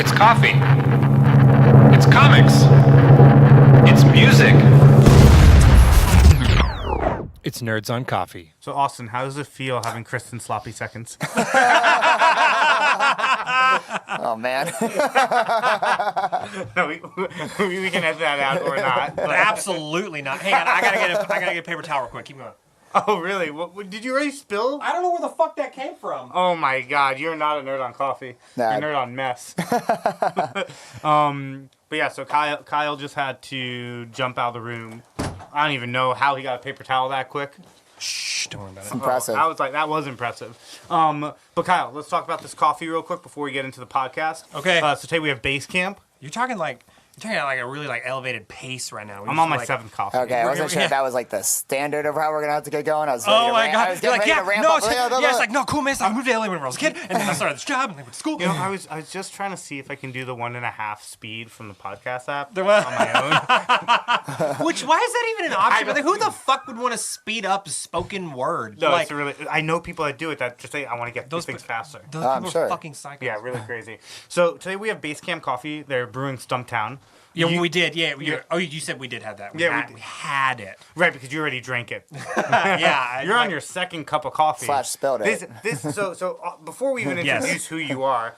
It's coffee. It's comics. It's music. It's Nerds on Coffee. So, Austin, how does it feel having Kristen sloppy seconds? Oh, man. No, we can edit that out or not. But... Absolutely not. Hang on, I gotta get a paper towel real quick. Keep going. Oh, really? What, did you already spill? I don't know where the fuck that came from. Oh, my God. You're not a nerd on coffee. Nah. You're a nerd on mess. But yeah, so Kyle just had to jump out of the room. I don't even know how he got a paper towel that quick. Shh, don't worry about it. Impressive. I was like, that was impressive. But Kyle, let's talk about this coffee real quick before we get into the podcast. Okay. So today we have Base Camp. You're talking at like a really like elevated pace right now. I'm on my seventh coffee. Okay, I wasn't sure if that was like the standard of how we're gonna have to get going. I was Oh my god! I was You're like, getting yeah, ready to ramp no, up. it's like no, cool, man. So I moved to LA when I was a kid, and then I started this job, and I went to school. You know, I was just trying to see if I can do the 1.5 speed from the podcast app The on what? my own. Which why is that even an option? Like, who the fuck would want to speed up spoken word? No, like, it's really. I know people that do it that just say I want to get those things faster. Those I'm people sure. are fucking psychos. Yeah, really crazy. So today we have Base Camp Coffee. They're brewing Stumptown. Yeah, we did. Yeah. You said we did have that. We had it. Right, because you already drank it. Yeah. You're on your second cup of coffee. / spilled it. So before we even introduce who you are,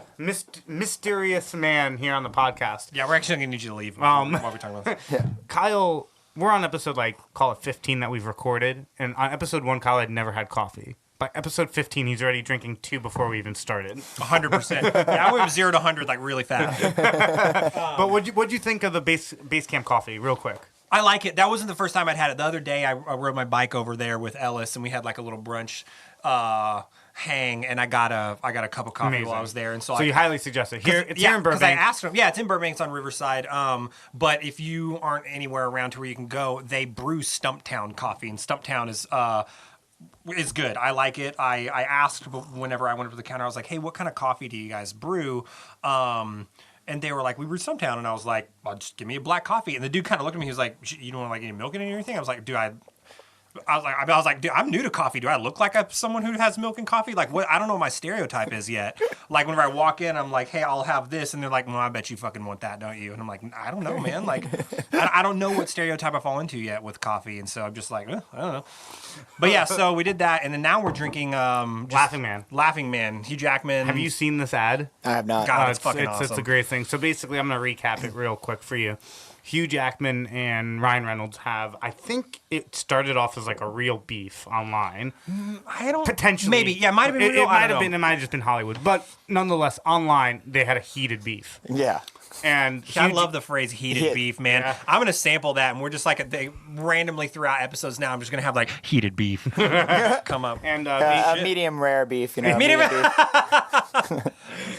mysterious man here on the podcast. Yeah, we're actually gonna need you to leave while we're talking about this. Kyle, we're on episode call it 15 that we've recorded, and on episode 1, Kyle had never had coffee. By episode 15, he's already drinking 2 before we even started. 100%. Yeah, I went from 0 to 100 like really fast. But what'd you think of the base camp coffee, real quick? I like it. That wasn't the first time I'd had it. The other day, I rode my bike over there with Ellis, and we had like a little brunch hang, and I got a cup of coffee Amazing. while I was there. And so you highly suggest it. Here in because Burbank. I asked him. Yeah, it's in Burbank. It's on Riverside. But if you aren't anywhere around to where you can go, they brew Stumptown coffee, and Stumptown is good. I like it. I asked whenever I went up to the counter, I was like, hey, what kind of coffee do you guys brew? And they were like, we brew Stumptown. And I was like, well, just give me a black coffee. And the dude kind of looked at me. He was like, you don't want like any milk in it or anything? I was like, dude, dude, I'm new to coffee. Do I look like someone who has milk and coffee? Like, what? I don't know what my stereotype is yet. Like, whenever I walk in, I'm like, hey, I'll have this. And they're like, well, I bet you fucking want that, don't you? And I'm like, I don't know, man. Like, I don't know what stereotype I fall into yet with coffee. And so I'm just like, I don't know. But yeah, so we did that. And then now we're drinking Laughing Man. Laughing Man. Hugh Jackman. Have you seen this ad? I have not. God, it's fucking awesome. It's a great thing. So basically, I'm going to recap it real quick for you. Hugh Jackman and Ryan Reynolds have, I think it started off as like a real beef online. I don't... Potentially. Maybe. Yeah, it might have been real. It might have just been Hollywood. But nonetheless, online, they had a heated beef. Yeah. And I love the phrase heated beef, man. Yeah. I'm going to sample that, and we're just like, they randomly throughout episodes now, I'm just going to have like heated beef come up. And medium rare beef, you know. Medium beef.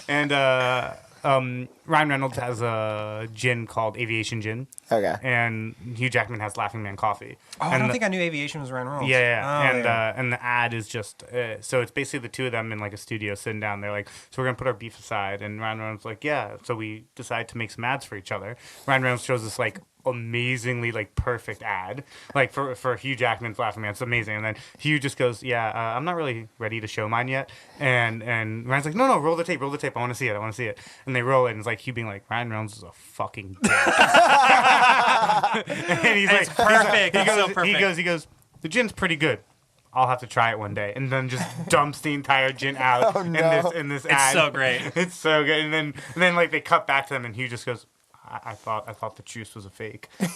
and Ryan Reynolds has a gin called Aviation Gin. Okay. And Hugh Jackman has Laughing Man coffee. Oh, I don't think I knew Aviation was Ryan Reynolds. Yeah. And the ad is just so it's basically the two of them in like a studio sitting down. They're like, so we're gonna put our beef aside, and Ryan Reynolds like, yeah. So we decide to make some ads for each other. Ryan Reynolds shows this like amazingly like perfect ad like for Hugh Jackman's Laughing Man. It's amazing. And then Hugh just goes, I'm not really ready to show mine yet. And Ryan's like, no, roll the tape. I want to see it. And they roll it, and it's like Hugh being like, Ryan Reynolds is a fucking dick. And he's like, perfect. He goes, the gin's pretty good. I'll have to try it one day, and then just dumps the entire gin out in this ad. It's so great. It's so good. And then like they cut back to them, and Hugh just goes, I thought the juice was a fake. It's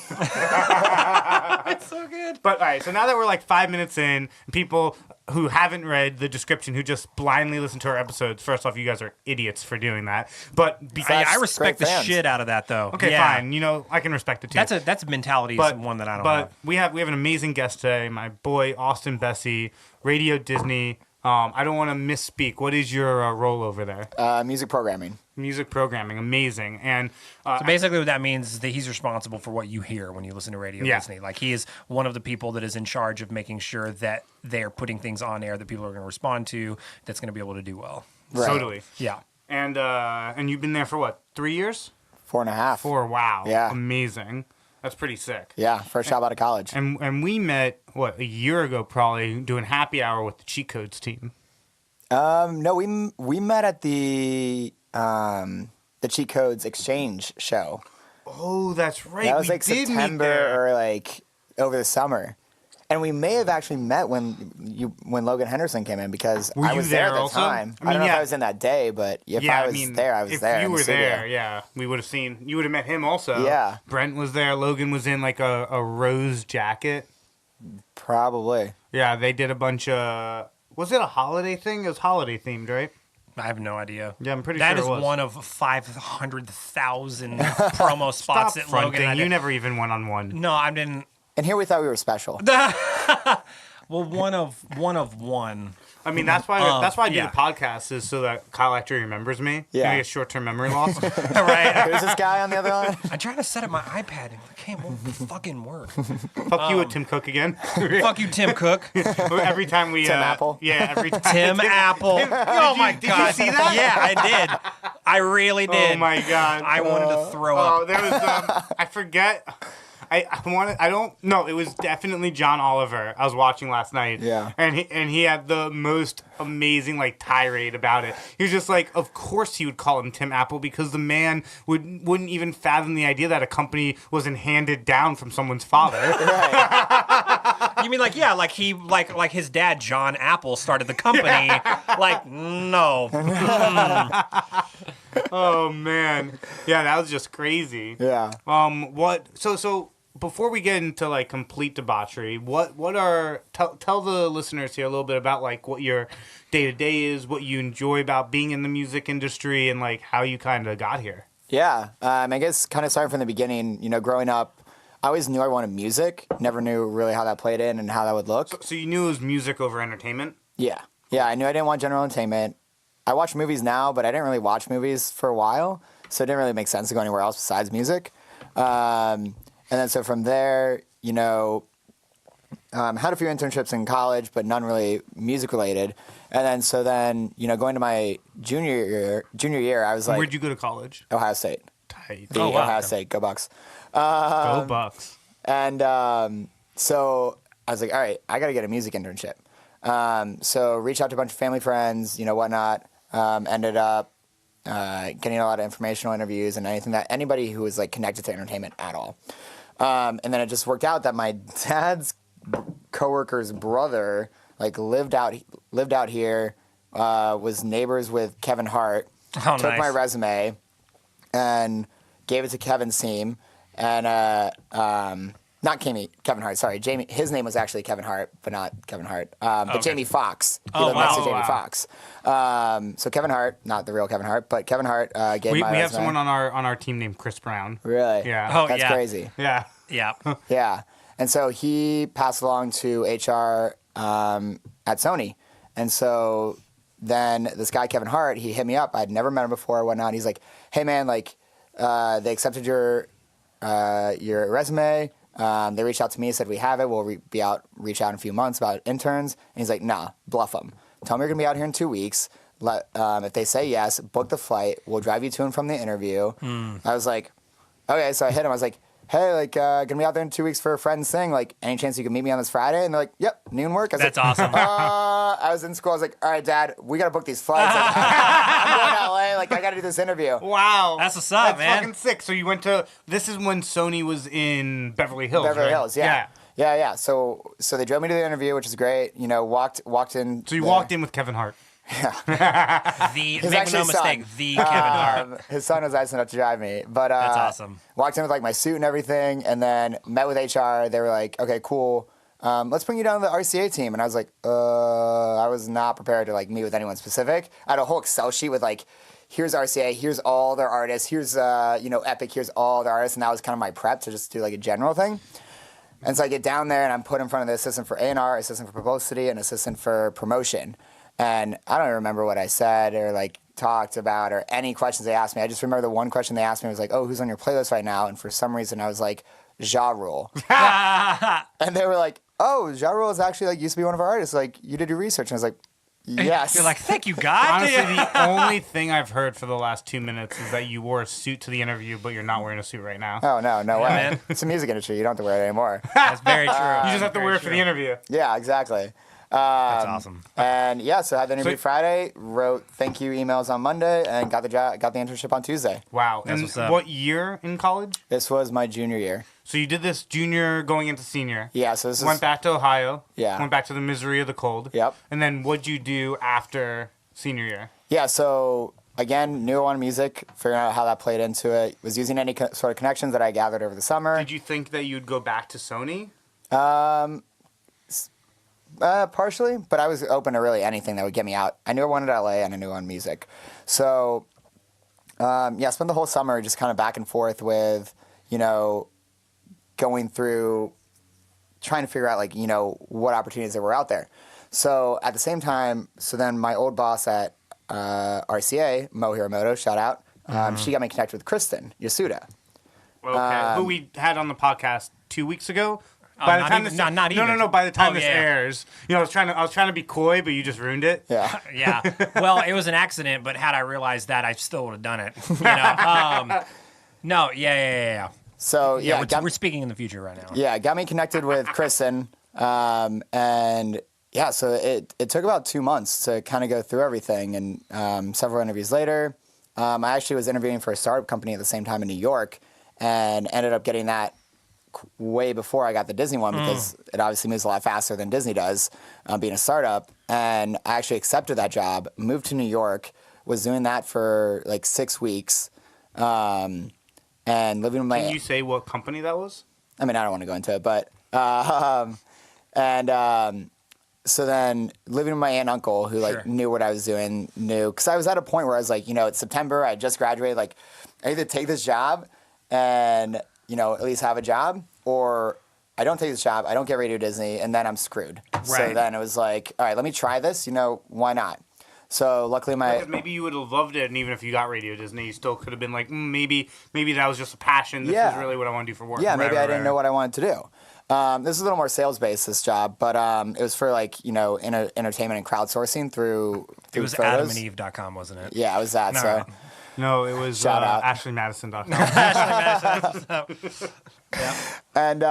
so good. But all right, so now that we're like 5 minutes in, people who haven't read the description, who just blindly listen to our episodes, first off, you guys are idiots for doing that. But because I respect the shit out of that, though. Okay, fine. You know, I can respect it too. That's a mentality, one that I don't have. But we have an amazing guest today, my boy Austin Bessey, Radio Disney. I don't want to misspeak. What is your role over there? Music programming. Music programming, amazing. And so basically what that means is that he's responsible for what you hear when you listen to Radio Disney. Like, he is one of the people that is in charge of making sure that they're putting things on air that people are going to respond to, that's going to be able to do well. Right. Totally. Yeah. And you've been there for what, 3 years? 4.5. 4, wow. Yeah. Amazing. That's pretty sick. Yeah, first job out of college. And we met, a year ago probably, doing happy hour with the Cheat Codes team. No, we met at the the Cheat Codes exchange show. Oh, that's right. That was we like did meet September there. or like over the summer. And we may have actually met when Logan Henderson came in because Were I you was there there at the also? time. I I mean, don't know if yeah. I was in that day, but if I was there, I was if there. If you in the were studio. there, yeah, we would have seen. You would have met him also. Yeah. Brent was there. Logan was in like a rose jacket. Probably. Yeah, they did a bunch of. Was it a holiday thing? It was holiday themed, right? I have no idea. Yeah, I'm pretty that sure is it was. one of 500,000 promo spots Stop that fronting. Logan. You never even went on one. No, I didn't. And here we thought we were special. Well, one of one. I mean, that's why I do yeah. the podcast is so that Kyle actually remembers me. Yeah. I get short-term memory loss. Right. Who's this guy on the other line? I tried to set up my iPad and it can't fucking work. Fuck you with Tim Cook again. Fuck you, Tim Cook. Every time we Tim Apple? Yeah, every time. Tim Apple. Oh my did you god. see that? Yeah, I did. I really did. Oh my god. I wanted to throw Oh, up. there was I forget. It was definitely John Oliver. I was watching last night. Yeah. And he had the most amazing like tirade about it. He was just like, of course he would call him Tim Apple because the man wouldn't even fathom the idea that a company wasn't handed down from someone's father. You mean like he like his dad John Apple started the company? Like no. Oh man. Yeah, that was just crazy. Yeah. So before we get into like complete debauchery, tell the listeners here a little bit about like what your day to day is, what you enjoy about being in the music industry, and like how you kind of got here. Yeah. I guess kind of starting from the beginning, growing up, I always knew I wanted music. Never knew really how that played in and how that would look. So you knew it was music over entertainment? Yeah. Yeah, I knew I didn't want general entertainment. I watch movies now, but I didn't really watch movies for a while, so it didn't really make sense to go anywhere else besides music. And then so from there, had a few internships in college, but none really music related. And then going to my junior year, I was like, Where'd you go to college? Ohio State. Tight. The Oh, wow. Ohio State, go Bucks. Go Bucks. And so I was like, all right, I got to get a music internship. So reached out to a bunch of family friends, whatnot. Ended up getting a lot of informational interviews and anybody who was like connected to entertainment at all. And then it just worked out that my dad's coworker's brother like lived out here, was neighbors with Kevin Hart. Oh, took nice. my resume and gave it to Kevin's team, and not Kevin Hart. Sorry, Jamie. His name was actually Kevin Hart, but not Kevin Hart. But Okay. Jamie Foxx. He Oh, lived next to wow. Jamie Wow. Foxx. So Kevin Hart, not the real Kevin Hart, but Kevin Hart gave We my have resume. someone on our team named Chris Brown. Really? Yeah. Oh, That's yeah. crazy. Yeah. Yeah. Yeah. And so he passed along to HR at Sony. And so then this guy, Kevin Hart, he hit me up. I'd never met him before or whatnot. He's like, hey, man, like, they accepted your resume. They reached out to me, said, we have it. We'll reach out in a few months about interns. And he's like, nah, bluff them. Tell them you're going to be out here in 2 weeks. If they say yes, book the flight. We'll drive you to and from the interview. I was like, okay. So I hit him. I was like, hey, like, gonna be out there in 2 weeks for a friend's thing. Like, any chance you can meet me on this Friday? And they're like, yep, noon work. I was That's like, awesome. I was in school. I was like, all right, Dad, we gotta book these flights. Like, I'm going to LA. Like, I gotta do this interview. Wow. That's what's up, That's man. fucking sick. So you went to. This is when Sony was in Beverly Hills. Beverly right? Hills, yeah. Yeah. So they drove me to the interview, which is great. Walked in. So you walked in with Kevin Hart. The make actually no mistake, son. the Kevin Hart. His son was nice enough to drive me, but That's awesome. Walked in with like my suit and everything, and then met with HR. They were like, "Okay, cool. Let's bring you down to the RCA team." And I was like, I was not prepared to like meet with anyone specific. I had a whole Excel sheet with like, here's RCA, here's all their artists, here's Epic, here's all their artists, and that was kind of my prep to just do like a general thing. And so I get down there and I'm put in front of the assistant for A&R, assistant for publicity, and assistant for promotion. And I don't remember what I said or like talked about or any questions they asked me. I just remember the one question they asked me was like, oh, who's on your playlist right now? And for some reason I was like, Ja Rule. And they were like, oh, Ja Rule is actually like used to be one of our artists. Like, you did your research. And I was like, yes. You're like, thank you, God. Honestly, the only thing I've heard for the last 2 minutes is that you wore a suit to the interview, but you're not wearing a suit right now. Oh, no way. man. It's a music industry. You don't have to wear it anymore. That's very true. You just have to wear it for the interview. Yeah, exactly. That's awesome. And yeah, so I had the interview So- Friday, wrote thank you emails on Monday, and got the internship on Tuesday. Wow. That's And what's up. what year in college? This was my junior year. So you did this junior going into senior. Yeah, so this Went is back to Ohio. Yeah. Went back to the misery of the cold. Yep. And then what'd you do after senior year? yeah. So again, knew I wanted music, figuring out how that played into it. Was using any sort of connections that I gathered over the summer. Did you think that you'd go back to Sony? Partially, but I was open to really anything that would get me out. I knew I wanted LA and I knew I wanted music. So, yeah, spent the whole summer just kind of back and forth with, going through, trying to figure out, what opportunities there were out there. So at the same time, then my old boss at RCA, Mo Hiramoto, shout out, she got me connected with Kristen Yasuda. Okay. Who we had on the podcast 2 weeks ago. By the not time even- this, not even. No. By the time Oh, this yeah. airs, I was trying to be coy, but you just ruined it. Yeah. Yeah. Well, it was an accident, but had I realized that, I still would have done it. No. Yeah. So, Yeah. yeah, We're speaking in the future right now. Yeah, got me connected with Kristen, and yeah, so it took about 2 months to kind of go through everything, and several interviews later, I actually was interviewing for a startup company at the same time in New York, and ended up getting that way before I got the Disney one because it obviously moves a lot faster than Disney does, being a startup, and I actually accepted that job, moved to New York, was doing that for like 6 weeks, and living with my. Can you say what company that was? I mean, I don't want to go into it, but so then living with my aunt and uncle who Sure. knew what I was doing, because I was at a point where I was like, it's September, I just graduated, like I either take this job and at least have a job, or I don't take this job, I don't get Radio Disney, and then I'm screwed. So Right. then it was like, all right, let me try this. Why not? So luckily Because maybe you would have loved it, and even if you got Radio Disney, you still could have been like, maybe that was just a passion. This Yeah. is really what I want to do for work. Yeah, maybe I didn't know what I wanted to do. This is a little more sales based, this job, but it was for entertainment and crowdsourcing throh It was photos. AdamandEve.com, wasn't it? Yeah, it was that. All So right. No, it was Shout out. AshleyMadison.com. and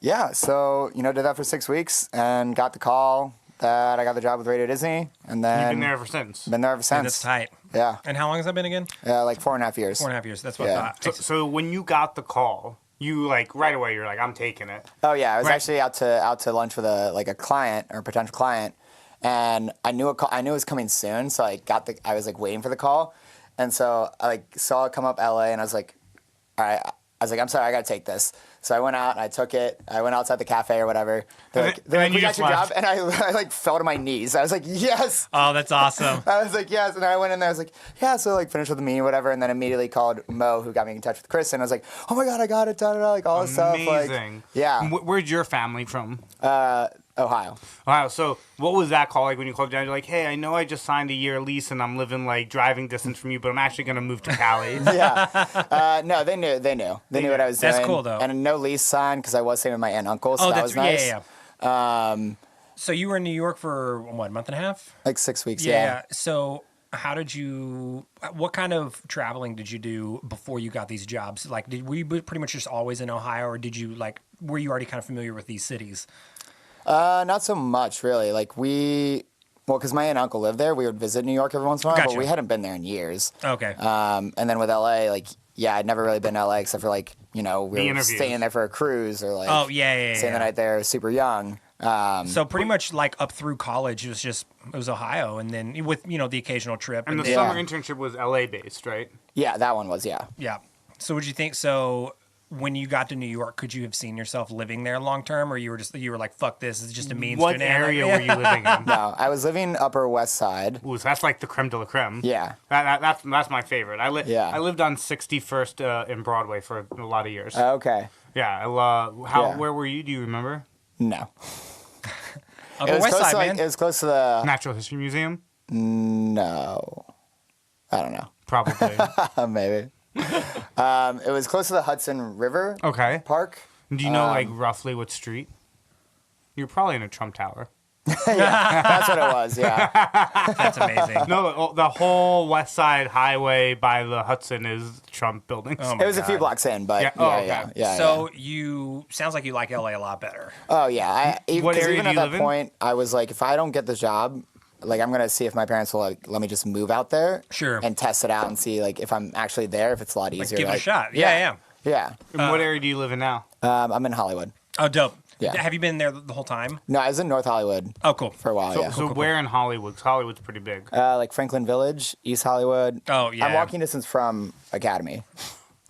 yeah, so did that for 6 weeks and got the call that I got the job with Radio Disney, and then You've been there ever since. Been there ever And since. that's tight. Yeah, And how long has that been again? like 4.5 years. 4.5 years. That's what Yeah. I thought. So when you got the call, you right away you're like, I'm taking it. Oh yeah, I was Right. actually out to lunch with a client or a potential client, and I knew it was coming soon, so I was waiting for the call, and so I saw it come up LA, and I was like, all right, I'm sorry, I gotta take this. So I went out and I took it. I went outside the cafe or whatever. They're And like, then we you got just your left. job, and I fell to my knees. I was like, yes. Oh, that's awesome. I was like, yes. And then I went in there. I was like, yeah. So finished with the meeting, or whatever, and then immediately called Mo, who got me in touch with Chris, and I was like, oh my god, I got it, da da da, all this stuff. Amazing. Yeah. Where's your family from? Ohio. Wow. So what was that call like when you called down? You're like, hey, I know I just signed a year lease and I'm living driving distance from you, but I'm actually gonna move to Cali. Yeah. No, they knew. They knew what I was doing. That's cool, though. And no lease signed because I was staying with my aunt and uncle, so Oh, that that's was nice. yeah. So you were in New York for what, a month and a half? Like 6 weeks. Yeah. So what kind of traveling did you do before you got these jobs? Were you pretty much just always in Ohio, or were you already kind of familiar with these cities? Not so much, really. Because my aunt and uncle lived there, we would visit New York every once in a while, Gotcha. but we hadn't been there in years. Okay. And then with LA, I'd never really been to LA except for we were interviews. staying there for a cruise or Oh, yeah. staying the night there super young. So pretty much up through college, it was Ohio, and then with the occasional trip. And the then, summer internship was LA based, right? Yeah, that one was, yeah. yeah. So would you think so? When you got to New York, could you have seen yourself living there long term, or you were like, "Fuck this! It's just a means What to an end"? area were you living in? No, I was living Upper West Side. Ooh, so that's like the creme de la creme. Yeah. That's my favorite. Yeah. I lived on 61st in Broadway for a lot of years. Okay. Yeah. Yeah. Where were you? Do you remember? No. Upper It was West close Side, to man. it was close to the. Natural History Museum? No. I don't know. Probably. Maybe. It was close to the Hudson River Okay. Park. Do you know roughly what street? You're probably in a Trump Tower. That's what it was, yeah. That's amazing. No, the whole West Side Highway by the Hudson is Trump buildings. Oh my It was a few God. blocks in, but Yeah. yeah, Oh, okay. yeah. So sounds like you like LA a lot better. Oh yeah, What 'cause area even do at you that live in? point, I was like, if I don't get this job, like I'm gonna see if my parents will like let me just move out there, Sure. and test it out and see like if I'm actually there, if it's a lot Like, easier. give it a like- shot. Yeah. yeah. And what area do you live in now? I'm in Hollywood. Oh, dope. Yeah. Have you been there the whole time? No, I was in North Hollywood Oh, cool. for a while. So, yeah. so where in Hollywood? 'Cause Hollywood's pretty big. Like Franklin Village, East Hollywood. Oh, yeah. I'm walking distance from Academy,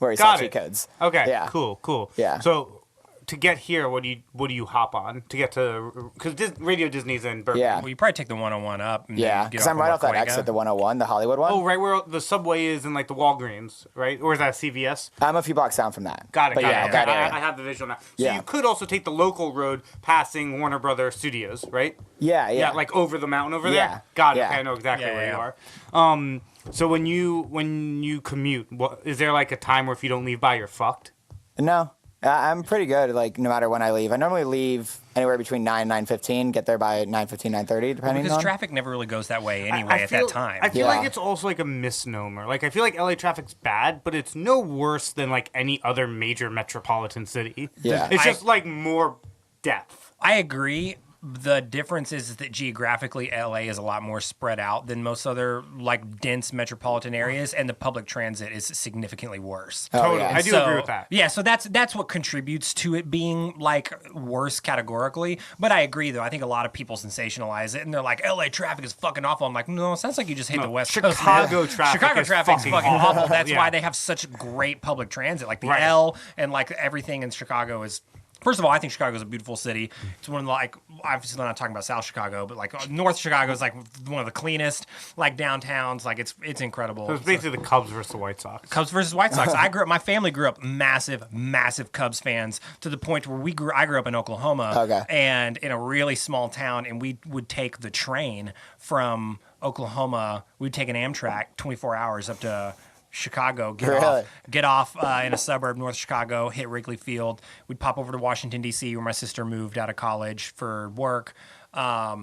where he sells Got cheat it. codes. Okay. Yeah. Cool. Yeah. So to get here, what do you hop on to get to? Because Radio Disney's in Berkeley. Yeah. Well, you probably take the 101 up. And Yeah, then get because I'm on right off that Wakuega. exit, the 101, the Hollywood one. Oh, right where the subway is in like the Walgreens, right? Or is that CVS? I'm a few blocks down from that. Got it. But got yeah, it. that Okay, area. I have the visual now. So Yeah. you could also take the local road passing Warner Brothers Studios, right? Yeah. Yeah, like over the mountain over Yeah. there. Got it. Yeah. Okay, I know exactly Yeah, where yeah, you are. So when you commute, is there like a time where if you don't leave by, you're fucked? No, I'm pretty good. Like no matter when I leave, I normally leave anywhere between 9:15, get there by 9:15, 9:30, depending Because on. traffic never really goes that way anyway at feel, that time. I feel Yeah. like it's also like a misnomer. Like I feel like LA traffic's bad, but it's no worse than like any other major metropolitan city. Yeah. It's just like more depth. I agree. The difference is that geographically, LA is a lot more spread out than most other like dense metropolitan areas, and the public transit is significantly worse. Oh, Totally. yeah. I do So, agree with that. Yeah, so that's what contributes to it being like worse categorically. But I agree, though. I think a lot of people sensationalize it, and they're like, "LA traffic is fucking awful." I'm like, no, it sounds like you just hate the West Coast. Chicago traffic Chicago is traffic's fucking fucking awful. awful. That's Yeah. why they have such great public transit. Like the Right. L and like everything in Chicago is. First of all, I think Chicago is a beautiful city. It's one of the, like, obviously not talking about South Chicago, but like North Chicago is like one of the cleanest like downtowns. Like it's incredible. So it's basically the Cubs versus the White Sox. Cubs versus White Sox. My family grew up massive Cubs fans to the point where I grew up in Oklahoma, Okay. and in a really small town, and we would take the train from Oklahoma. We'd take an Amtrak 24 hours up to Chicago, Really? get off in a suburb north of Chicago, hit Wrigley Field. We'd pop over to Washington D.C. where my sister moved out of college for work, or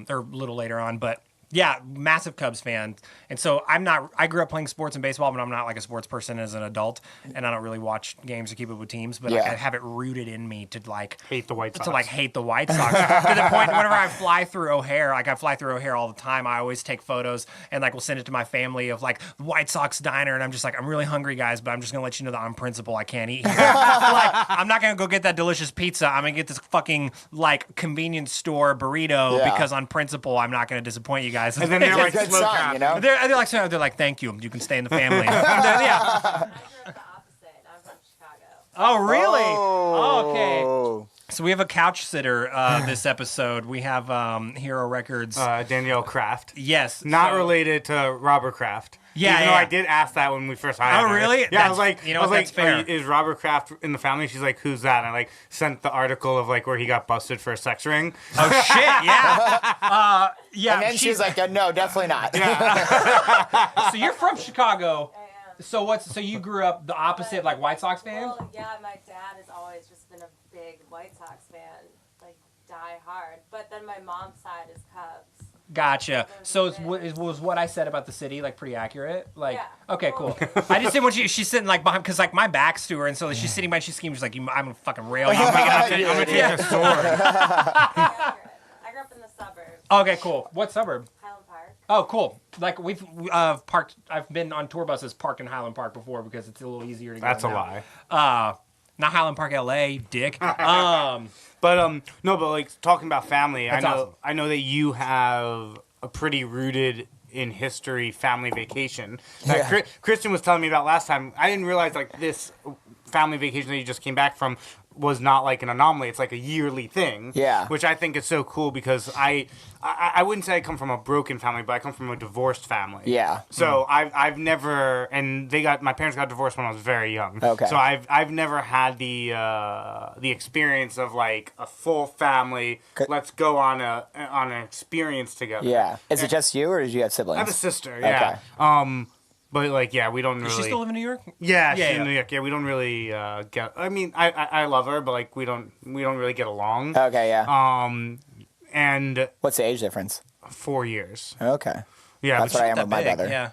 a little later on, but. Yeah, massive Cubs fan. And so I grew up playing sports and baseball, but I'm not like a sports person as an adult. And I don't really watch games or keep up with teams, but like, Yeah. I have it rooted in me to like Hate the White Sox. To like hate the White Sox to the point whenever I fly through O'Hare, like I fly through O'Hare all the time. I always take photos and like will send it to my family of like the White Sox diner. And I'm just like, I'm really hungry, guys, but I'm just going to let you know that on principle I can't eat here. Like, I'm not going to go get that delicious pizza. I'm going to get this fucking like convenience store burrito Yeah. because on principle I'm not going to disappoint you guys. And then they're like Good slow son, clap. you know? They're like, thank you. You can stay in the family. Yeah. I grew up the opposite. I'm from Chicago. Oh, really? Oh, okay. Oh. So we have a couch sitter this episode. We have Hero Records. Danielle Kraft. Yes. Not so- related to Robert Kraft. Yeah, Even though yeah. I did ask that when we first hired her. really? Yeah, I That's- was like, you know I was what, like, that's fair. Is Robert Kraft in the family? She's like, who's that? And I like sent the article of like where he got busted for a sex ring. Oh shit! Yeah. Yeah. And then she's like, no, definitely not. so you're from Chicago. I am. So you grew up the opposite, like White Sox fan? Well, yeah, my dad has always just been a big White Sox fan, like die hard. But then my mom's side is Cubs. Gotcha. So was what I said about the city like pretty accurate? Like, Yeah. okay, cool. I just didn't want you. She's sitting like behind because like my back's to her, and so she's sitting by. She's scheming. She's like, I'm gonna fucking rail you. I'm gonna take a sword. Accurate. I grew up in the suburbs, Okay, cool. What suburb? Highland Park. Oh, cool. Like we've parked. I've been on tour buses parked in Highland Park before because it's a little easier to get. That's a in lie. now. Not Highland Park, L.A., dick. But no, but like talking about family, That's awesome. I know that you have a pretty rooted in history family vacation that Yeah. Kristen was telling me about last time. I didn't realize like this family vacation that you just came back from was not like an anomaly. It's like a yearly thing. Yeah. Which I think is so cool because I wouldn't say I come from a broken family, but I come from a divorced family. Yeah. So I've never, and my parents got divorced when I was very young. Okay. So I've never had the experience of like a full family. Let's go on an experience together. Yeah. Is it just you, or did you have siblings? I have a sister. Yeah. But like, yeah, we don't really. Does she still live in New York? Yeah, Yeah, she's yeah. in New York. Yeah, we don't really get. I mean, I love her, but like we don't really get along. Okay, yeah. And What's the age difference? 4 years. Okay. Yeah, That's but what I am That with my big, brother. Yeah.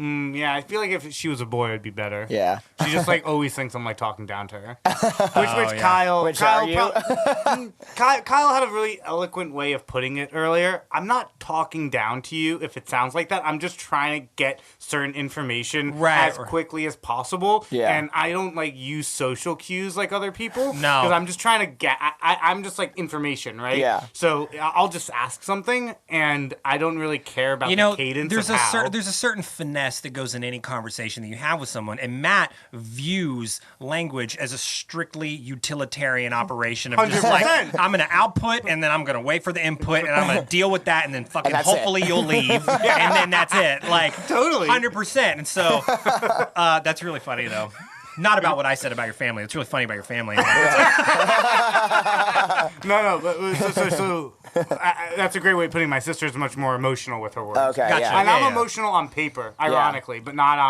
Yeah, I feel like if she was a boy, it'd be better. Yeah. She just like always thinks I'm like talking down to her. Which yeah. Kyle, Which Kyle, are you? Kyle had a really eloquent way of putting it earlier. I'm not talking down to you if it sounds like that. I'm just trying to get certain information as quickly as possible. Yeah. And I don't like use social cues like other people. No. Because I'm just trying to get. I'm just like information, right? Yeah. So I'll just ask something, and I don't really care about the cadence there's of how. there's a certain finesse that goes in any conversation that you have with someone, and Matt views language as a strictly utilitarian operation of just like 100%. I'm gonna output and then I'm gonna wait for the input and I'm gonna deal with that and then fucking that's hopefully you'll leave and then that's it. Like Totally. 100%. And so that's really funny though. Not about what I said about your family. It's really funny about your family. No, but that's a great way of putting it. My sister's much more emotional with her words. Okay. Gotcha. Yeah. And Yeah, I'm yeah. emotional on paper, ironically, but not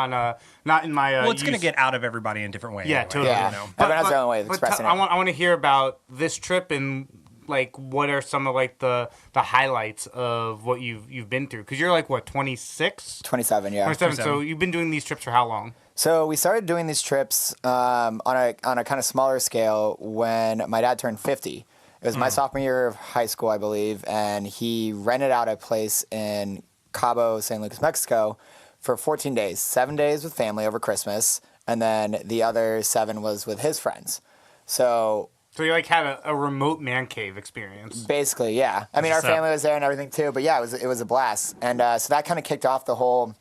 in my. Well, it's gonna use. get out of everybody in different ways. Yeah, anyway, totally. Yeah. You know? Everyone has their own way of but expressing I it. want to hear about this trip and like what are some of like the highlights of what you've been through, because you're like what 26. 27, yeah. 27. So you've been doing these trips for how long? So we started doing these trips on a kind of smaller scale when my dad turned 50. It was my sophomore year of high school, I believe, and he rented out a place in Cabo, San Lucas, Mexico for 14 days. 7 days with family over Christmas, and then the other 7 was with his friends. So you like had a remote man cave experience. basically, yeah. I mean, our So- family was there and everything too, but yeah, it was a blast. And so that kind of kicked off the whole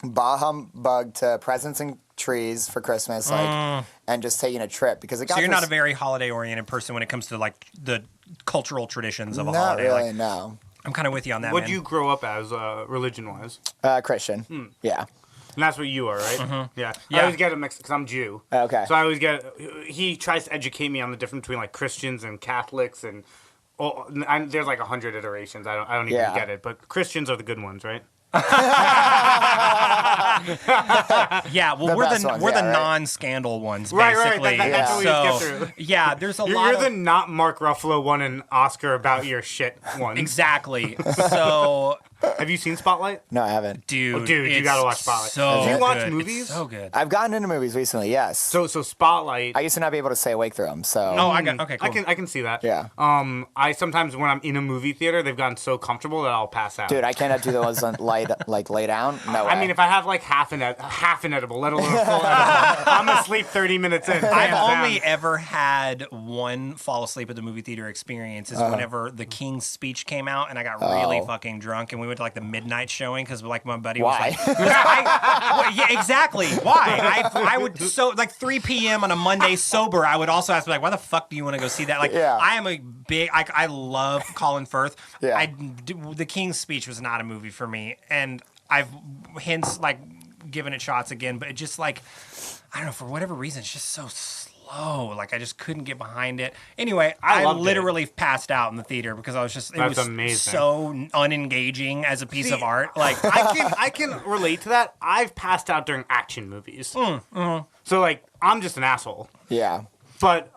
bah humbug to presents and trees for Christmas, like, and just taking a trip because it got So you're to not a very holiday-oriented person when it comes to like the cultural traditions of a not holiday. really, Like, no. I'm kind of with you on that. What'd man. you grow up as, religion-wise? Christian, yeah. And that's what you are, right? Yeah. I Yeah. always get a mix because I'm Jew. Okay. So I always get. He tries to educate me on the difference between like Christians and Catholics, and there's like 100 iterations. I don't even Yeah. get it. But Christians are the good ones, right? Yeah, well, The we're best the ones, we're yeah, the right. non-scandal ones, Right. basically. That's what we So, get through. yeah, there's a lot You're of the not Mark Ruffalo won an Oscar about your shit one. exactly. So, Have you seen Spotlight? No, I haven't. dude, Dude, you it's gotta watch Spotlight. So Do you watch good. movies? It's so good. I've gotten into movies recently, yes. So Spotlight. I used to not be able to stay awake through them, so. Oh, I got okay. Cool. I can see that. Yeah. I sometimes when I'm in a movie theater, they've gotten so comfortable that I'll pass out. Dude, I cannot do those on lay down. No way. I mean, if I have like half an edible, let alone a full edible, I'm asleep 30 minutes in. I've hands only down. ever had one fall asleep at the movie theater experience is whenever the King's Speech came out and I got really fucking drunk and we went to like the midnight showing because like my buddy was Why? like, well, yeah, exactly. Why? I would so like 3 p.m. on a Monday sober. I would also ask like, why the fuck do you want to go see that? Like, Yeah. I am a big. I love Colin Firth. Yeah. The King's Speech was not a movie for me, and I've hence like given it shots again, but it just like I don't know, for whatever reason, it's just so slow. Like I just couldn't get behind it. Anyway, I loved it. literally passed out in the theater because I was just it That's was amazing. so unengaging as a piece of art. Like I can relate to that. I've passed out during action movies. So like I'm just an asshole. yeah. But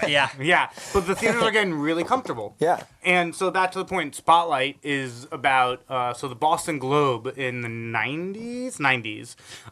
yeah. yeah, but the theaters are getting really comfortable. Yeah. And so back to the point, Spotlight is about so the Boston Globe in the 90s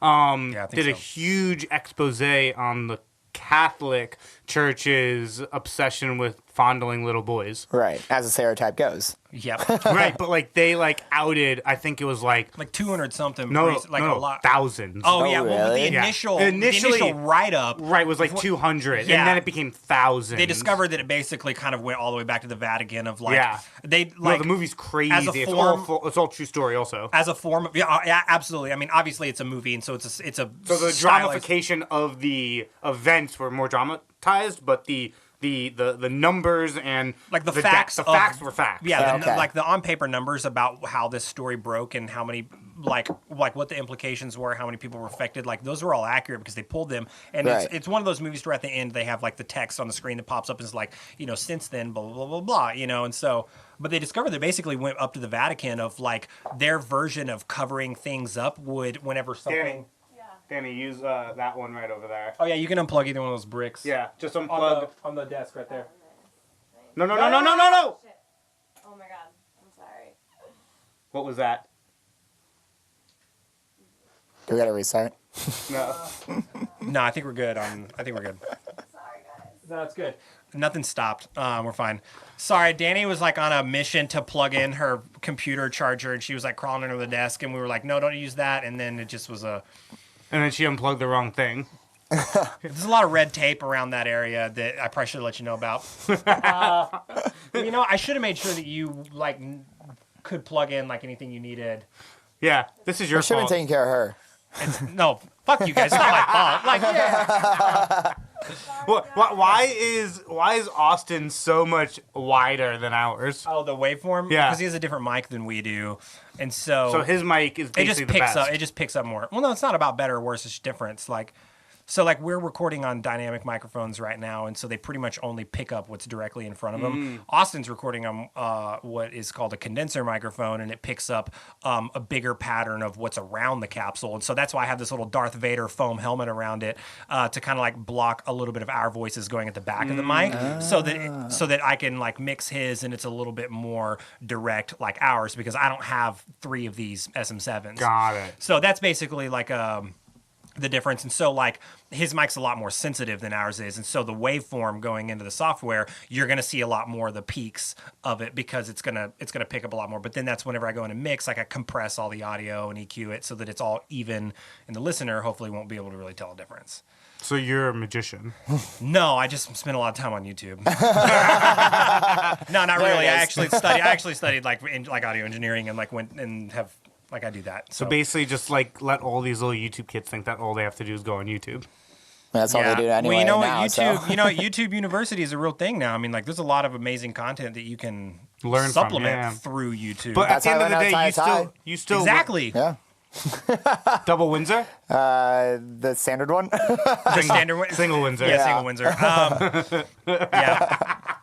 I think did a so. huge expose on the Catholic Church's obsession with fondling little boys. Right. As the stereotype goes. Yep. Right, but like they like outed, I think it was like 200 something. no, like no, a lot. thousands. Oh, Oh, yeah. Well, really? the Yeah. initial, Initially- the initial write up. Right, it was like 200, Yeah. and then it became thousands. They discovered that it basically kind of went all the way back to the Vatican of like Yeah. they No, like the movie's crazy. as a It's form- it's all true story also. as a form of yeah, absolutely. I mean, obviously it's a movie, and so it's a So the stylized- dramatification of the events were more dramatized, but the numbers and like the the facts. the of- facts were facts. Oh, Yeah, Okay. like the on paper numbers about how this story broke and how many like what the implications were, how many people were affected. Like those were all accurate because they pulled them. And Right. it's one of those movies where at the end they have like the text on the screen that pops up and is like, since then, blah blah blah blah blah. And so. But they discovered they basically went up to the Vatican of like their version of covering things up would whenever something. Danny, use that one right over there. Oh yeah, you can unplug either one of those bricks. Yeah, just unplug. on the desk right there. No. Shit. Oh my god. I'm sorry. What was that? Do we got to restart? No. No, I think we're good. I think we're good. Sorry, guys. No, it's good. Nothing stopped. We're fine. Sorry, Danny was like on a mission to plug in her computer charger, and she was like crawling under the desk, and we were like, "No, don't use that." And then it just was a. And then she unplugged the wrong thing. There's a lot of red tape around that area that I probably should have let you know about. You know, I should have made sure that you like could plug in like anything you needed. Yeah, this is your I should have fault. been taking care of her. No, fuck you guys. It's not my fault. Like, yeah. Why is Austin so much wider than ours? Oh, the waveform. Yeah. Because he has a different mic than we do, and so His mic is it basically just the picks best. up. It just picks up more. Well, no, it's not about better or worse. It's different. It's like. So, like, we're recording on dynamic microphones right now, and so they pretty much only pick up what's directly in front of them. Austin's recording on what is called a condenser microphone, and it picks up a bigger pattern of what's around the capsule. And so that's why I have this little Darth Vader foam helmet around it to kind of like block a little bit of our voices going at the back of the mic, so that I can like mix his, and it's a little bit more direct like ours because I don't have 3 of these SM7s. Got it. So that's basically like the difference. And so like his mic's a lot more sensitive than ours is, and so the waveform going into the software, you're going to see a lot more of the peaks of it because it's going to pick up a lot more. But then that's whenever I go in and mix, like I compress all the audio and EQ it so that it's all even, and the listener hopefully won't be able to really tell a difference. So you're a magician. No, I just spent a lot of time on YouTube. No, not There really. it I is. actually studied like audio engineering and like went and have like I do that. So basically, just like let all these little YouTube kids think that all they have to do is go on YouTube. That's all they do anyway. Well, you know what? now, YouTube, so. you know, what? YouTube University is a real thing now. I mean, like, there's a lot of amazing content that you can Learn from, supplement yeah. through YouTube. But That's at the how end of I the learned day, how to tie you still exactly. Yeah. double Windsor, The standard one. The standard one. single Windsor. Yeah, Yeah. single Windsor. Yeah,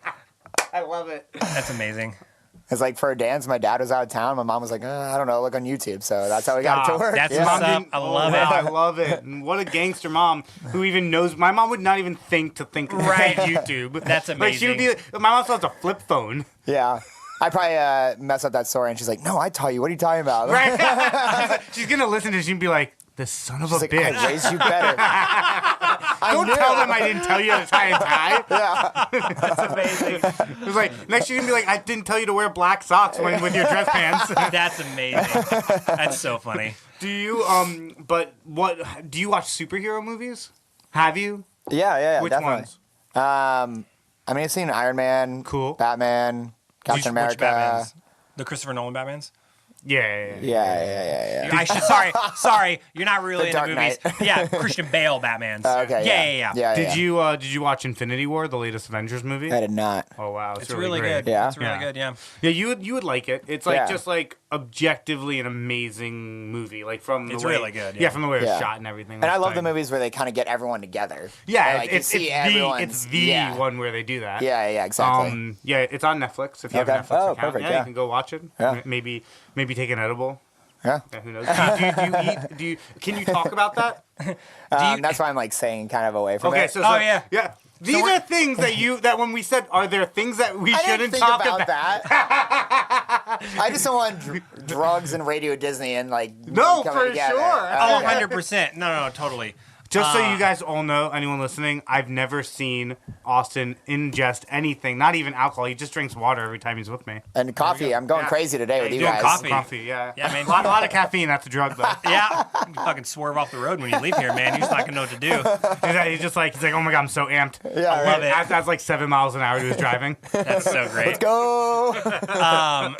I love it. that's amazing. It's like for a dance, my dad was out of town. My mom was like, I don't know, look on YouTube. So that's how we got it to Stop. work. That's yeah. what's up. didn't- I love wow, I it. love it. And what a gangster mom who even knows. My mom would not even think Right. YouTube. That's Like she would be. My mom still has a flip phone. Yeah. I probably mess up that story, and she's like, no, I taught you. What are you talking about? Right? she's gonna listen to it. She'd be like, "This son of She's a like, bitch." I raised you better. Don't tell them I didn't tell you to tie and tie. That's amazing. It was like next you're gonna be like, I didn't tell you to wear black socks with your dress pants. That's amazing. That's so funny. Do you But what do you watch superhero movies? Have you? Yeah, Which definitely. ones? I mean, I've seen Iron Man, Cool. Batman, Captain Which America. Batmans? The Christopher Nolan Batmans? Yeah. Yeah. I should, sorry, you're not really The into Dark movies. Knight. Yeah, Christian Bale Batman's. Okay. Yeah. Did you watch Infinity War, the latest Avengers movie? I did not. Oh wow, It's really great. good. Yeah? It's really Yeah. good, yeah. Yeah, you would like it. It's like Yeah. just like objectively an amazing movie, like from the It's way, really good, Yeah, yeah. from the way it's Yeah. shot and everything. And I It's love the tight. movies where they kind of get everyone together. Yeah, Like, you it's see the everyone's- it's the one where they do that. Yeah, exactly. Yeah, it's on Netflix. If you have Okay. a Netflix Oh, account, perfect, yeah, yeah. you can go watch it. Yeah. Maybe take an edible. Yeah. Yeah, who knows? Do you eat? Can you talk about that? That's why I'm like staying kind of away from Okay, it. so Oh, yeah. These we're- are things that when we said, are there things that we I didn't shouldn't think talk about about? that. I just don't want drugs and Radio Disney and like No, coming for together. sure. Oh, Okay. 100%. No, totally. Just so you guys all know, anyone listening, I've never seen Austin ingest anything, not even alcohol. He just drinks water every time he's with me. And coffee. I'm going Yeah. crazy today with you doing guys. coffee. Coffee, yeah. Yeah, man. A lot of caffeine, that's a drug, though. Yeah. You fucking swerve off the road when you leave here, man. You're just not going to know what to do. He's like, oh my God, I'm so amped. Yeah, I love right. it. That's like 7 miles an hour to his driving. That's so great. Let's go.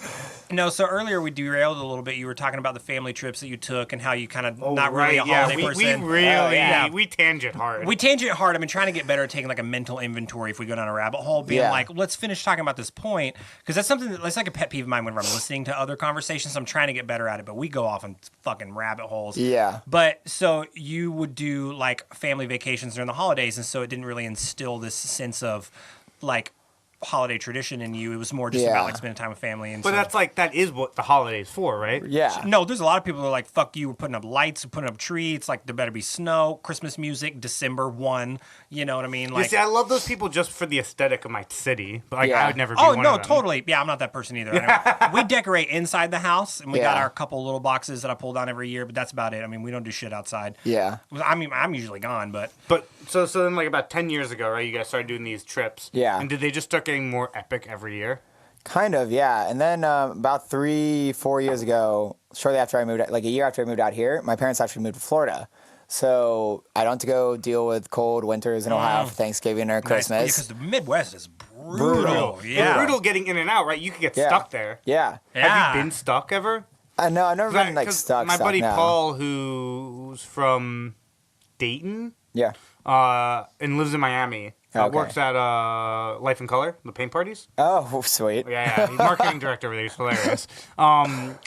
No, so earlier we derailed a little bit. You were talking about the family trips that you took and how you kind of not right, really a yeah. holiday We person. really, yeah. we tangent hard. We tangent hard. I've been trying to get better at taking like a mental inventory if we go down a rabbit hole, being Yeah. like, let's finish talking about this point. Because that's something that's like a pet peeve of mine whenever I'm listening to other conversations. I'm trying to get better at it, but we go off on fucking rabbit holes. Yeah. But so you would do like family vacations during the holidays, and so it didn't really instill this sense of like holiday tradition in you. It was more just Yeah. about like spending time with family. And But so- that's like that is what the holiday's for, right? Yeah. No, there's a lot of people who are like, fuck you, we're putting up lights, we're putting up trees. It's like, there better be snow, Christmas music, December 1. You know what I mean? You Like, see, I love those people just for the aesthetic of my city. But like, Yeah. I would never be oh, one no, of them. totally. Yeah, I'm not that person either. I know. We decorate inside the house, and we got Yeah. our couple little boxes that I pull down every year, but that's about it. I mean, we don't do shit outside. Yeah. I mean, I'm usually gone, but But so then like about 10 years ago, right? You guys started doing these trips. Yeah. And did they just start getting more epic every year? Kind of, yeah. And then about 3-4 years ago, shortly after I moved, like a year after I moved out here, my parents actually moved to Florida. So I don't have to go deal with cold winters in Ohio for Thanksgiving or Christmas. Because the Midwest is brutal. Brutal. Yeah. It's brutal getting in and out, right? You could get Yeah. stuck there. Yeah. Yeah. Have you been stuck ever? No, I've never been like 'Cause stuck. My buddy no. Paul, who's from Dayton, Yeah. and lives in Miami, Okay. works at Life in Color, the paint parties. Oh, sweet. Yeah, he's marketing director over there. He's hilarious.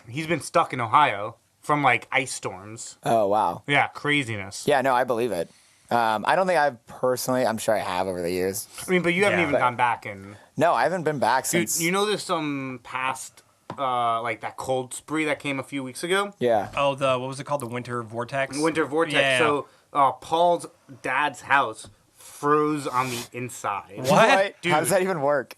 He's been stuck in Ohio from like ice storms. Oh, wow. Yeah, craziness. Yeah, no, I believe it. I don't think I've personally, I'm sure I have over the years. I mean, but you haven't Yeah. even gone back and. No, I haven't been back Dude, since. you know there's some past, like that cold spree that came a few weeks ago? Yeah. Oh, what was it called? The Winter Vortex? Winter vortex. Yeah. So Paul's dad's house froze on the inside. What? Dude. How does that even work?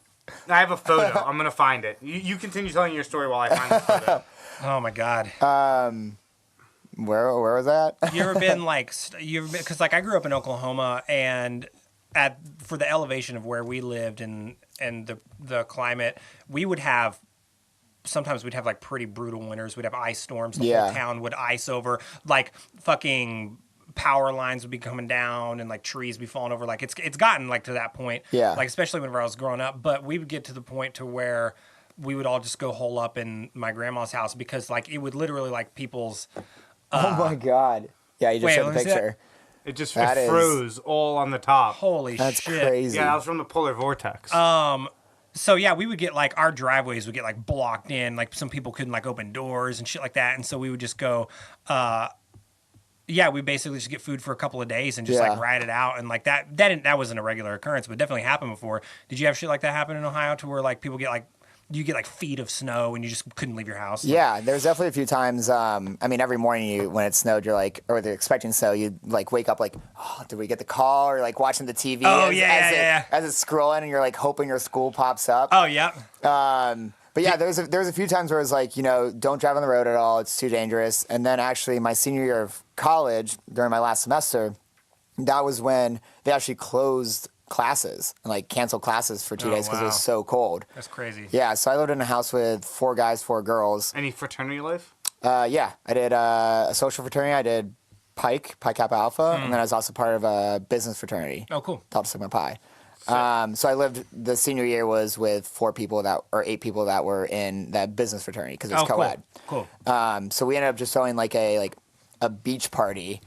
I have a photo. I'm gonna find it. You continue telling your story while I find the photo. Oh, my God. Where was that? You ever been like, because like I grew up in Oklahoma, and for the elevation of where we lived and the climate, sometimes we'd have like pretty brutal winters. We'd have ice storms. The Yeah. whole town would ice over. Like fucking power lines would be coming down and like trees be falling over. Like it's gotten like to that point. Yeah. Like especially whenever I was growing up. But we would get to the point to where we would all just go hole up in my grandma's house because like it would literally like people's. Oh my God. Yeah, you just Wait, showed the let me see that. picture. It just That is- froze all on the top. Holy That's shit. crazy. Yeah, that was from the polar vortex. So yeah, we would get like our driveways would get like blocked in, like some people couldn't like open doors and shit like that, and so we would just go, we basically just get food for a couple of days and just Yeah. like ride it out, and like that wasn't a regular occurrence, but definitely happened before. Did you have shit like that happen in Ohio to where like people get like you get like feet of snow and you just couldn't leave your house? Yeah, there's definitely a few times. I mean, every morning when it snowed, you're like, or they're expecting snow, you like wake up like, oh, did we get the call? Or like watching the TV Oh, as, yeah, as, yeah, it, as it's scrolling, and you're like hoping your school pops up. Oh yeah. But yeah, there was a few times where it was like, don't drive on the road at all. It's too dangerous. And then actually my senior year of college, during my last semester, that was when they actually closed classes and like canceled classes for 2 Oh, days because it wow. was so cold. That's crazy. Yeah, so I lived in a house with 4 guys, 4 girls. Any fraternity life? Yeah, I did a social fraternity. I did Pi Kappa Alpha, and then I was also part of a business fraternity, Oh cool. Delta Sigma Pi. So I lived, the senior year was with 8 people that were in that business fraternity because it was Oh co-ed. cool. So we ended up just throwing like a beach party.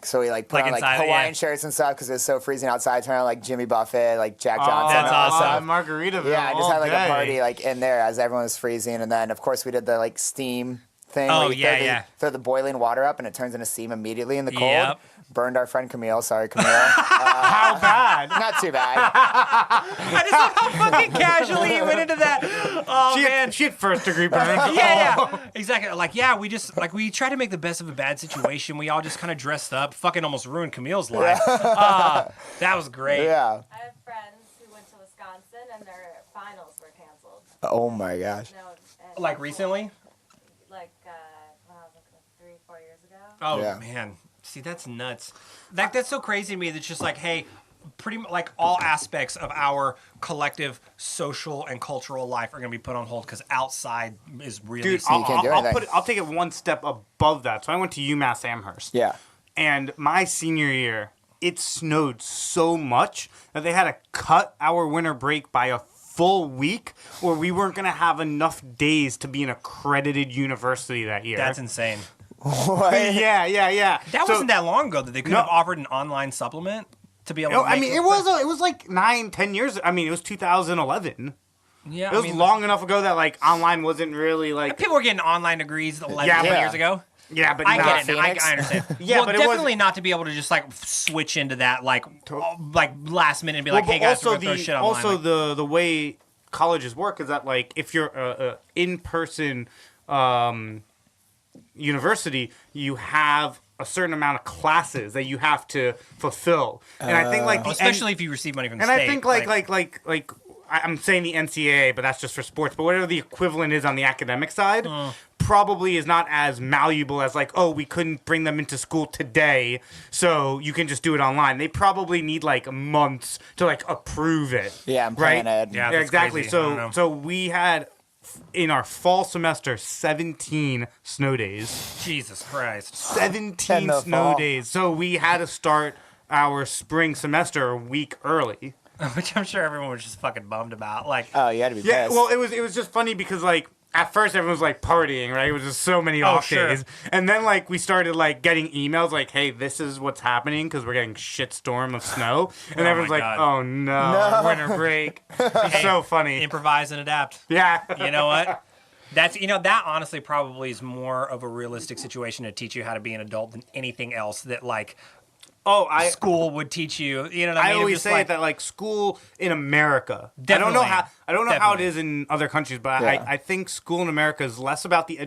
So we like put Like on like inside, Hawaiian yeah. shirts and stuff because it was so freezing outside. Turning on like Jimmy Buffett, like Jack Johnson. that's and all that awesome. stuff. Margaritaville. Yeah, I just all had like day. a party like in there as everyone was freezing, and then of course we did the like steam thing. Oh, where you yeah. throw the boiling water up and it turns into steam immediately in the cold. Yep. Burned our friend Camille. Sorry, Camille. How bad? Not too bad. I just love how fucking casually you went into that. Oh man. She had first degree burns. Yeah, exactly. Like, yeah, we just we try to make the best of a bad situation. We all just kind of dressed up, fucking almost ruined Camille's life. That was great. Yeah. I have friends who went to Wisconsin and their finals were canceled. Oh my gosh. No, Like recently? Like when I was like 3-4 years ago. Oh Yeah. man, see that's nuts. That's so crazy to me. That's just like, hey, pretty much like all aspects of our collective social and cultural life are gonna be put on hold because outside is really. Dude, you can't do anything. I'll take it one step above that. So I went to UMass Amherst. Yeah. And my senior year, it snowed so much that they had to cut our winter break by a full week, or we weren't going to have enough days to be an accredited university that year. That's insane. What? yeah. That So- wasn't that long ago that they could No. have offered an online supplement to be able. No, to I make mean, it was like 9-10 years. I mean, it was 2011. Yeah, It was long enough ago that like online wasn't really like. People were getting online degrees like Yeah, 20 but- years ago. Yeah, but I not get it. Phoenix. I understand. Yeah, well, but it was- definitely not to be able to just like switch into that like last minute and be like, Well, hey but guys, we're also gonna throw shit online. also Like, the way colleges work is that like if you're a in-person university, you have a certain amount of classes that you have to fulfill, and I think like especially if you receive money from the and state. I think like I'm saying the NCAA, but that's just for sports. But whatever the equivalent is on the academic side, probably is not as malleable as like, oh, we couldn't bring them into school today, so you can just do it online. They probably need like months to like approve it. Yeah, and right. plan it. Yeah, that's exactly. crazy. I don't know. So we had in our fall semester 17 snow days. Jesus Christ. 17 In the snow fall. days. So we had to start our spring semester a week early. Which I'm sure everyone was just fucking bummed about. Like, Oh, you had to be Yeah, pissed. well, it was just funny because like at first everyone was like partying, right? It was just so many off sure. days, and then like we started like getting emails like, "Hey, this is what's happening because we're getting shitstorm of snow," and Oh everyone's my like, God. "Oh no, winter break." It's so funny. improvise and adapt. Yeah. You know what? That's that honestly probably is more of a realistic situation to teach you how to be an adult than anything else that like Oh, I school would teach you. You know what I I mean? I'm always just say like, that like school in America. Definitely. I don't know how it Definitely. is in other countries, but Yeah. I think school in America is less about the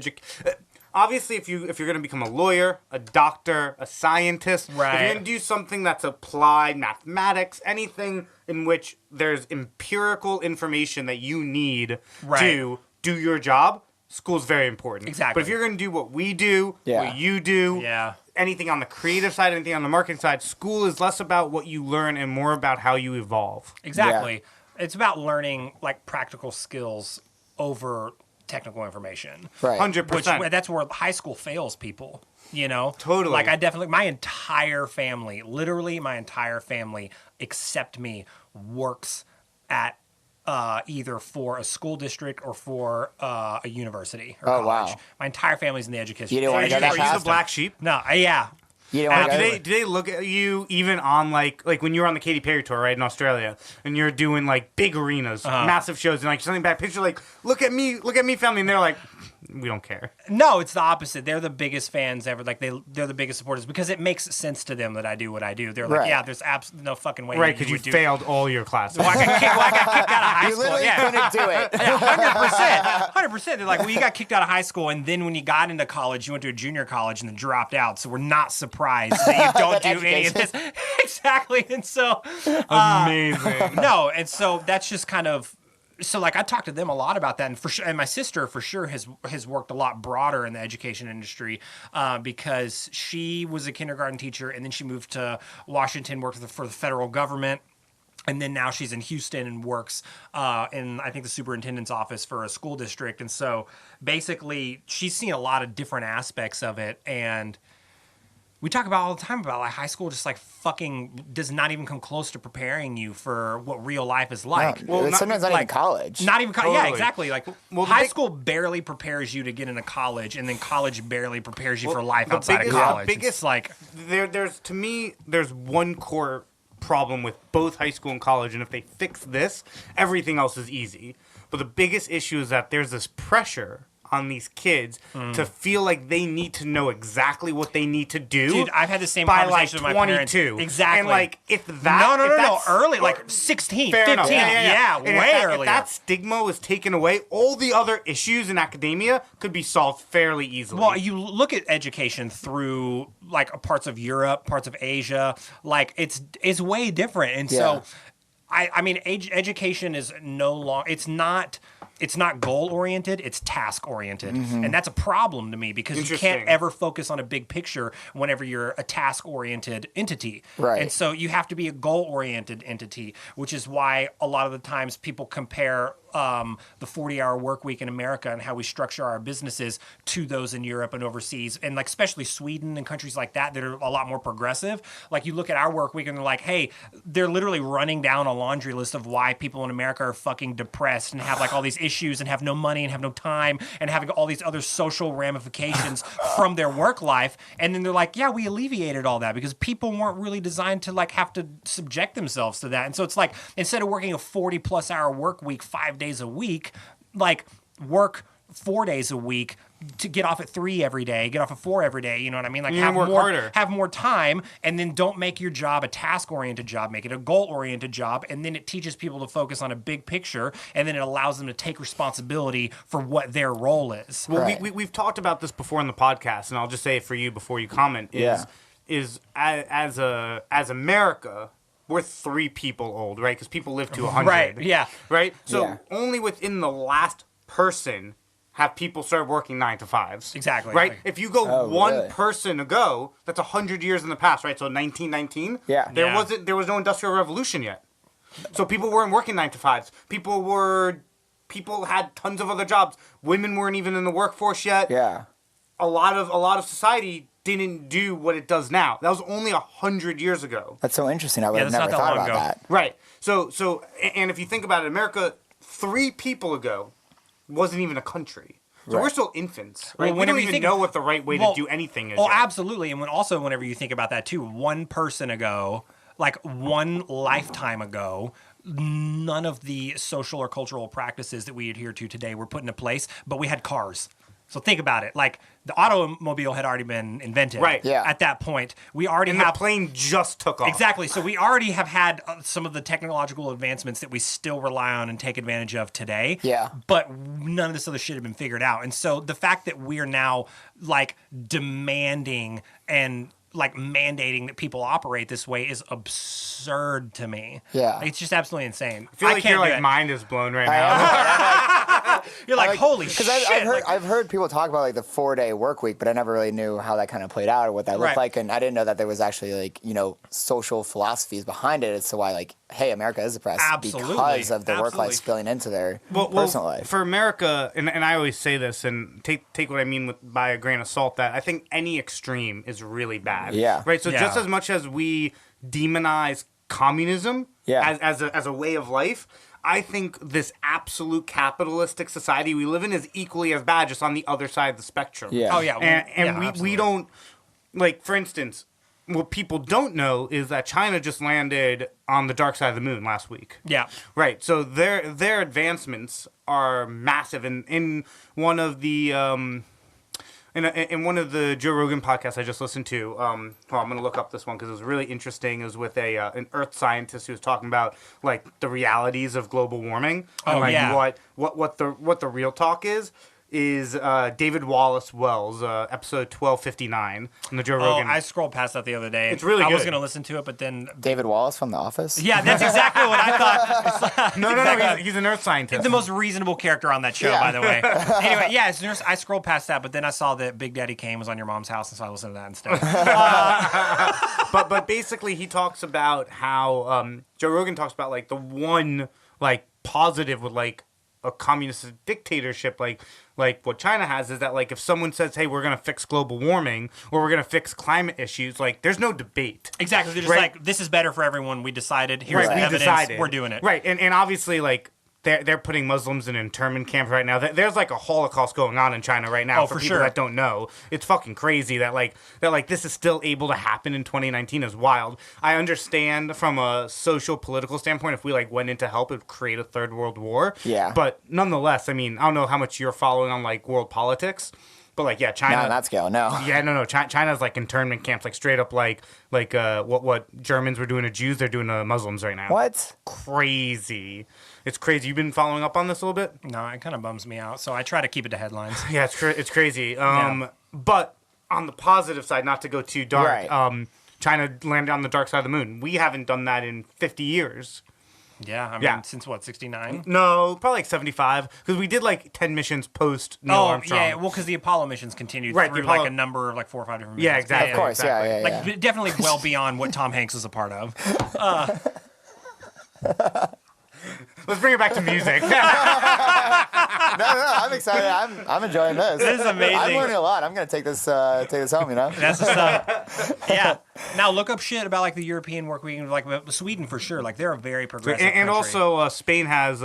Obviously, if you're going to become a lawyer, a doctor, a scientist, if Right. you're going to do something that's applied mathematics, anything in which there's empirical information that you need Right. to do your job, school's very important. Exactly. But if you're going to do what we do, Yeah. what you do, Yeah. anything on the creative side, anything on the marketing side, school is less about what you learn and more about how you evolve. exactly. It's about learning like practical skills over technical information. Right. 100%. Which that's where high school fails people. Totally. Like my entire family, literally my entire family, except me, works at either for a school district or for a university or Oh, college. wow. My entire family's in the education. You didn't wanna go that Are you past the black sheep? No, yeah. You didn't want to go. Do they look at you even on like when you were on the Katy Perry tour, right, in Australia, and you're doing like big arenas, massive shows, and like something back picture, like look at me, family, and they're like, we don't care. No, it's the opposite. They're the biggest fans ever. Like they're the biggest supporters because it makes sense to them that I do what I do. They're like, Right. yeah, there's no fucking way. Right, because you would do- failed all your classes. Well, I got kicked out of high You school. literally Yeah. couldn't do it. 100%. They're like, well, you got kicked out of high school, and then when you got into college, you went to a junior college and then dropped out. So we're not surprised that you don't do any of this. Exactly. And so, Amazing. no, and so that's just kind of. So like I talked to them a lot about that, and for sure, and my sister for sure has worked a lot broader in the education industry because she was a kindergarten teacher, and then she moved to Washington, worked for the federal government. And then now she's in Houston and works in, I think, the superintendent's office for a school district. And so basically, she's seen a lot of different aspects of it. And we talk about all the time about like high school just like fucking does not even come close to preparing you for what real life is like. No, it's sometimes not even college. Not even yeah, Totally. exactly. Like Well, the high big- school barely prepares you to get into college, and then college barely prepares you for life the outside biggest- of college. the biggest- It's like there's one core problem with both high school and college, and if they fix this, everything else is easy. But the biggest issue is that there's this pressure on these kids to feel like they need to know exactly what they need to do. Dude, I've had the same by like conversation with my parents. 22. Exactly. And like if that no, that's- early, like 16, Fair 15. enough. Yeah, And way earlier. if that stigma was taken away, all the other issues in academia could be solved fairly easily. Well, you look at education through like parts of Europe, parts of Asia, like it's way different. And Yeah. so I mean education is no longer it's not goal oriented, it's task oriented. And that's a problem to me because you can't Interesting. ever focus on a big picture whenever you're a task oriented entity. Right. And so you have to be a goal oriented entity, which is why a lot of the times people compare the 40-hour work week in America and how we structure our businesses to those in Europe and overseas, and like especially Sweden and countries like that are a lot more progressive. Like you look at our work week and they're like, hey, they're literally running down a laundry list of why people in America are fucking depressed and have like all these issues and have no money and have no time and having all these other social ramifications from their work life. And then they're like, yeah, we alleviated all that because people weren't really designed to like have to subject themselves to that. And so it's like instead of working a 40+ hour work week 5 days a week, like work 4 days a week, to get off at 3 every day, get off at 4 every day. You know what I mean? Like You have work more, harder. have more time, and then don't make your job a task-oriented job. Make it a goal-oriented job, and then it teaches people to focus on a big picture, and then it allows them to take responsibility for what their role is. Well, Right. we've talked about this before in the podcast, and I'll just say it for you before you comment. Is as America, we're 3 people old, right? Because people live to 100. Right, yeah. Right? So Yeah. only within the last person have people started working 9 to 5s. Exactly. Right? Like- If you go Oh, one really? person ago, that's 100 years in the past, right? So 1919, Yeah. Yeah. there was no industrial revolution yet. So people weren't working 9 to 5s. People had tons of other jobs. Women weren't even in the workforce yet. Yeah. A lot of society didn't do what it does now. That was only 100 years ago. That's so interesting. I would have that's never not that thought long about ago. that. Right. So and if you think about it, America 3 people ago wasn't even a country. So Right. we're still infants. Well, Right? We whenever don't you even think- know what the right way Well, to do anything is. Oh, yet. absolutely. And whenever you think about that too, one person ago, like one lifetime ago, none of the social or cultural practices that we adhere to today were put into place, but we had cars. So think about it. Like the automobile had already been invented. Right. Yeah. At that point, we already And the have plane just took off. Exactly. So we already have had some of the technological advancements that we still rely on and take advantage of today. Yeah. But none of this other shit had been figured out. And so the fact that we're now like demanding and like mandating that people operate this way is absurd to me. Yeah. It's just absolutely insane. I feel like can't your do like it. mind is blown right now. You're like, holy shit. Because like- I've heard people talk about like the 4-day work week, but I never really knew how that kind of played out or what that looked Right. like, and I didn't know that there was actually like social philosophies behind it as to why like, hey, America is oppressed Absolutely. because of the work Absolutely. life spilling into their Well, personal life. for America, and I always say this, and take what I mean by a grain of salt, that I think any extreme is really bad. Yeah. Right. So Yeah. just as much as we demonize communism Yeah. as a way of life, I think this absolute capitalistic society we live in is equally as bad, just on the other side of the spectrum. Yeah. Oh, yeah. And Yeah, we absolutely. don't, like, for instance, what people don't know is that China just landed on the dark side of the moon last week. Yeah. Right. So their advancements are massive. And in one of the in one of the Joe Rogan podcasts I just listened to, I'm gonna look up this one because it was really interesting. It was with an Earth scientist who was talking about like the realities of global warming and Oh, like yeah. what the real talk is David Wallace Wells, episode 1259 on the Joe Oh, Rogan. I scrolled past that the other day. It's really I was good. going to listen to it, but then... David Wallace from The Office. Yeah, that's exactly what I thought. no, he's an Earth scientist. The most reasonable character on that show, Yeah. by the way. Anyway, yeah, I scrolled past that, but then I saw that Big Daddy Kane was on your mom's house, and so I listened to that instead. but basically he talks about how Joe Rogan talks about like the one like positive with like a communist dictatorship like what China has is that like if someone says, hey, we're gonna fix global warming or we're gonna fix climate issues, like there's no debate. Exactly. They're just Right. like, this is better for everyone. We decided. Here's Right, the we evidence. decided. We're doing it. Right, and obviously like they're putting Muslims in internment camps right now. There's like a Holocaust going on in China right now. Oh, for for people sure. that don't know, it's fucking crazy that this is still able to happen in 2019 is wild. I understand from a social political standpoint, if we like went in to help, it would create a third world war. Yeah. But nonetheless, I mean, I don't know how much you're following on like world politics, but like yeah, China. Not on that scale, no. Yeah, no. China's like internment camps, like straight up like what Germans were doing to Jews, they're doing to Muslims right now. What? Crazy. It's crazy. You've been following up on this a little bit? No, it kind of bums me out. So I try to keep it to headlines. Yeah, it's crazy. Yeah. But on the positive side, not to go too dark, Right. China landed on the dark side of the moon. We haven't done that in 50 years. Yeah. I mean, Yeah. since what, 69? No, probably like 75, because we did like 10 missions post Neil Armstrong. yeah. Well, because the Apollo missions continued Right, through the Apollo- like a number, like 4 or 5 different Yeah, missions. exactly. Of course, exactly. yeah. Like definitely well beyond what Tom Hanks was a part of. Let's bring it back to music. No, I'm excited. I'm enjoying this. This is amazing. I'm learning a lot. I'm gonna take this home. That's the stuff. Yeah. Now look up shit about like the European work week, like Sweden for sure. Like they're a very progressive and country. also, Spain has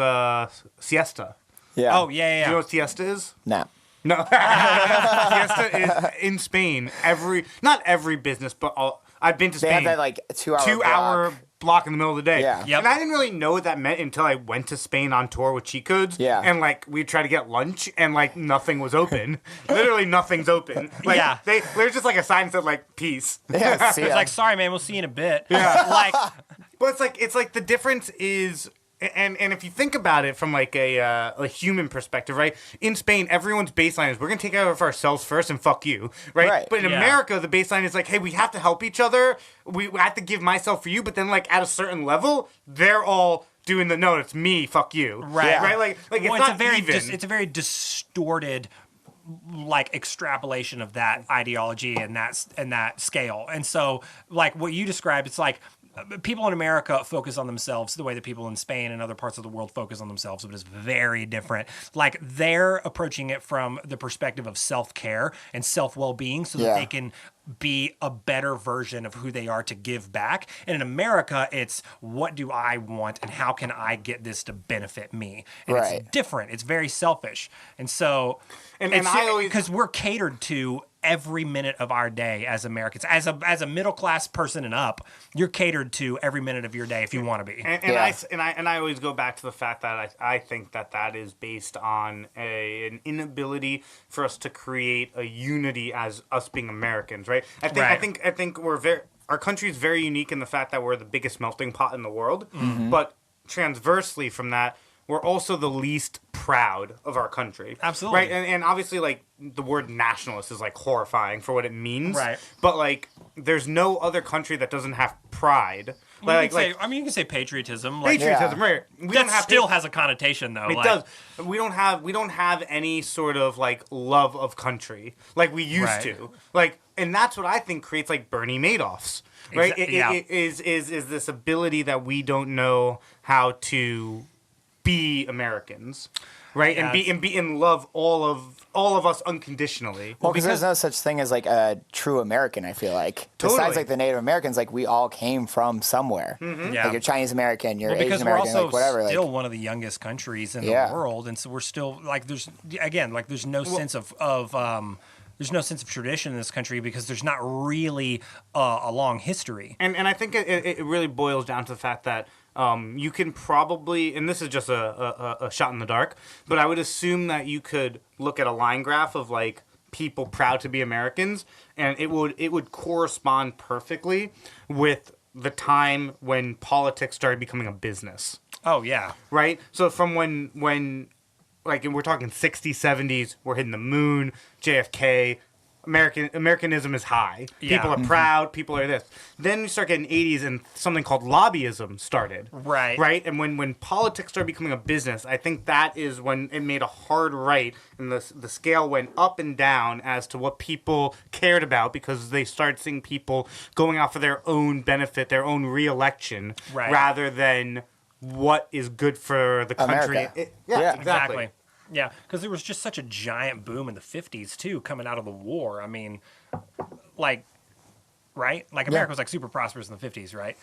siesta. Yeah. Oh yeah, Do you know yeah. what siesta is? Nah. No. Siesta is in Spain. Not every business, but I've been to They Spain. have that like 2 hour 2 hour block in the middle of the day. Yeah. Yep. And I didn't really know what that meant until I went to Spain on tour with Cheat Codes. Yeah. And like we tried to get lunch and like nothing was open. Literally nothing's open. Like Yeah. there's just like a sign that said like peace. Yeah, see It's ya. like, sorry, man, we'll see you in a bit. Yeah. Like, But it's like the difference is, and if you think about it from like a human perspective, right? In Spain, everyone's baseline is we're gonna take care of ourselves first and fuck you, right? Right. But in Yeah. America, the baseline is like, hey, we have to help each other. We have to give myself for you. But then like at a certain level, they're all doing the no, it's me, fuck you, Right. Yeah. Right? Like it's well, not it's a very even. it's a very distorted like extrapolation of that ideology and that scale. And so like what you described, it's like people in America focus on themselves the way that people in Spain and other parts of the world focus on themselves, but it's very different. Like they're approaching it from the perspective of self-care and self-well-being so that Yeah. they can be a better version of who they are to give back. And in America, it's what do I want and how can I get this to benefit me? And Right. it's different. It's very selfish. And so, And it's, I always- because we're catered to every minute of our day as Americans, as a middle class person and up, you're catered to every minute of your day if you want to be. And Yeah. I always go back to the fact that I think that is based on an inability for us to create a unity as us being Americans, right? I think our country is very unique in the fact that we're the biggest melting pot in the world, but transversely from that, we're also the least proud of our country. Absolutely. Right? And obviously, like, the word nationalist is, like, horrifying for what it means. Right. But, like, there's no other country that doesn't have pride. You Like, can say patriotism. Like, patriotism, Yeah. right? We that still has a connotation, though. It like, does. We don't have any sort of like love of country like we used Right. to. Like, and that's what I think creates like Bernie Madoffs, right? Yeah. It is this ability that we don't know how to be Americans, right? Yeah, And be and love all of us unconditionally. Well, because there's no such thing as like a true American. I feel like Totally. besides like the Native Americans, like we all came from somewhere. Yeah. Like you're Chinese American, you're Well, Asian because we're American, also like whatever. still Like one of the youngest countries in Yeah. the world, and so we're still like there's no sense of there's no sense of tradition in this country because there's not really a long history. And I think it really boils down to the fact that you can probably, and this is just a shot in the dark, but I would assume that you could look at a line graph of like people proud to be Americans, and it would correspond perfectly with the time when politics started becoming a business, Oh yeah, right? So from when like, and we're talking 60s, 70s, we're hitting the moon, JFK, Americanism is high. Yeah. People are proud, people are this. Then you start getting 80s and something called lobbyism started. Right. Right? And when politics started becoming a business, I think that is when it made a hard right and the scale went up and down as to what people cared about because they started seeing people going out for their own benefit, their own re-election, Right. rather than what is good for the country. America. Yeah, Yeah. exactly. Yeah, because there was just such a giant boom in the 50s too, coming out of the war. I mean, like, right? Like America was like super prosperous in the 50s, right?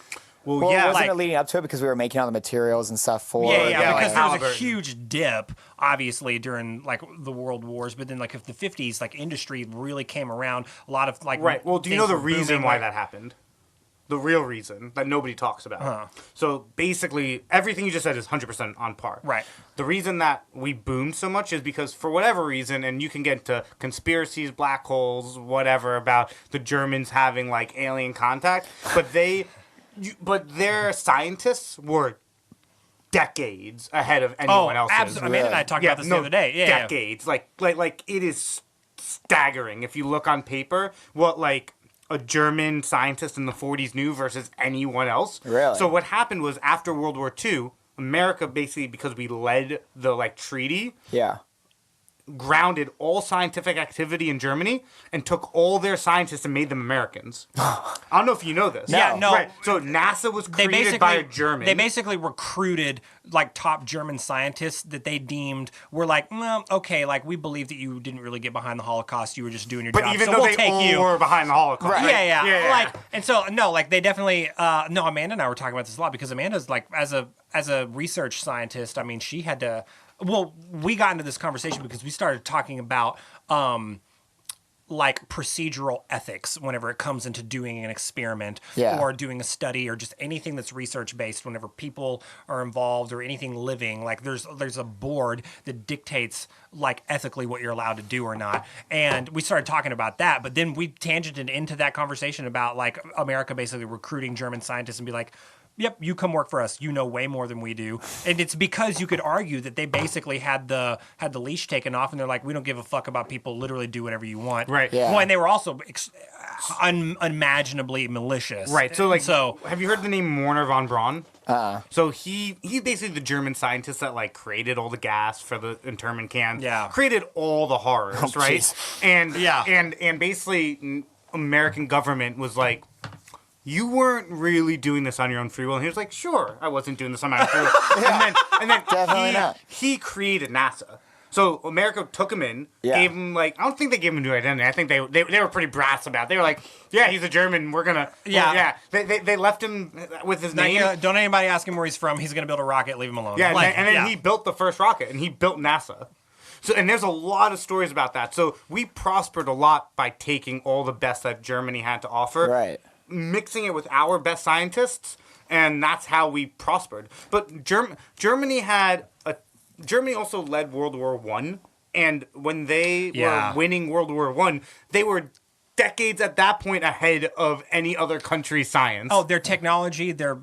Well, well, yeah, wasn't like, it leading up to it because we were making all the materials and stuff for? Yeah, yeah, because like there was a Halliburton. huge dip, obviously, during like the world wars. But then, like, if the 50s, like industry really came around, a lot of like right. Well, do you know things the were reason booming, why like- that happened? The real reason that nobody talks about. Huh. So basically, everything you just said is 100% on par. Right. The reason that we boomed so much is because, for whatever reason, and you can get into conspiracies, black holes, whatever, about the Germans having like alien contact, but but their scientists were decades ahead of anyone else's. Absolutely. Amanda and I talked about this the other day. Yeah, decades. Like it is staggering if you look on paper what like a German scientist in the 40s knew versus anyone else. Really? So what happened was after World War II, America basically, because we led the like treaty, Yeah. grounded all scientific activity in Germany and took all their scientists and made them Americans. I don't know if you know this. Yeah, no. Right. So NASA was They created by a German. They basically recruited like top German scientists that they deemed were like, well, okay, like we believe that you didn't really get behind the Holocaust, you were just doing your but job. even so though we'll they take all you. were behind the Holocaust. Right. Yeah. Like, and so no, like they definitely. No, Amanda and I were talking about this a lot because Amanda's like as a research scientist. I mean, she had to. Well, we got into this conversation because we started talking about like procedural ethics whenever it comes into doing an experiment Yeah. or doing a study or just anything that's research based. Whenever people are involved or anything living, like there's a board that dictates like ethically what you're allowed to do or not. And we started talking about that, but then we tangented into that conversation about like America basically recruiting German scientists and be like, yep, you come work for us. You know way more than we do. And it's because you could argue that they basically had the leash taken off, and they're like, we don't give a fuck about people. Literally do whatever you want. Right. Yeah. Well, and they were also unimaginably malicious. Right. So have you heard the name Werner von Braun? So he's basically the German scientist that like created all the gas for the internment camp. Yeah. Created all the horrors, right? jeez. And Yeah. and basically American government was like, you weren't really doing this on your own free will. And he was like, sure, I wasn't doing this on my own free will. and then Definitely not. he created NASA. So America took him in, Yeah. gave him like, I don't think they gave him a new identity. I think they were pretty brass about it. They were like, yeah, he's a German. We're gonna Yeah. They left him with his name. Don't anybody ask him where he's from. He's going to build a rocket. Leave him alone. Yeah, Like, and then he built the first rocket, and he built NASA. So, and there's a lot of stories about that. So we prospered a lot by taking all the best that Germany had to offer, Right. mixing it with our best scientists, and that's how we prospered. But Germany also led World War One, and when they Yeah. were winning World War One, they were decades at that point ahead of any other country's science. Oh, their technology, their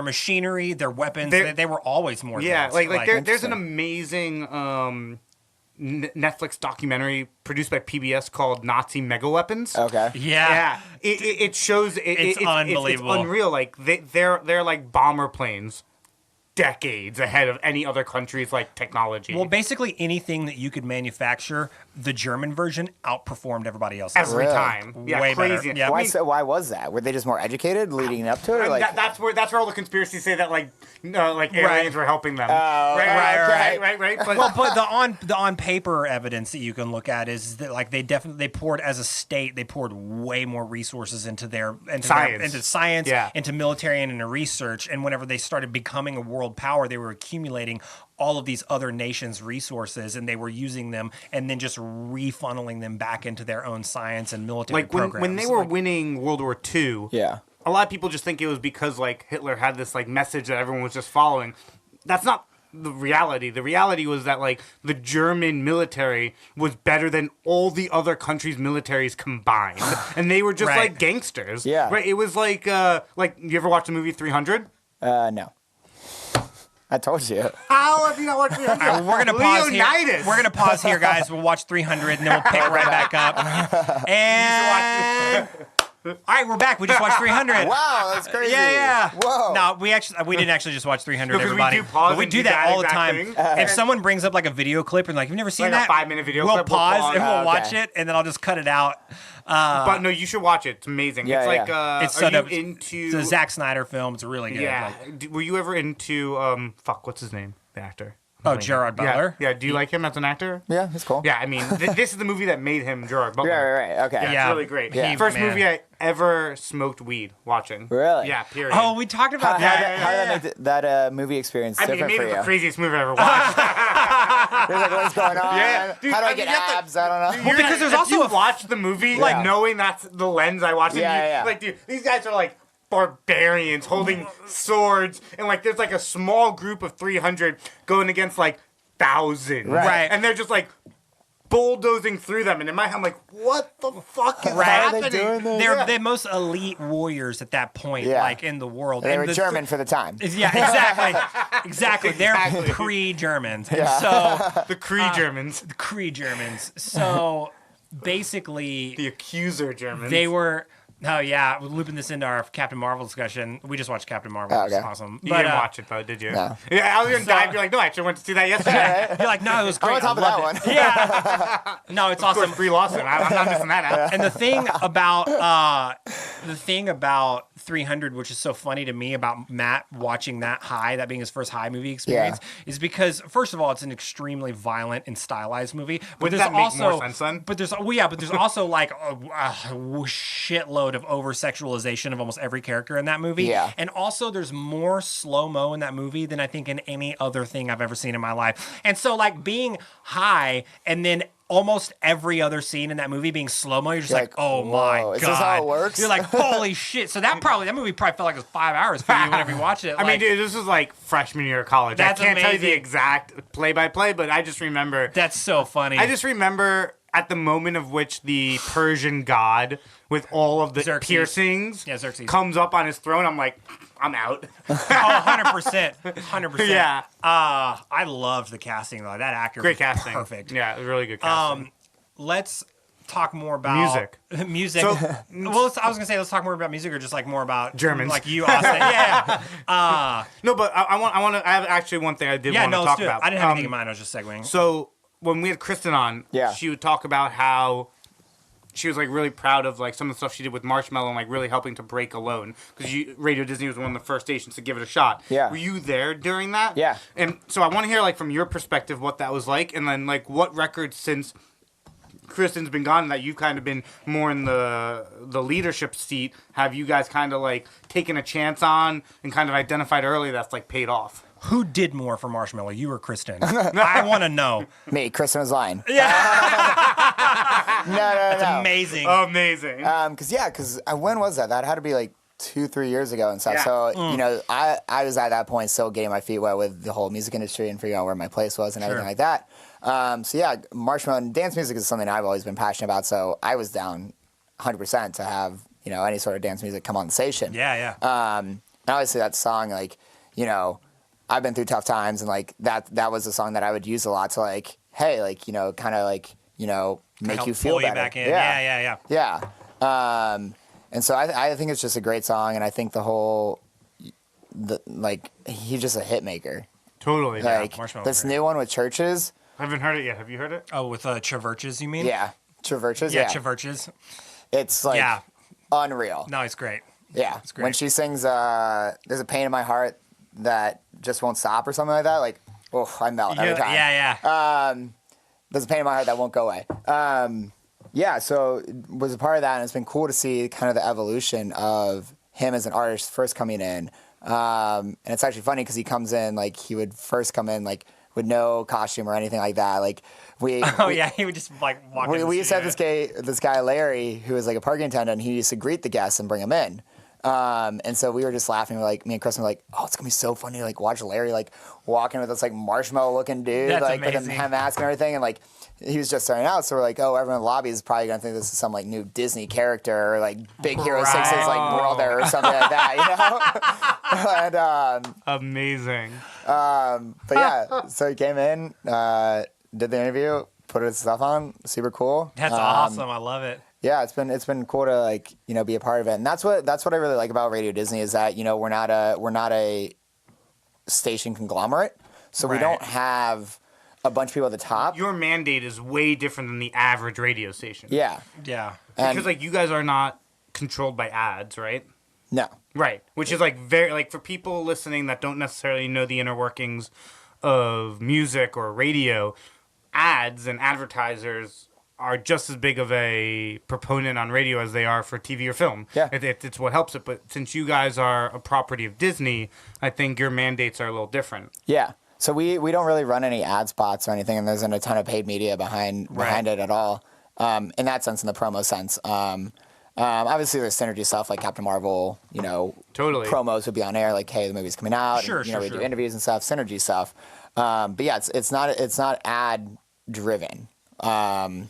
machinery, their weapons, they were always more Yeah, advanced. there's an amazing Netflix documentary produced by PBS called Nazi Mega Weapons. Okay. yeah. It shows it's unbelievable. It's unreal. Like they're like bomber planes, decades ahead of any other country's like technology. Well, basically anything that you could manufacture, the German version outperformed everybody else. every Really? time, yeah, Way better. crazy. Yeah. Why was that? Were they just more educated leading up to it? Or like, that's where all the conspiracies say that like aliens were helping them. okay. Right. But, Well, but the on paper evidence that you can look at is that like they poured as a state, they poured way more resources into science, Yeah. into military and into research. And whenever they started becoming a world power, they were accumulating all of these other nations' resources, and they were using them and then just refunneling them back into their own science and military like programs. when they were winning World War II. yeah. A lot of people just think it was because like Hitler had this like message that everyone was just following. That's not the reality. The reality was that like the German military was better than all the other countries' militaries combined, and they were just Right. like gangsters. Yeah. Right. It was like you ever watch the movie 300? No. I told you. How have you not watched 300? We're gonna pause here. Leonidas. We're gonna pause here, guys. We'll watch 300 and then we'll pick right back up. And all right, we're back. We just watched 300. Wow, that's crazy. Yeah. Whoa. No, we didn't actually just watch 300. Because we everybody, do pause but we and do do that that all the exact time. thing. If someone brings up like a video clip and like you've never seen Like a that, 5-minute video we'll clip, we'll pause pause. and we'll Okay. watch it, and then I'll just cut it out. But no, you should watch it. It's amazing. Yeah, it's like yeah. It's are so you dope. into It's a Zack Snyder film. It's really good. Yeah. Like, Were you ever into what's his name? The actor. oh, Gerard Butler. Yeah. Do you like him as an actor? Yeah, it's cool. Yeah. I mean, this is the movie that made him Gerard Butler. Right. Okay. Yeah, Yeah. it's really great. Yeah. First Man. movie I ever smoked weed watching. Really? Yeah. Period. Oh, we talked about How that. did that make that movie experience I mean, it different made for it you? the craziest movie I ever watched. There's like, what's going on? Yeah. Dude, How do I I mean, get you have to- abs? I don't know. Well, because there's if also you a- watch the movie Yeah. like knowing that's the lens I watched. Yeah. Like, dude, these guys are like barbarians holding swords, and like there's like a small group of 300 going against like thousands, Right. And they're just like bulldozing through them, and in my head I'm like, what the fuck is Right. How are they happening? doing this? They're Yeah. the most elite warriors at that point, Yeah. like in the world. They And were the- German for the time. Yeah, exactly. They're Exactly. pre-Germans, and so The Kree Germans, the Cree Germans. So basically, the accuser Germans. they were. Oh yeah, we're looping this into our Captain Marvel discussion. We just watched Captain Marvel. Oh, It's okay. awesome. You But didn't watch it though, did you? No. Yeah, I was gonna dive. You're like, no, I actually went to see that yesterday. you're like, no, it was I'm great. on top of I that loved one. it. Yeah. No, it's Of course, awesome. Brie Larson. I'm not missing that out. And the thing about 300, which is so funny to me about Matt watching that being his first high movie experience, is because first of all, it's an extremely violent and stylized movie. But Wouldn't there's that make also, more sense then? But there's also like a shitload of over sexualization of almost every character in that movie. Yeah. And also there's more slow-mo in that movie than I think in any other thing I've ever seen in my life. And so like being high and then almost every other scene in that movie being slow-mo. You're just You're like, oh whoa, my God. is this how it works? You're like, holy shit. So that movie probably felt like it was 5 hours for you whenever you watched it. I mean, dude, this was like freshman year of college. That's I can't tell you the amazing. exact play-by-play, but I just remember. That's so funny. I just remember at the moment of which the Persian god with all of the Xerxes. piercings Xerxes. comes up on his throne, I'm like, I'm out. Oh, 100%. 100%. Yeah. I loved the casting, though. That actor Great was casting. perfect. Yeah, it was really good casting. Let's talk more about music. So- well, I was gonna say let's talk more about music, or just like more about Germans. like you, Austin. Yeah. No, but I have actually one thing I did Yeah. want No, to let's talk do it. about. I didn't have anything in mind. I was just segueing. So when we had Kristen on, Yeah. she would talk about how she was like really proud of like some of the stuff she did with Marshmallow and like really helping to break Alone because Radio Disney was one of the first stations to give it a shot. Yeah. Were you there during that? Yeah. And so I want to hear like from your perspective what that was like, and then like what records since Kristen's been gone that you've kind of been more in the leadership seat have you guys kind of like taken a chance on and kind of identified early that's like paid off? Who did more for Marshmallow, you or Kristen? I want to know. Me, Kristen was lying. Yeah. No. That's amazing. Amazing. Because when was that? That had to be like 2-3 years ago and stuff. Yeah. So, you know, I was at that point still getting my feet wet with the whole music industry and figuring out where my place was and everything like that. So, yeah, Marshmallow and dance music is something I've always been passionate about. So I was down 100% to have, you know, any sort of dance music come on the station. Yeah. And obviously that song, like, you know, I've been through tough times and, like, that was a song that I would use a lot to, like, hey, like, you know, kind of, like, you know, make Help you feel pull better. back in. Yeah. Yeah. And so I think it's just a great song, and I think he's just a hit maker. Totally. Like Marshmallow's this great. new one with Churches. I haven't heard it yet. Have you heard it? Oh, with Traverches, you mean? Yeah. Traverches. Yeah, Yeah. Traverches. It's like Yeah. unreal. No, it's great. Yeah. It's great. When she sings "There's a Pain in My Heart That Just Won't Stop" or something like that, like, oh, I melt every time. Yeah. There's a pain in my heart that won't go away. Yeah, so it was a part of that, and it's been cool to see kind of the evolution of him as an artist first coming in. And it's actually funny because he comes in, like, he would first come in, like, with no costume or anything like that. Like, He would just like walk in. we used to have this guy, Larry, who was like a parking attendant, and he used to greet the guests and bring them in. And so we were just laughing, like, me and Kristen were like, oh, it's gonna be so funny to like watch Larry like walking with this like marshmallow looking dude, That's like with amazing. a mask and everything, and like he was just starting out, so we're like, oh, everyone in the lobby is probably gonna think this is some like new Disney character or like Big Hero 6's like brother or something like that, you know? And Amazing. but yeah, so he came in, did the interview, put his stuff on, super cool. That's awesome. I love it. Yeah, it's been cool to like, you know, be a part of it, and that's what I really like about Radio Disney is that, you know, we're not a station conglomerate, so we Right. don't have a bunch of people at the top. Your mandate is way different than the average radio station. Yeah, Yeah. and Because like you guys are not controlled by ads, right? no, Right. Which is like very like for people listening that don't necessarily know the inner workings of music or radio, ads and advertisers are just as big of a proponent on radio as they are for TV or film. Yeah. It's what helps it. But since you guys are a property of Disney, I think your mandates are a little different. yeah. So we don't really run any ad spots or anything, and there isn't a ton of paid media behind it at all. In that sense, in the promo sense. Obviously, there's synergy stuff like Captain Marvel. You know, Totally. promos would be on air, like, hey, the movie's coming out. Sure, and, you know, sure, we sure. do interviews and stuff, synergy stuff. But yeah, it's not ad driven.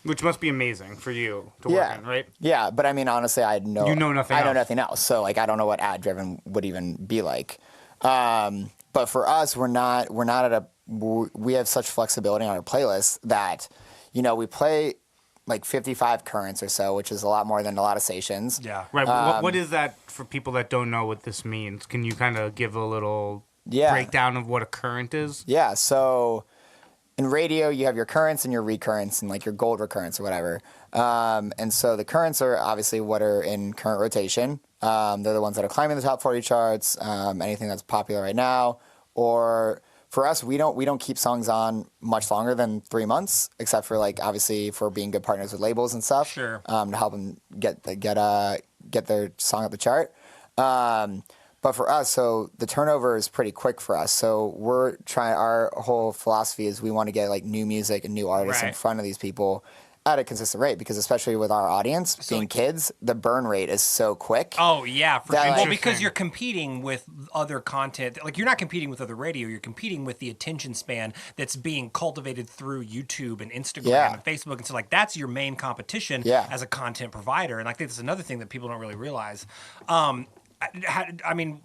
Which must be amazing for you to work in, right? Yeah, but I mean, honestly, You know nothing I know else. nothing else. So like, I don't know what ad driven would even be like. But for us, we're not we have such flexibility on our playlist that, you know, we play like 55 currents or so, which is a lot more than a lot of stations. Yeah. Right. What is that for people that don't know what this means? Can you kind of give a little breakdown of what a current is? Yeah, so in radio, you have your currents and your recurrents and like your gold recurrents or whatever. And so the currents are obviously what are in current rotation. They're the ones that are climbing the top 40 charts, anything that's popular right now. Or for us, we don't keep songs on much longer than 3 months, except for like obviously for being good partners with labels and stuff. Sure. To help them get their song up the chart. But for us, so the turnover is pretty quick for us. So we're trying. Our whole philosophy is we want to get like new music and new artists in Right. front of these people at a consistent rate, because especially with our audience being kids, the burn rate is so quick. Oh yeah, for That, sure. like- Well, because you're competing with other content. Like you're not competing with other radio. You're competing with the attention span that's being cultivated through YouTube and Instagram Yeah. and Facebook, and so like that's your main competition Yeah. as a content provider. And I think that's another thing that people don't really realize. I mean,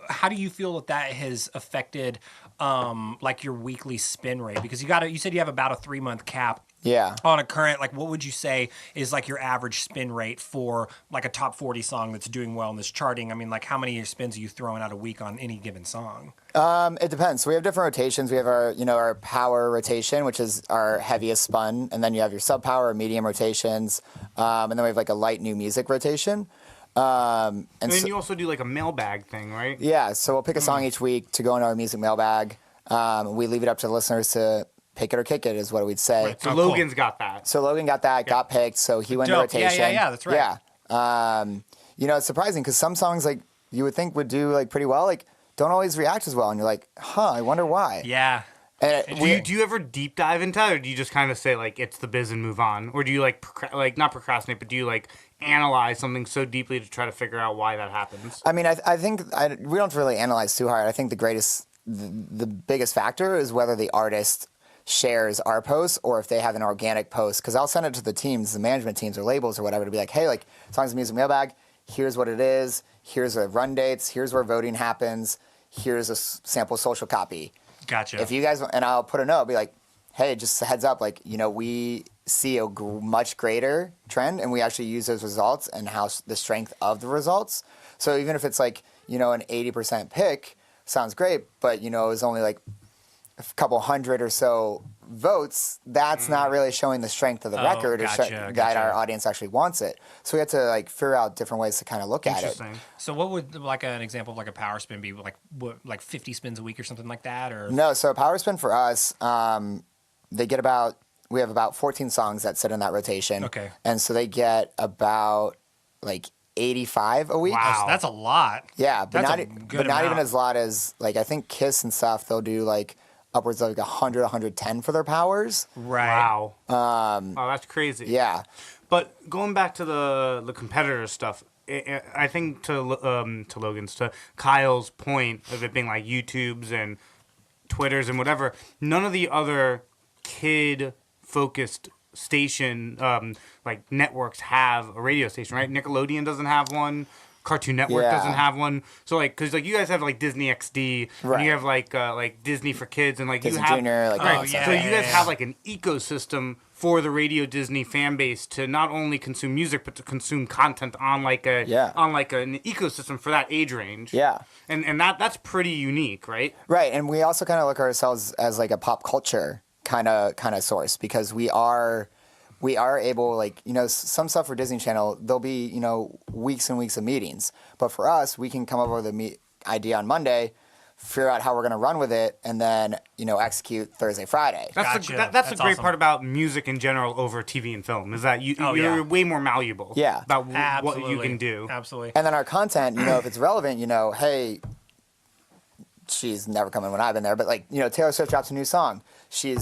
how do you feel that has affected like your weekly spin rate? Because you said you have about a 3-month cap. Yeah. On a current, like, what would you say is like your average spin rate for like a top 40 song that's doing well in this charting? I mean, like, how many spins are you throwing out a week on any given song? It depends. So we have different rotations. We have our power rotation, which is our heaviest spun, and then you have your sub power, medium rotations, and then we have like a light new music rotation. And then you also do like a mailbag thing, right? Yeah, so we'll pick a song each week to go into our music mailbag. We leave it up to the listeners to pick it or kick it, is what we'd say. Right. So Oh, cool. Logan's got that. So Logan got that, got picked, so he went Dope. to Yeah, rotation. yeah, that's right. Yeah. It's surprising because some songs like you would think would do like pretty well, like don't always react as well, and you're like, I wonder why. Yeah. And Do you ever deep dive into it, or do you just kind of say like it's the biz and move on, or do you like not procrastinate, but do you like analyze something so deeply to try to figure out why that happens? I mean, I think we don't really analyze too hard. I think the biggest factor is whether the artist shares our posts or if they have an organic post. Because I'll send it to the teams, the management teams or labels or whatever, to be like, hey, like Songs of Music Mailbag, here's what it is, here's the run dates, here's where voting happens, here's a sample social copy. Gotcha. If you guys, and I'll put a note, be like, hey, just a heads up, like, we see a much greater trend, and we actually use those results and the strength of the results. So even if it's like, an 80% pick, sounds great, but, it was only like a couple hundred or so votes, that's not really showing the strength of the record or that our audience actually wants it. So we have to like figure out different ways to kind of look at it. So what would like an example of like a power spin be? Like what, like 50 spins a week or something like that? Or No, so power spin for us, we have about 14 songs that sit in that rotation. Okay. And so they get about like 85 a week. Wow, that's a lot. Yeah, but That's not a good but not even amount. as lot as like I think Kiss and stuff, they'll do like upwards of like 100, 110 for their powers. Right. Wow. Oh, that's crazy. Yeah. But going back to the competitor stuff, I think to Logan's, to Kyle's point of it being like YouTubes and Twitters and whatever, none of the other kid-focused station like networks have a radio station, right? Nickelodeon doesn't have one. Cartoon Network Yeah. doesn't have one. So like, because like you guys have like Disney XD, and Right. you have like Disney for kids, and like Disney you have Junior, like Oh, all that yeah. stuff. so you guys have like an ecosystem for the Radio Disney fan base to not only consume music but to consume content on like an ecosystem for that age range. Yeah. And that's pretty unique, right? Right, and we also kind of look at ourselves as like a pop culture kind of source, because we are able, like, some stuff for Disney Channel, there'll be, weeks and weeks of meetings. But for us, we can come up with an idea on Monday, figure out how we're going to run with it, and then, execute Thursday, Friday. That's Gotcha. that's the great awesome. part about music in general over TV and film, is that you're way more malleable Yeah. about Absolutely. what you can do. Absolutely. And then our content, if it's relevant, hey, she's never come in when I've been there, but like, Taylor Swift drops a new song. She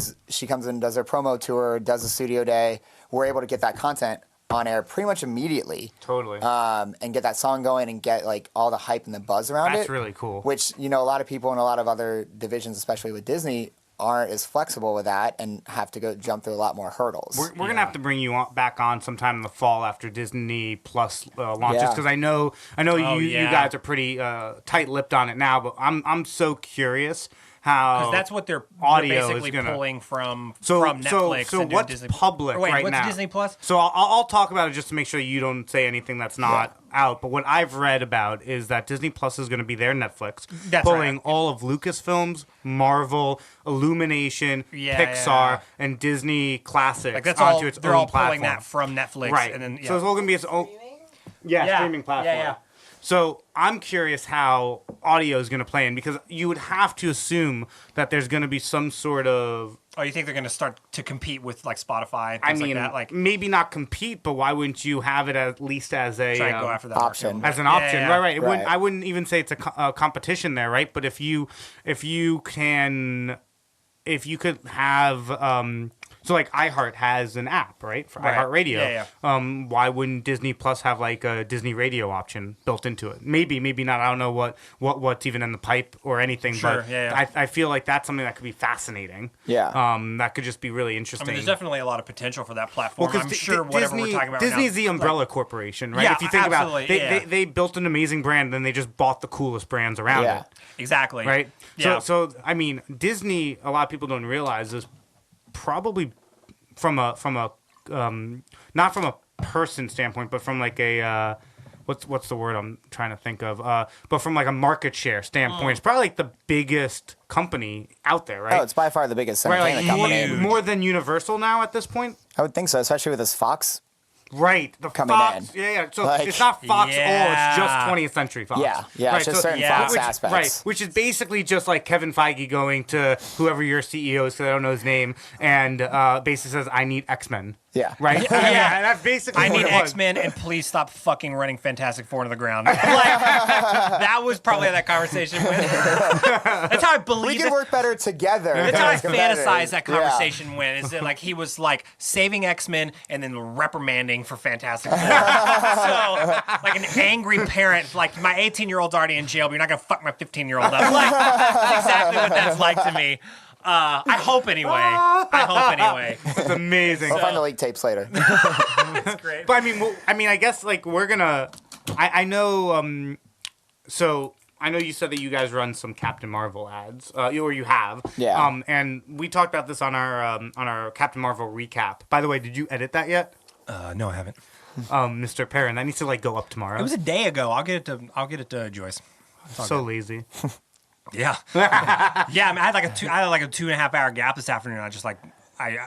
comes in, does her promo tour, does a studio day. We're able to get that content on air pretty much immediately. Totally. And get that song going and get like all the hype and the buzz around it. That's really cool. Which, a lot of people in a lot of other divisions, especially with Disney, aren't as flexible with that and have to go jump through a lot more hurdles. We're going to have to bring you back on sometime in the fall after Disney Plus launches, Yeah. because I know you guys are pretty tight-lipped on it now, but I'm so curious how Because that's what they're audio basically is gonna pulling from Netflix. Netflix. So and doing what's Disney. public Or wait, right what's now? Disney Plus? So I'll talk about it just to make sure you don't say anything that's not out. But what I've read about is that Disney Plus is going to be their Netflix, That's pulling right. all of Lucasfilms, Marvel, Illumination, Pixar, and Disney classics Like that's onto all. its They're own all platform. pulling that from Netflix, Right. and then So it's all going to be its own streaming platform. Yeah. So I'm curious how audio is going to play in, because you would have to assume that there's going to be some sort of. Oh, you think they're going to start to compete with like Spotify and I things mean, like that? Like maybe not compete, but why wouldn't you have it at least as a try and go after that option. market. as an Yeah, option? yeah, yeah. Right. Right. I wouldn't even say it's a competition there, right? But if you could have. So like iHeart has an app, right, for Right. iHeartRadio. Yeah, Why wouldn't Disney Plus have like a Disney Radio option built into it? Maybe not. I don't know what's even in the pipe or anything. Sure, but yeah. I feel like that's something that could be fascinating. Yeah. That could just be really interesting. I mean, there's definitely a lot of potential for that platform. I'm Di- sure Di- whatever Disney, we're talking about Disney's right the umbrella corporation, right? Yeah, If you think about absolutely, it, yeah. they built an amazing brand, then they just bought the coolest brands around Yeah. it, now. Exactly. right? Yeah. So I mean, Disney, a lot of people don't realize, is probably from a not from a person standpoint, but from like a what's the word I'm trying to think of? But from like a market share standpoint, it's probably like the biggest company out there, right? Oh, it's by far the biggest right, entertainment like company. more than Universal now at this point. I would think so, especially with this Fox. Right, the Coming Fox, in. yeah. So Like- it's not Fox Yeah. it's just 20th Century Fox. Yeah, yeah, right, it's just certain yeah. Fox aspects. Right, which is basically just like Kevin Feige going to whoever your CEO is, because I don't know his name, and basically says, "I need X-Men." Yeah. Right. Yeah. That's basically. I what need it was. X-Men, and please stop fucking running Fantastic Four into the ground. Like, that was probably how that conversation went. That's how I believe We it. can work better together. That's how I as competitors. fantasize that Yeah. conversation went. Is that like he was like saving X-Men and then reprimanding for Fantastic Four. So like an angry parent, like my 18-year-old's already in jail, but you're not gonna fuck my 15-year-old up. Like that's exactly what that's like to me. I hope anyway. It's amazing. We'll find the leak tapes later. It's great. But I mean, I guess like we're gonna. I know. So I know you said that you guys run some Captain Marvel ads, or you have. Yeah. And we talked about this on our Captain Marvel recap. By the way, did you edit that yet, No, I haven't. Mr. Perrin? That needs to like go up tomorrow. It was a day ago. I'll get it to Joyce. so lazy. Yeah, yeah. I mean, I had like a 2.5 hour gap this afternoon. I just like I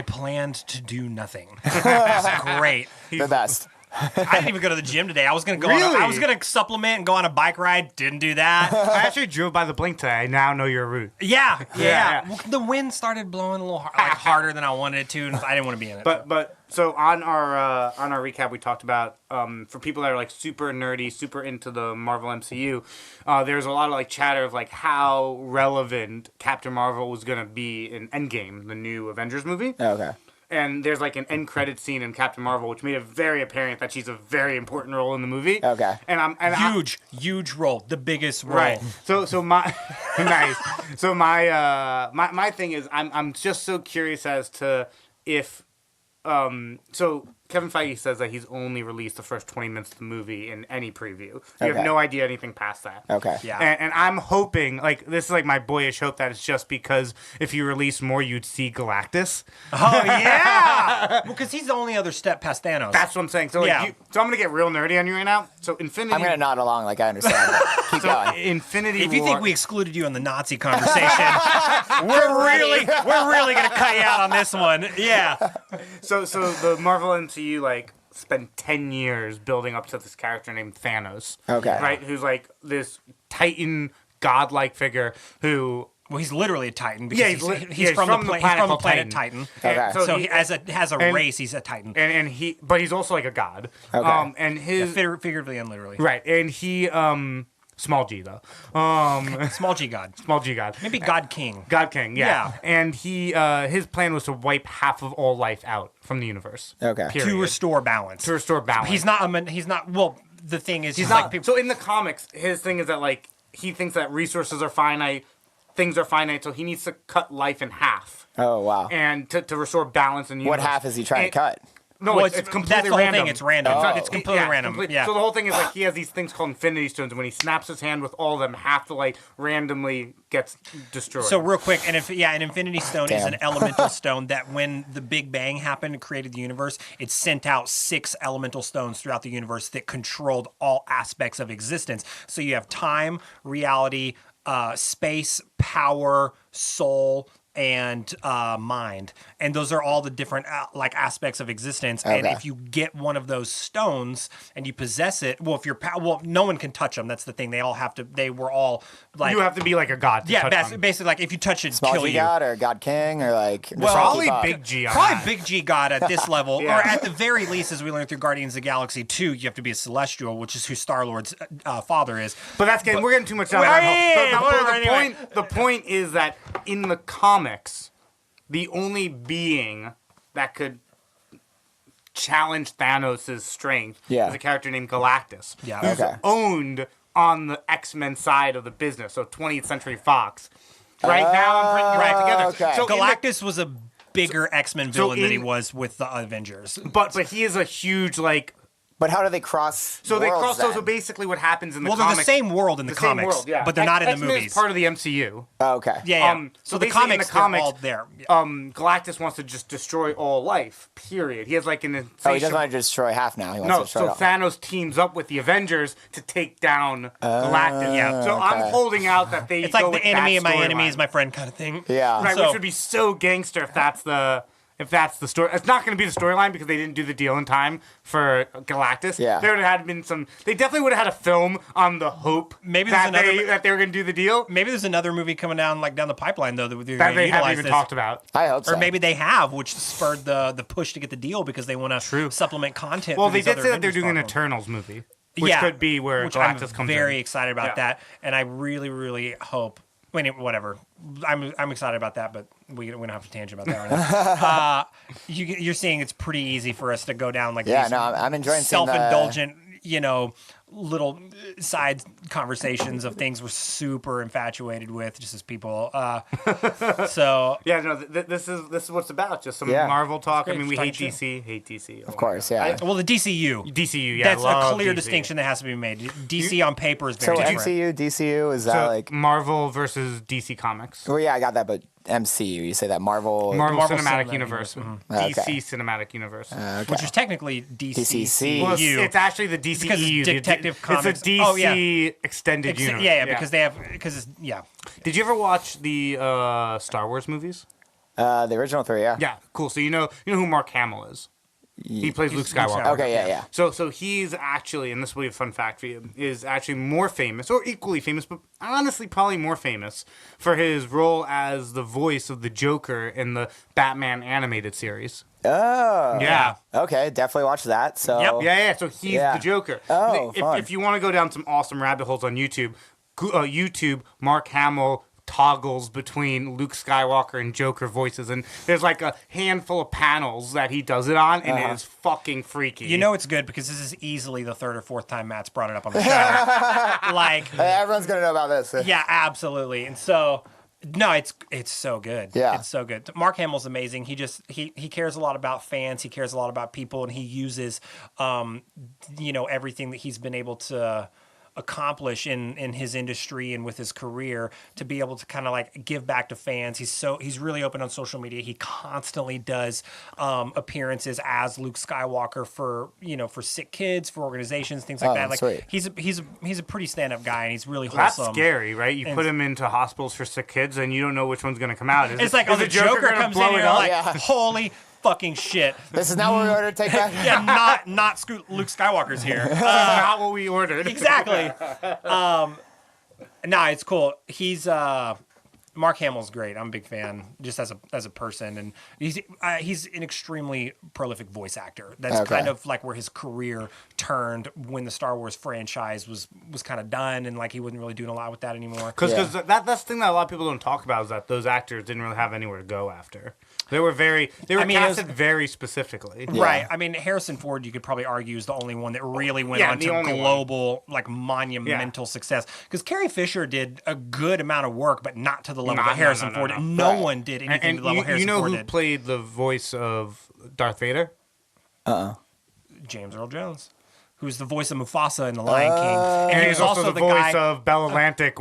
planned to do nothing. It was great. The best. I didn't even go to the gym today. I was gonna go. Really? I was gonna supplement and go on a bike ride. Didn't do that. I actually drove by the Blink today. I now know your route. Yeah. Yeah. Well, the wind started blowing a little harder than I wanted it to, and I didn't want to be in it. But so on our recap, we talked about for people that are like super nerdy, super into the Marvel MCU. There's a lot of like chatter of like how relevant Captain Marvel was gonna be in Endgame, the new Avengers movie. Okay. And there's like an end credit scene in Captain Marvel, which made it very apparent that she's a very important role in the movie. Okay. And huge role, the biggest role. Right. So my nice. So my thing is I'm just so curious as to if so Kevin Feige says that he's only released the first 20 minutes of the movie in any preview. You Okay. have no idea anything past that. Okay. Yeah. And I'm hoping, like, this is like my boyish hope that it's just because if you release more, you'd see Galactus. Oh yeah. Well, because he's the only other step past Thanos. That's what I'm saying. So, like, Yeah. so I'm going to get real nerdy on you right now. So, Infinity... I'm gonna nod along like I understand. But keep going. Infinity if you War... think we excluded you in the Nazi conversation, we're really gonna cut you out on this one. Yeah. So the Marvel MCU, like, spent 10 years building up to this character named Thanos. Okay. Right? Who's, like, this titan, godlike figure who... Well, he's literally a Titan because Yeah, he's from the planet Titan. Okay. So he, as a and- race, he's a Titan. And but he's also, like, a god. Okay. And his... Figuratively and literally. Right, and he, small G, though. Small G God. Small G god. Maybe God King. God King, yeah. Yeah. And he, his plan was to wipe half of all life out from the universe. Okay. Period. To restore balance. To restore balance. He's not. Well, the thing is, He's he's not. like people. So in the comics, his thing is that, like, he thinks that resources are finite, things are finite, so he needs to cut life in half. Oh wow. And to restore balance in the What universe. half is he trying to cut? No, Well, it's completely that's the whole random. thing. It's random. Oh. It's completely random. complete- Yeah. So the whole thing is like he has these things called Infinity Stones, and when he snaps his hand with all of them, half the light randomly gets destroyed. So real quick, an Infinity Stone is Damn. an elemental stone that when the Big Bang happened and created the universe, it sent out 6 elemental stones throughout the universe that controlled all aspects of existence. So you have time, reality, space, power, soul, and mind, and those are all the different like aspects of existence. And Okay. if you get one of those stones and you possess it, well, if you're no one can touch them. That's the thing. They all have to. They were all like You have to be like a god to yeah, touch them. basically like if you touch it, Small kill G you. God or God King or like just Well, trying to Probably keep up. big G on Probably that. big G God at this level, Yeah. or at the very least, as we learned through Guardians of the Galaxy 2, you have to be a Celestial, which is who Star Lord's father is. But we're getting too much down Well, that yeah, hole. whatever, anyway. The point is that in the comics, the only being that could challenge Thanos' strength Yeah. is a character named Galactus, Yeah. who's Okay. owned on the X-Men side of the business, so 20th Century Fox. Right now, I'm bringing it right together. okay. So in the- Galactus was a bigger X-Men villain than he was with the Avengers. but he is a huge But how do they cross? So they worlds cross. then? So basically, what happens in the Well, they're comics? the same world in the same comics, world, yeah. but they're not in the X-Men movies. is part of the MCU. Oh, okay. Yeah. So So the basically in comics, the comics, they're all there. Yeah. Galactus wants to just destroy all life. Period. He has like an Oh, he insatiable. doesn't want to destroy half now. He wants No, to destroy so it all. Thanos teams up with the Avengers to take down Galactus. Yeah. So I'm okay. holding out that they It's go like with the enemy that of my enemy storyline. is my friend kind of thing. Yeah. Right, So- which would be so gangster if that's the story. It's not going to be the storyline because they didn't do the deal in time for Galactus. Yeah. There would have had been some. They definitely would have had a film on the hope Maybe there's that another- that they were going to do the deal Maybe there's another movie coming down the pipeline though that they're that going to they haven't utilize even this. talked about. I hope so. Or maybe they have, which spurred the push to get the deal because they want to supplement content. Well, through they these did other say that they're Avengers doing an platforms. Eternals movie, which could be where which Galactus I'm comes very in. excited about Yeah. that, and I really, really hope. I mean, whatever. I'm excited about that, but we don't have to tangent about that right now. You're seeing it's pretty easy for us to go down like Yeah, these no, I'm enjoying seeing the- self-indulgent, little side conversations of things we're super infatuated with, just as people. So Yeah, no, this is what it's about. Just some Yeah. Marvel talk. I great. mean, we Talking hate shit. DC, hate DC. Of course, yeah. well, the DCU. DCU, yeah. That's a love clear DC. distinction that has to be made. DC on paper is So very different. MCU, DCU, is that So like? Marvel versus DC Comics. Well, yeah, I got that, but MCU, you say that Marvel. Marvel Marvel Cinematic Cinematic Universe. Okay. DC Cinematic Universe. Okay. Which is technically DCC. Well, DCCU. it's actually the DCEU. Because it's Detective Comics. It's a DC Oh, yeah. extended universe. Yeah, because it's Did you ever watch the Star Wars movies? The original three, yeah. Yeah, cool. So you know who Mark Hamill is. He plays Luke He's Luke Skywalker. Skywalker. Okay, yeah. So he's actually, and this will be a fun fact for you, is actually more famous, or equally famous, but honestly probably more famous for his role as the voice of the Joker in the Batman animated series. Oh. Yeah. Okay, definitely watch that. So. Yep. Yeah. So he's Yeah. the Joker. Oh, fun. If you want to go down some awesome rabbit holes on YouTube, Mark Hamill toggles between Luke Skywalker and Joker voices, and there's like a handful of panels that he does it on, and it is fucking freaky. You know it's good because this is easily the third or fourth time Matt's brought it up on the show. Like, Hey, everyone's gonna know about this. yeah, absolutely. And so, no, it's so good. Yeah. It's so good. Mark Hamill's amazing. He cares a lot about fans. He cares a lot about people, and he uses, everything that he's been able to accomplish in his industry and with his career to be able to kind of like give back to fans. He's really open on social media. He constantly does appearances as Luke Skywalker for sick kids, for organizations, things like Oh, that. Like sweet. he's a pretty stand-up guy, and he's really That's wholesome. scary, right? You put him into hospitals for sick kids, and you don't know which one's going to come out. It's like, oh, the Joker gonna comes in, blow and it you're up? like, Yeah. holy fucking shit. This is not what we ordered to take back. Yeah, not Luke Skywalker's here. This is not what we ordered. Exactly. It's cool. He's Mark Hamill's great. I'm a big fan, just as a person, and he's an extremely prolific voice actor. That's Okay. kind of like where his career turned when the Star Wars franchise was kind of done, and like he wasn't really doing a lot with that anymore. Because Yeah. that's the thing that a lot of people don't talk about is that those actors didn't really have anywhere to go after. They were casted very specifically. Yeah. Right. I mean, Harrison Ford, you could probably argue, is the only one that really went Yeah, on the to only one. global, like monumental success. Because Carrie Fisher did a good amount of work, but not to the level that Harrison Ford did. No Right. one did anything And to the level Harrison you know Ford who did. played the voice of Darth Vader? James Earl Jones. who's the voice of Mufasa in The Lion King. And And he he's was also the voice guy. of Bell Atlantic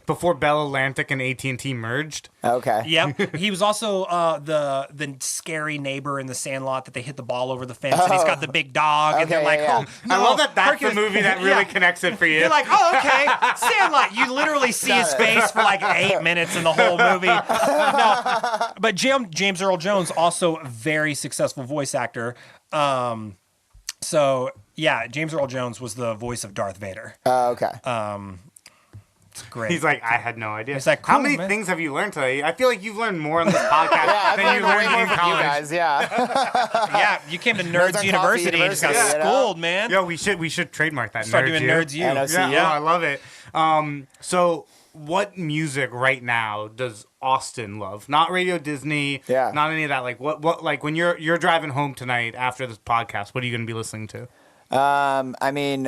before Bell Atlantic and AT&T merged. Okay. Yep. He was also the scary neighbor in the Sandlot that they hit the ball over the fence, and he's got the big dog, and they're Okay, like, yeah, "Oh, no, I love that that's Hercules." the movie that really Yeah. connects it for you. You're like, "Oh, okay, Sandlot." You literally see his face for like 8 minutes in the whole movie. No, but James Earl Jones, also a very successful voice actor. So yeah, James Earl Jones was the voice of Darth Vader. Okay. It's great. He's like, I had no idea. He's like, how cool, many man. things have you learned today? I feel like you've learned more on this podcast I've than you way learned more in from college. you guys. Yeah. Yeah, you came to Nerds Nerds on University Coffee and just got University, you know? schooled, man. Yo, we should trademark that. Start Nerds doing U. Nerds U. NOC. Yeah, oh, I love it. So what music right now does Austin love? Not Radio Disney. Yeah. Not any of that. Like what like when you're driving home tonight after this podcast, what are you gonna be listening to? I mean,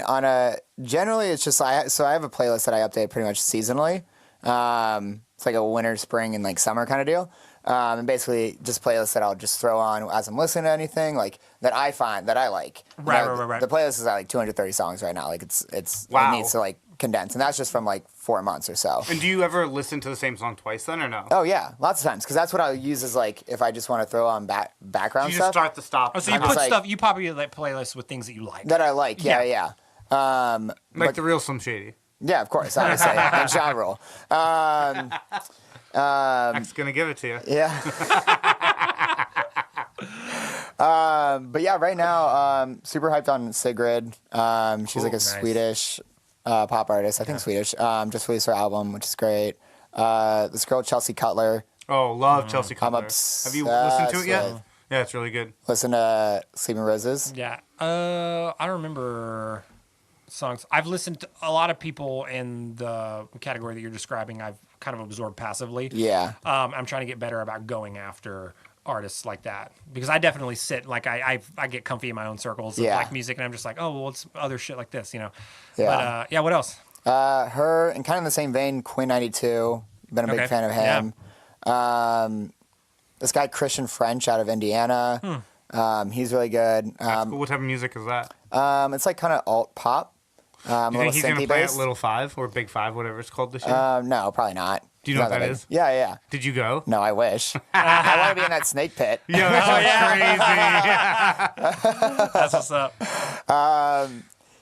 generally it's just I have a playlist that I update pretty much seasonally. It's like a winter, spring, and like summer kind of deal. And basically just playlists that I'll just throw on as I'm listening to anything like that I find that I like. Right, You know, right. The playlist is at like 230 songs right now. Like it Wow. needs to like condense, and that's just from like 4 months or so. And do you ever listen to the same song twice then or no? Oh yeah, lots of times because that's what I'll use as like if I just want to throw on background you stuff just start to stop. Oh, so you I'm put just like- stuff. You populate playlists with things that you like. that I like. Yeah, Yeah. yeah. like the real Slim Shady. Yeah, of course, obviously, and Ja Rule. X gonna give it to you. Yeah. But yeah, right now, super hyped on Sigrid. She's like a nice. Swedish pop artist. I think Swedish. Just released her album, which is great. This girl, Chelsea Cutler. Oh, love Chelsea Cutler. Have you listened to it yet? with- Yeah, it's really good. Listen to Sleeping Roses. Yeah. I don't remember songs. I've listened to a lot of people in the category that you're describing. I've kind of absorbed passively. Yeah. I'm trying to get better about going after artists like that because I definitely sit like I get comfy in my own circles of Yeah. like music and I'm just like, oh well, it's other shit like this, you know. Yeah. But yeah, what else? Her, and kind of in the same vein, Queen 92. Been a big Okay. fan of him. This guy, Christian French out of Indiana. He's really good. That's cool. What type of music is that? It's like kind of alt pop. A Do you little think he's gonna play at synthie-based. Little Five or Big Five, whatever it's called this year? No, probably not. Do you know Not what that big. is? Yeah, yeah. Did you go? No, I wish. I want to be in that snake pit. Yo, that's crazy. That's what's up.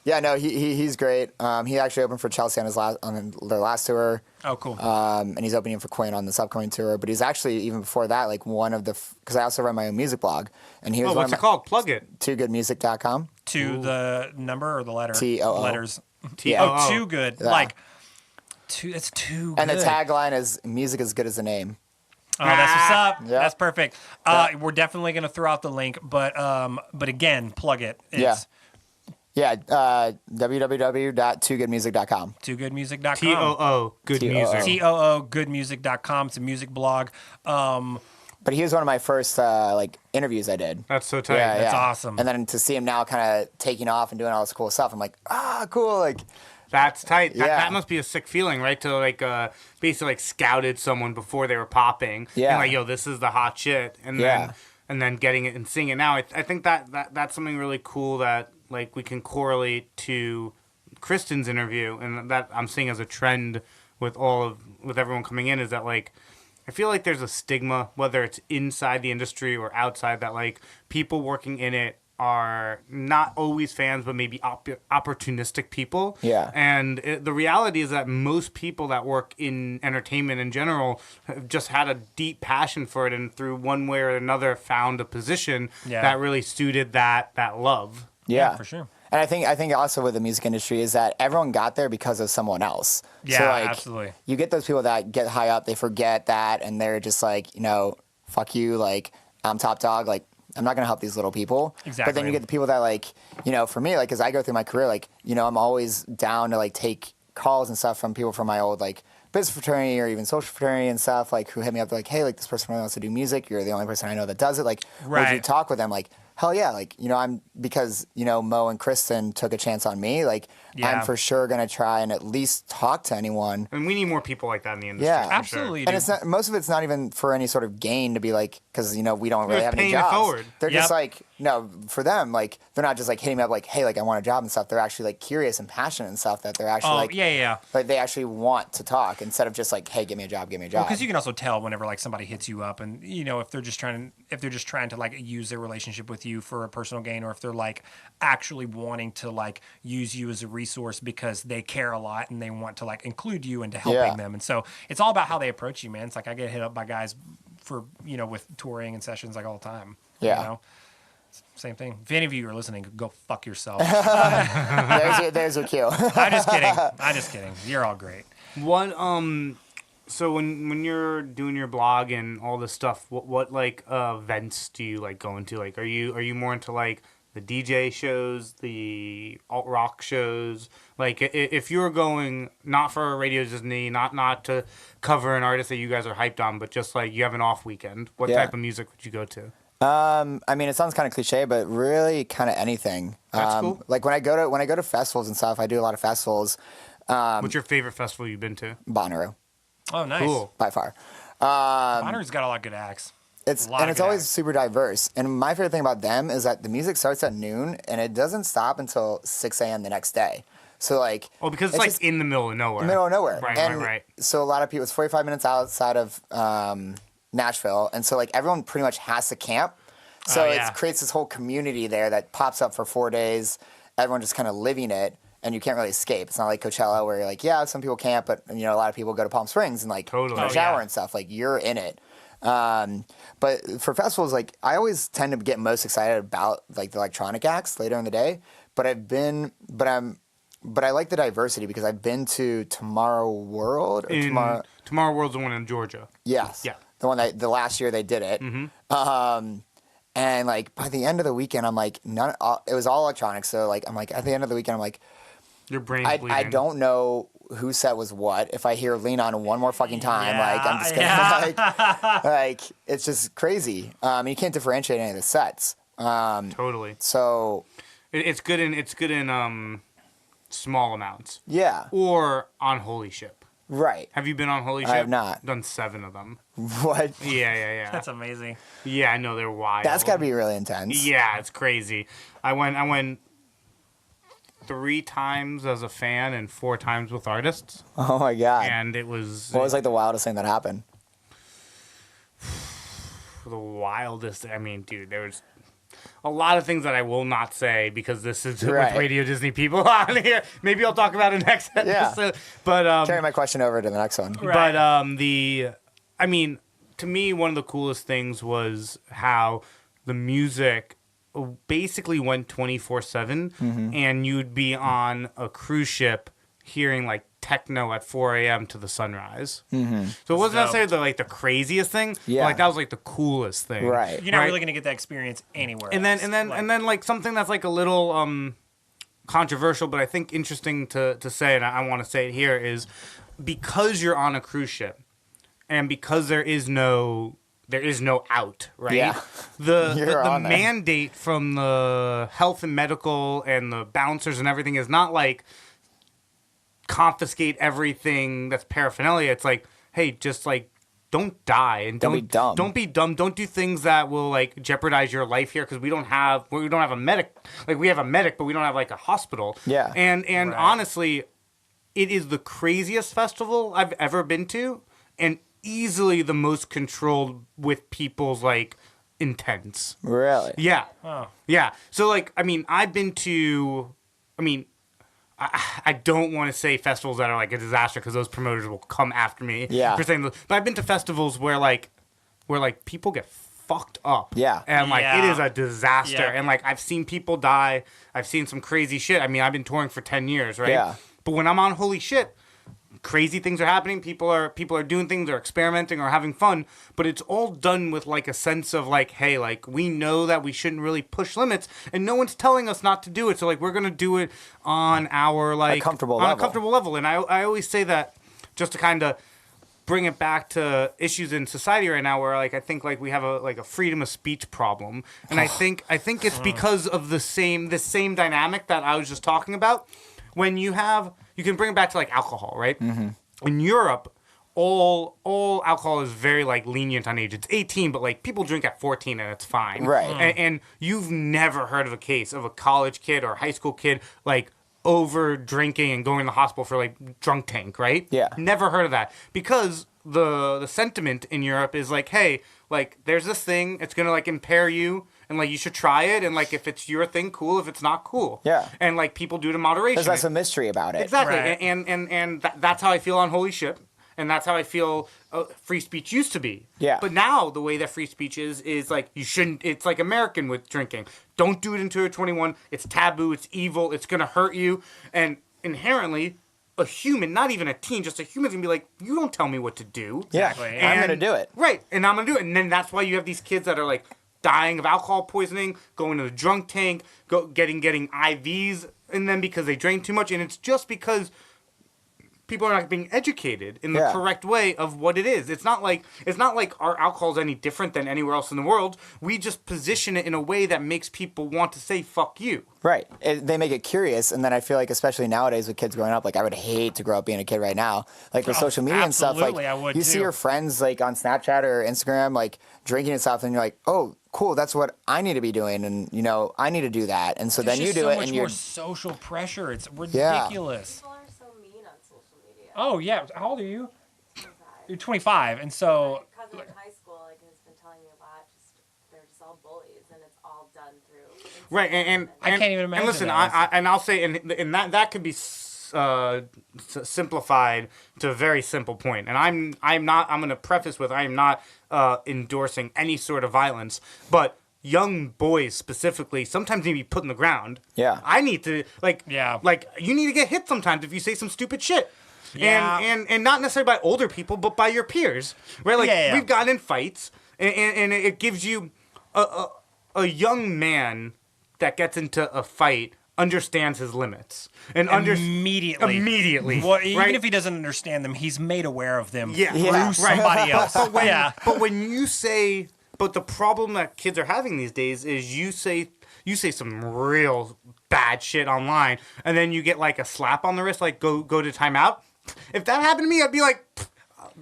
Yeah, no, he's great. He actually opened for Chelsea on their last tour. Oh, cool. And he's opening for Queen on this upcoming tour. But he's actually, even before that, like one of the, because I also run my own music blog. And he was Oh, one what's of it called? Plug it. TooGoodMusic.com. To the number or the letter? T-O-O. Letters. Yeah. Oh, too good. Yeah. Like, too. It's too And good. the tagline is music as good as the name. Oh, that's what's up. Yeah. That's perfect. We're definitely gonna throw out the link, but again, plug it. It's Yeah, www.toogoodmusic.com. TooGoodMusic.com. TOO. Good T-O-O. music. TOOGoodmusic.com. It's a music blog. But he was one of my first like interviews I did. That's so tight. Yeah, That's yeah. awesome. And then to see him now kind of taking off and doing all this cool stuff, I'm like, cool. Like, That's tight. Yeah. That must be a sick feeling, right? To like basically like scouted someone before they were popping. Yeah. And like, yo, this is the hot shit. And Yeah. then getting it and seeing it now. I think that's something really cool that like we can correlate to Kristen's interview, and that I'm seeing as a trend with everyone coming in is that like I feel like there's a stigma, whether it's inside the industry or outside, that like people working in it are not always fans, but maybe opportunistic people. Yeah. And the reality is that most people that work in entertainment in general have just had a deep passion for it, and through one way or another found a position Yeah. that really suited that love. yeah. for sure. And I think also with the music industry is that everyone got there because of someone else. Yeah, so like, absolutely. You get those people that get high up, they forget that, and they're just like, fuck you, like, I'm top dog, like, I'm not gonna help these little people. Exactly. But then you get the people that like, for me, like, as I go through my career, like, I'm always down to like take calls and stuff from people from my old like business fraternity or even social fraternity and stuff, like, who hit me up like, hey, like, this person really wants to do music. You're the only person I know that does it. Like, would you Right. talk with them? Like, hell yeah. Like, I'm because Mo and Kristen took a chance on me. Like, Yeah. I'm for sure gonna try and at least talk to anyone. And we need more people like that in the industry. Yeah. for Absolutely. And dude. it's not, most of it's not even for any sort of gain to be like, because we don't really They're have any paying it jobs. forward. They're just Yep. like, no, for them, like, they're not just like hitting me up like, hey, like, I want a job and stuff. They're actually like curious and passionate and stuff, that they're actually like, yeah. like they actually want to talk instead of just like, hey, give me a job. Because you can also tell whenever like somebody hits you up, and if they're just trying to like use their relationship with you for a personal gain, or if they're like actually wanting to like use you as a resource because they care a lot and they want to like include you into helping them. And so it's all about how they approach you, man. It's like I get hit up by guys for with touring and sessions like all the time. Yeah. Same thing. If any of you are listening, go fuck yourself. there's your cue. I'm just kidding. You're all great. What so when you're doing your blog and all this stuff, what like events do you like going to? Like are you more into like the DJ shows, the alt rock shows? Like if you were going not for a Radio Disney, not to cover an artist that you guys are hyped on, but just like you have an off weekend, what type of music would you go to? I mean, it sounds kind of cliche, but really kind of anything. That's cool. Like when I go to festivals and stuff, I do a lot of festivals. What's your favorite festival you've been to? Bonnaroo, Oh, nice. Cool. by far. Bonner's got a lot of good acts. It's lot of good always acts. super diverse. And my favorite thing about them is that the music starts at noon and it doesn't stop until 6 a.m. the next day. So like, Oh, because it's like just in the middle of nowhere. middle of nowhere. Right, and right. So a lot of people, it's 45 minutes outside of Nashville, and so like everyone pretty much has to camp. So yeah. it creates this whole community there that pops up for 4 days. Everyone just kind of living it, and you can't really escape. It's not like Coachella where you're like, yeah, some people camp, but a lot of people go to Palm Springs and like Totally. take a shower yeah. and stuff. Like you're in it. But for festivals, like I always tend to get most excited about like the electronic acts later in the day. But I like the diversity because I've been to Tomorrow World or Tomorrow World's the one in Georgia. Yes. Yeah. The one that the last year they did it. Mm-hmm. And like by the end of the weekend, I'm like, it was all electronic. So like, I'm like, at the end of the weekend, I'm like, Your brain's bleeding. I don't know whose set was what. If I hear Lean On one more fucking time, like I'm just gonna like it's just crazy. You can't differentiate any of the sets. Totally. So It's good in small amounts. yeah, Or on Holy Ship. right. Have you been on Holy Ship? I have not. Done 7 of them. What? Yeah. That's amazing. Yeah, I know they're wild. That's got to be really intense. Yeah, it's crazy. I went 3 times as a fan and 4 times with artists, Oh my god. and it was What was like the wildest thing that happened? the wildest. I mean, dude, there was a lot of things that I will not say because this is Right. with Radio Disney people on here. Maybe I'll talk about it next episode. But Carry my question over to the next one. But I mean, to me, one of the coolest things was how the music basically went 24/7, and you'd be on a cruise ship hearing like techno at 4 a.m. to the sunrise. So it wasn't necessarily the craziest thing. But, Yeah. like that was like the coolest thing. Right. You're not Right. really going to get that experience anywhere And else. then like something that's like a little controversial, but I think interesting to say, and I want to say it here, is because you're on a cruise ship, and because there is no out, right? Yeah. The You're on there. mandate from the health and medical and the bouncers and everything is not like confiscate everything that's paraphernalia. It's like, hey, just like don't die and Don't be dumb. Don't be dumb. Don't do things that will like jeopardize your life here because we don't have a medic. Like we have a medic, but we don't have like a hospital. Yeah. And Right. honestly, it is the craziest festival I've ever been to, and easily the most controlled with people's like intents. Really? Yeah. Oh. Yeah. So like, I mean, I don't want to say festivals that are like a disaster because those promoters will come after me. Yeah. For saying those. But I've been to festivals where people get fucked up. Yeah. And like Yeah. it is a disaster. Yeah. And like I've seen people die. I've seen some crazy shit. I mean, I've been touring for 10 years, right? Yeah. But when I'm on Holy Shit, crazy things are happening. People are doing things, they're experimenting or having fun, but it's all done with like a sense of like, hey, like we know that we shouldn't really push limits, and no one's telling us not to do it. So like we're gonna do it on our like A comfortable a level. comfortable level. And I always say that just to kind of bring it back to issues in society right now, where like I think like we have a freedom of speech problem, and I think it's because of the same dynamic that I was just talking about. When you can bring it back to like alcohol, right? In Europe, all alcohol is very like lenient on age. It's 18, but like people drink at 14 and it's fine. Right. And you've never heard of a case of a college kid or a high school kid like over drinking and going to the hospital for like drunk tank, right? Yeah. Never heard of that because the sentiment in Europe is like, hey, like there's this thing, it's gonna like impair you, and like you should try it, and like if it's your thing, cool. If it's not, cool. Yeah. And like people do it in moderation. There's less a mystery about it. Exactly. Right. And that's how I feel on Holy Ship. And that's how I feel free speech used to be. Yeah. But now the way that free speech is like you shouldn't. It's like American with drinking. Don't do it until you're 21. It's taboo. It's evil. It's gonna hurt you. And inherently, a human, not even a teen, just a human's gonna be like, you don't tell me what to do. Yeah. Exactly. I'm going to do it. Right. And I'm gonna do it. And then that's why you have these kids that are like dying of alcohol poisoning, going to the drunk tank, getting IVs in them because they drank too much. And it's just because people are not being educated in the Yeah. correct way of what it is. It's not like our alcohol is any different than anywhere else in the world. We just position it in a way that makes people want to say "fuck you." Right. They make it curious, and then I feel like, especially nowadays with kids growing up, like I would hate to grow up being a kid right now. Like with social media and stuff, absolutely, like I would you see too. your friends like on Snapchat or Instagram, like drinking and stuff, and you're like, oh, cool, that's what I need to be doing, and you know, I need to do that, and so There's then you just do so it, much and more you're social pressure. It's ridiculous. People are so mean on social media. Oh yeah. How old are you? 25. You're 25, and so My cousin in high school like has been telling me a lot. Just they're just all bullies, and it's all done through. Right. Instagram And I can't even imagine And listen, that. I'll say, and that could be simplified to a very simple point. And I'm going to preface with I'm not endorsing any sort of violence, but young boys specifically sometimes need to be put in the ground. Yeah. I need to like you need to get hit sometimes if you say some stupid shit. Yeah. And not necessarily by older people, but by your peers, right? Like Yeah. we've gotten in fights, and it gives you a young man that gets into a fight understands his limits and immediately, Well, even right? if he doesn't understand them, he's made aware of them Yeah. through Yeah. somebody else. Yeah. But when you say, but the problem that kids are having these days is you say some real bad shit online, and then you get like a slap on the wrist, like go to timeout. If that happened to me, I'd be like,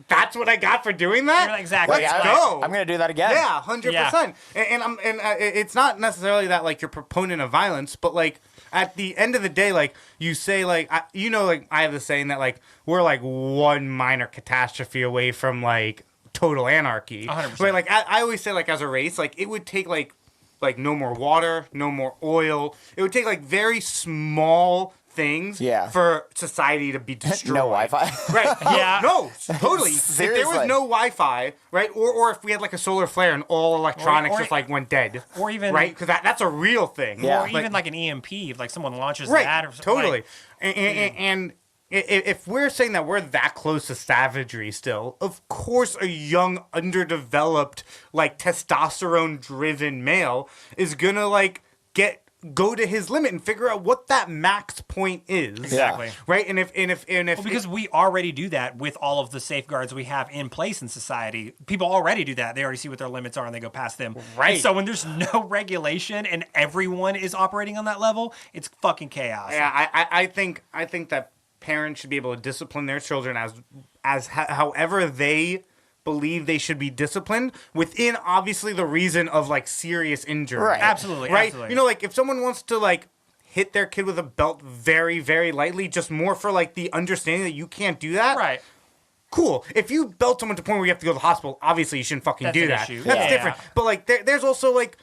that's what I got for doing that. You're like, exactly. Let's Like, go. I'm gonna do that again. Yeah, 100%. And it's not necessarily that like you're proponent of violence, but like at the end of the day, like you say, like like I have the saying that like we're like one minor catastrophe away from like total anarchy. 100%. Right? Like I always say, like as a race, like it would take like no more water, no more oil. It would take like very small things Yeah. for society to be destroyed. No Wi-Fi. Right. Yeah. No, totally. If there was Seriously. no Wi-Fi, right, or if we had like a solar flare and all electronics Or- just like went dead, or even- right, because that's a real thing. Yeah. Or even like an EMP, if like someone launches right, that or something. totally. Like, And if we're saying that we're that close to savagery still, of course a young, underdeveloped, like testosterone-driven male is gonna like go to his limit and figure out what that max point is. Exactly. Right? And if well, because we already do that with all of the safeguards we have in place in society. People already do that. They already see what their limits are and they go past them. Right. And so when there's no regulation and everyone is operating on that level, it's fucking chaos. Yeah, I think that parents should be able to discipline their children however they believe they should be disciplined within obviously the reason of like serious injury. Right. Absolutely. Right? Absolutely. You know, like if someone wants to like hit their kid with a belt very, very lightly, just more for like the understanding that you can't do that. Right. Cool. If you belt someone to the point where you have to go to the hospital, obviously you shouldn't fucking That's do an that. issue. That's Yeah. different. But like there's also like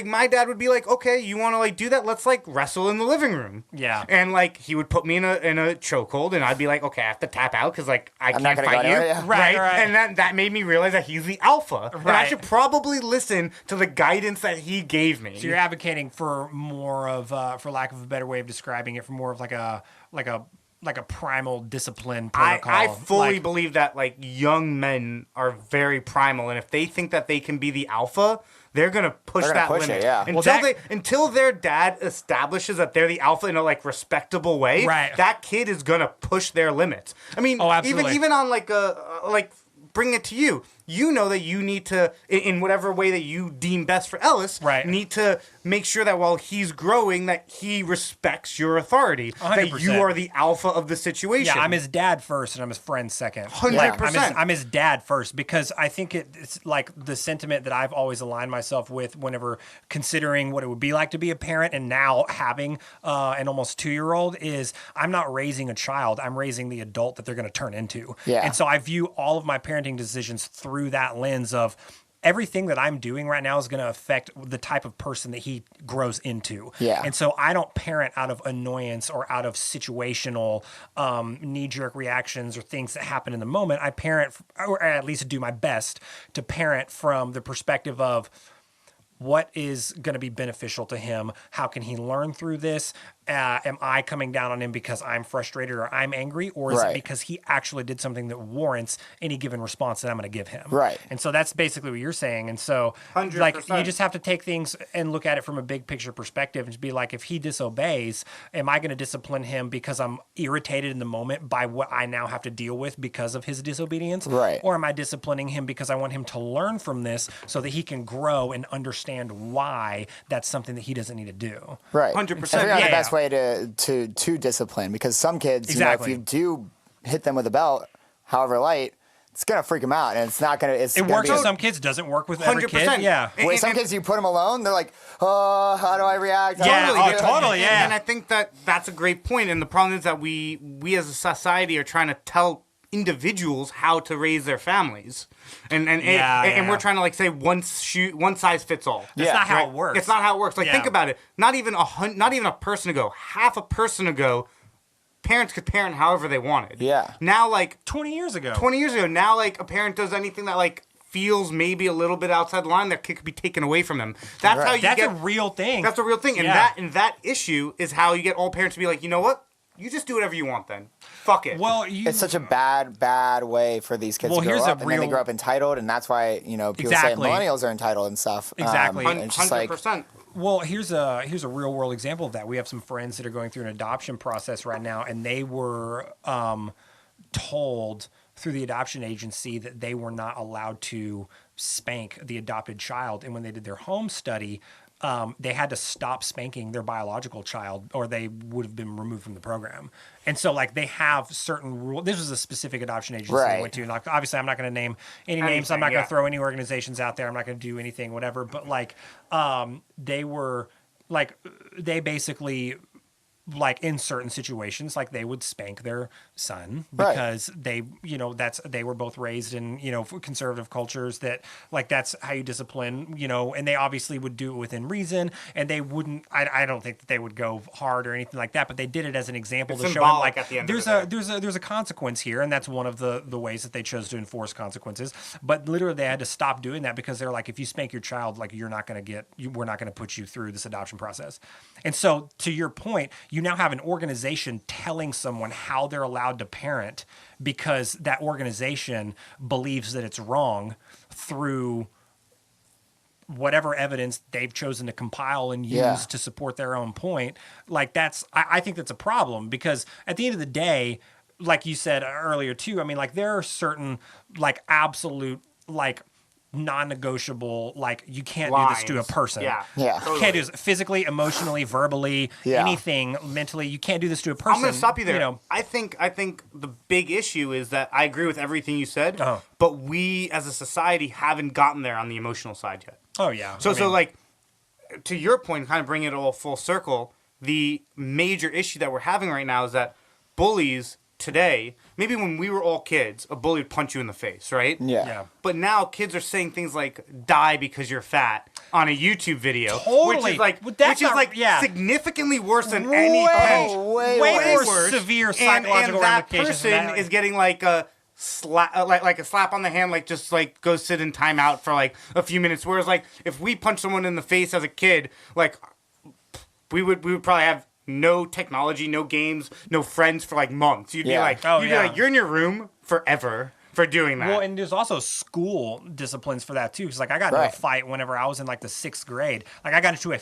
my dad would be like, okay, you want to like do that? Let's like wrestle in the living room. Yeah. And like he would put me in a chokehold, and I'd be like, okay, I have to tap out because like I I'm not can't gonna fight go you. anywhere, yeah. Right. And that made me realize that he's the alpha, and I Right. should probably listen to the guidance that he gave me. So you're advocating for more of, for lack of a better way of describing it, for more of like a primal discipline protocol. I fully Like, believe that like young men are very primal, and if they think that they can be the alpha, they're gonna push They're gonna that push limit it, yeah. until their dad establishes that they're the alpha in a like respectable way. Right. That kid is gonna push their limits. I mean, Oh, absolutely. even on like like bring it to you. you know that you need to, in whatever way that you deem best for Ellis, Right. need to make sure that while he's growing, that he respects your authority. 100%. That you are the alpha of the situation. Yeah, I'm his dad first, and I'm his friend second. 100%. I'm his dad first because I think it's like the sentiment that I've always aligned myself with whenever considering what it would be like to be a parent, and now having an almost 2-year-old is I'm not raising a child, I'm raising the adult that they're going to turn into. Yeah. And so I view all of my parenting decisions through that lens of everything that I'm doing right now is going to affect the type of person that he grows into. Yeah. And so I don't parent out of annoyance or out of situational knee-jerk reactions or things that happen in the moment. I parent, or at least do my best to parent from the perspective of what is going to be beneficial to him? How can he learn through this? Am I coming down on him because I'm frustrated or I'm angry? Or is Right. it because he actually did something that warrants any given response that I'm going to give him? Right. And so that's basically what you're saying. And so 100%. like you just have to take things and look at it from a big picture perspective and just be like, if he disobeys, am I going to discipline him because I'm irritated in the moment by what I now have to deal with because of his disobedience? Right. Or am I disciplining him because I want him to learn from this so that he can grow and understand why that's something that he doesn't need to do? Right. 100%, And figure out yeah. the best way to discipline, because some kids, Exactly. if you do hit them with a belt, however light, it's gonna freak them out, and it's not gonna. It's It gonna works be with some kids, doesn't work with every 100%. kid. Yeah. Wait, some kids, you put them alone, they're like, oh, how do I react? How do Yeah, I do oh, it?" totally, yeah. And I think that that's a great point. And the problem is that we as a society are trying to tell individuals how to raise their families, and Yeah. we're trying to like say one size fits all. That's Yeah, not how Right? it works. It's not how it works. Like Yeah. think about it. Not even a person ago, half a person ago, parents could parent however they wanted. Yeah. Now, like 20 years ago. 20 years ago, now like a parent does anything that like feels maybe a little bit outside the line, that kid could be taken away from them. That's Right. how you That's get. a real thing. That's a real thing, and Yeah. that issue is how you get all parents to be like, you know what? You just do whatever you want then. Fuck it. Well, It's such a bad way for these kids Well, to grow here's a up, and then they real- grow up entitled, and that's why people Exactly. say millennials are entitled and stuff. Exactly. And it's just like 100%. Well, here's a real world example of that. We have some friends that are going through an adoption process right now, and they were told through the adoption agency that they were not allowed to spank the adopted child. And when they did their home study, they had to stop spanking their biological child, or they would have been removed from the program. And so, like, they have certain rules. This was a specific adoption agency I Right. went to. And like, obviously, I'm not going to name any names. I'm not going yeah. to throw any organizations out there. I'm not going to do anything, whatever. But like, they were like, they basically, like, in certain situations, like, they would spank their son Right. because they, they were both raised in, conservative cultures that, like, that's how you discipline, and they obviously would do it within reason, and they wouldn't, I don't think that they would go hard or anything like that, but they did it as an example It's to show him, symbolic like, at the end there's of the there's a consequence here, and that's one of the ways that they chose to enforce consequences. But literally, they had to stop doing that because they're like, if you spank your child, like, we're not going to put you through this adoption process. And so, to your point, you now have an organization telling someone how they're allowed to parent because that organization believes that it's wrong through whatever evidence they've chosen to compile and use Yeah. to support their own point. Like, I think that's a problem, because at the end of the day, like you said earlier too, I mean, like, there are certain, like, absolute, like, non-negotiable, like, you can't do this to a Lines. person. Yeah. Yeah. You Totally. can't do this physically, emotionally, verbally, Yeah. anything mentally. You can't do this to a person. I'm going to stop you there. You know, I think the big issue is that I agree with everything you said, Uh-huh. but we as a society haven't gotten there on the emotional side yet. oh yeah. So I so mean, like, to your point, kind of bring it all full circle, the major issue that we're having right now is that bullies today, maybe when we were all kids, a bully would punch you in the face, right? yeah. yeah. But now kids are saying things like "die because you're fat" on a YouTube video, Totally. which is like But that's yeah. significantly worse than any Way- punch. way way worse. more severe And psychological that ramifications. person than that. is getting like a slap, like a slap on the hand, like just like go sit in timeout for like a few minutes. Whereas like if we punch someone in the face as a kid, like we would probably have no technology, no games, no friends for like months. You'd be Yeah. like, Oh, you'd yeah. be like, you're in your room forever for doing that. Well, and there's also school disciplines for that too. Because like, I got into Right. a fight whenever I was in like the 6th grade. Like, I got into a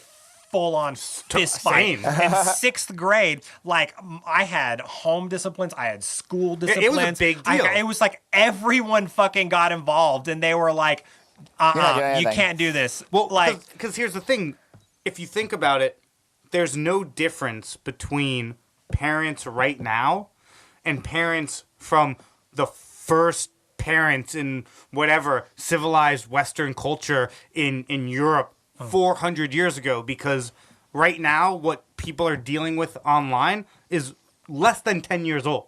full on fist fight same. in sixth grade. Like I had home disciplines, I had school disciplines. It was a big deal. It was like everyone fucking got involved, and they were like, not doing you anything. can't do this. Well, like because here's the thing, if you think about it, there's no difference between parents right now and parents from the first parents in whatever civilized Western culture in Europe 400 years ago, because right now what people are dealing with online is less than 10 years old.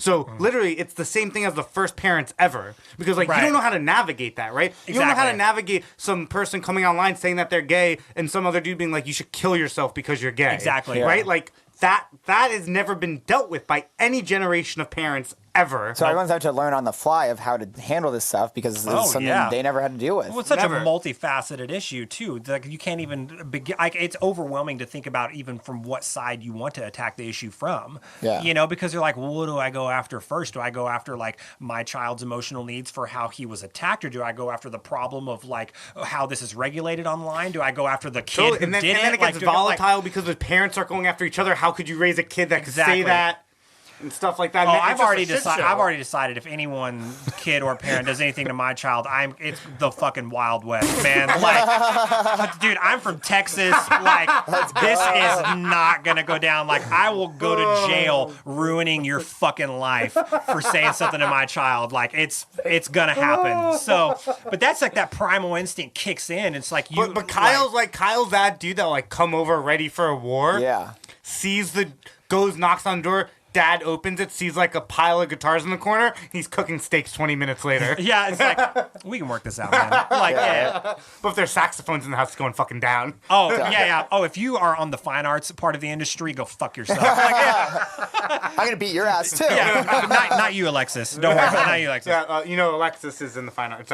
So literally, it's the same thing as the first parents ever, because like you Right. don't know how to navigate that, right? You don't know how to Exactly. navigate some person coming online saying that they're gay and some other dude being like, you should kill yourself because you're gay. Exactly. Right? Like that has never been dealt with by any generation of parents ever. So everyone's had to learn on the fly of how to handle this stuff because it's something yeah. they never had to deal with. Well, it's such Never. a multifaceted issue too. Like you can't even begin. Like it's overwhelming to think about even from what side you want to attack the issue from. Yeah. You know, because you're like, well, what do I go after first? Do I go after like my child's emotional needs for how he was attacked, or do I go after the problem of like how this is regulated online? Do I go after the kid Totally. who And then did it Like, gets do I go, like- volatile because the parents are going after each other. How could you raise a kid that could Exactly. say that and stuff like that? Oh, And it's I've just a already shit decided. show. I've already decided if anyone, kid or parent, does anything to my child, it's the fucking Wild West, man. Like, dude, I'm from Texas. Like, this is not gonna go down. Like, I will go to jail, ruining your fucking life for saying something to my child. Like, it's gonna happen. So, but that's like that primal instinct kicks in. It's like you. But Kyle's Kyle's that dude that like come over ready for a war. Yeah. Knocks on the door. Dad opens it, sees like a pile of guitars in the corner. He's cooking steaks 20 minutes later. Yeah, it's like we can work this out, man. Like, yeah. But if there's saxophones in the house, it's going fucking down. Oh, yeah. Oh, if you are on the fine arts part of the industry, go fuck yourself. Like, yeah. I'm going to beat your ass, too. Yeah, not you, Alexis. Don't worry about not you, Alexis. Yeah, Alexis is in the fine arts.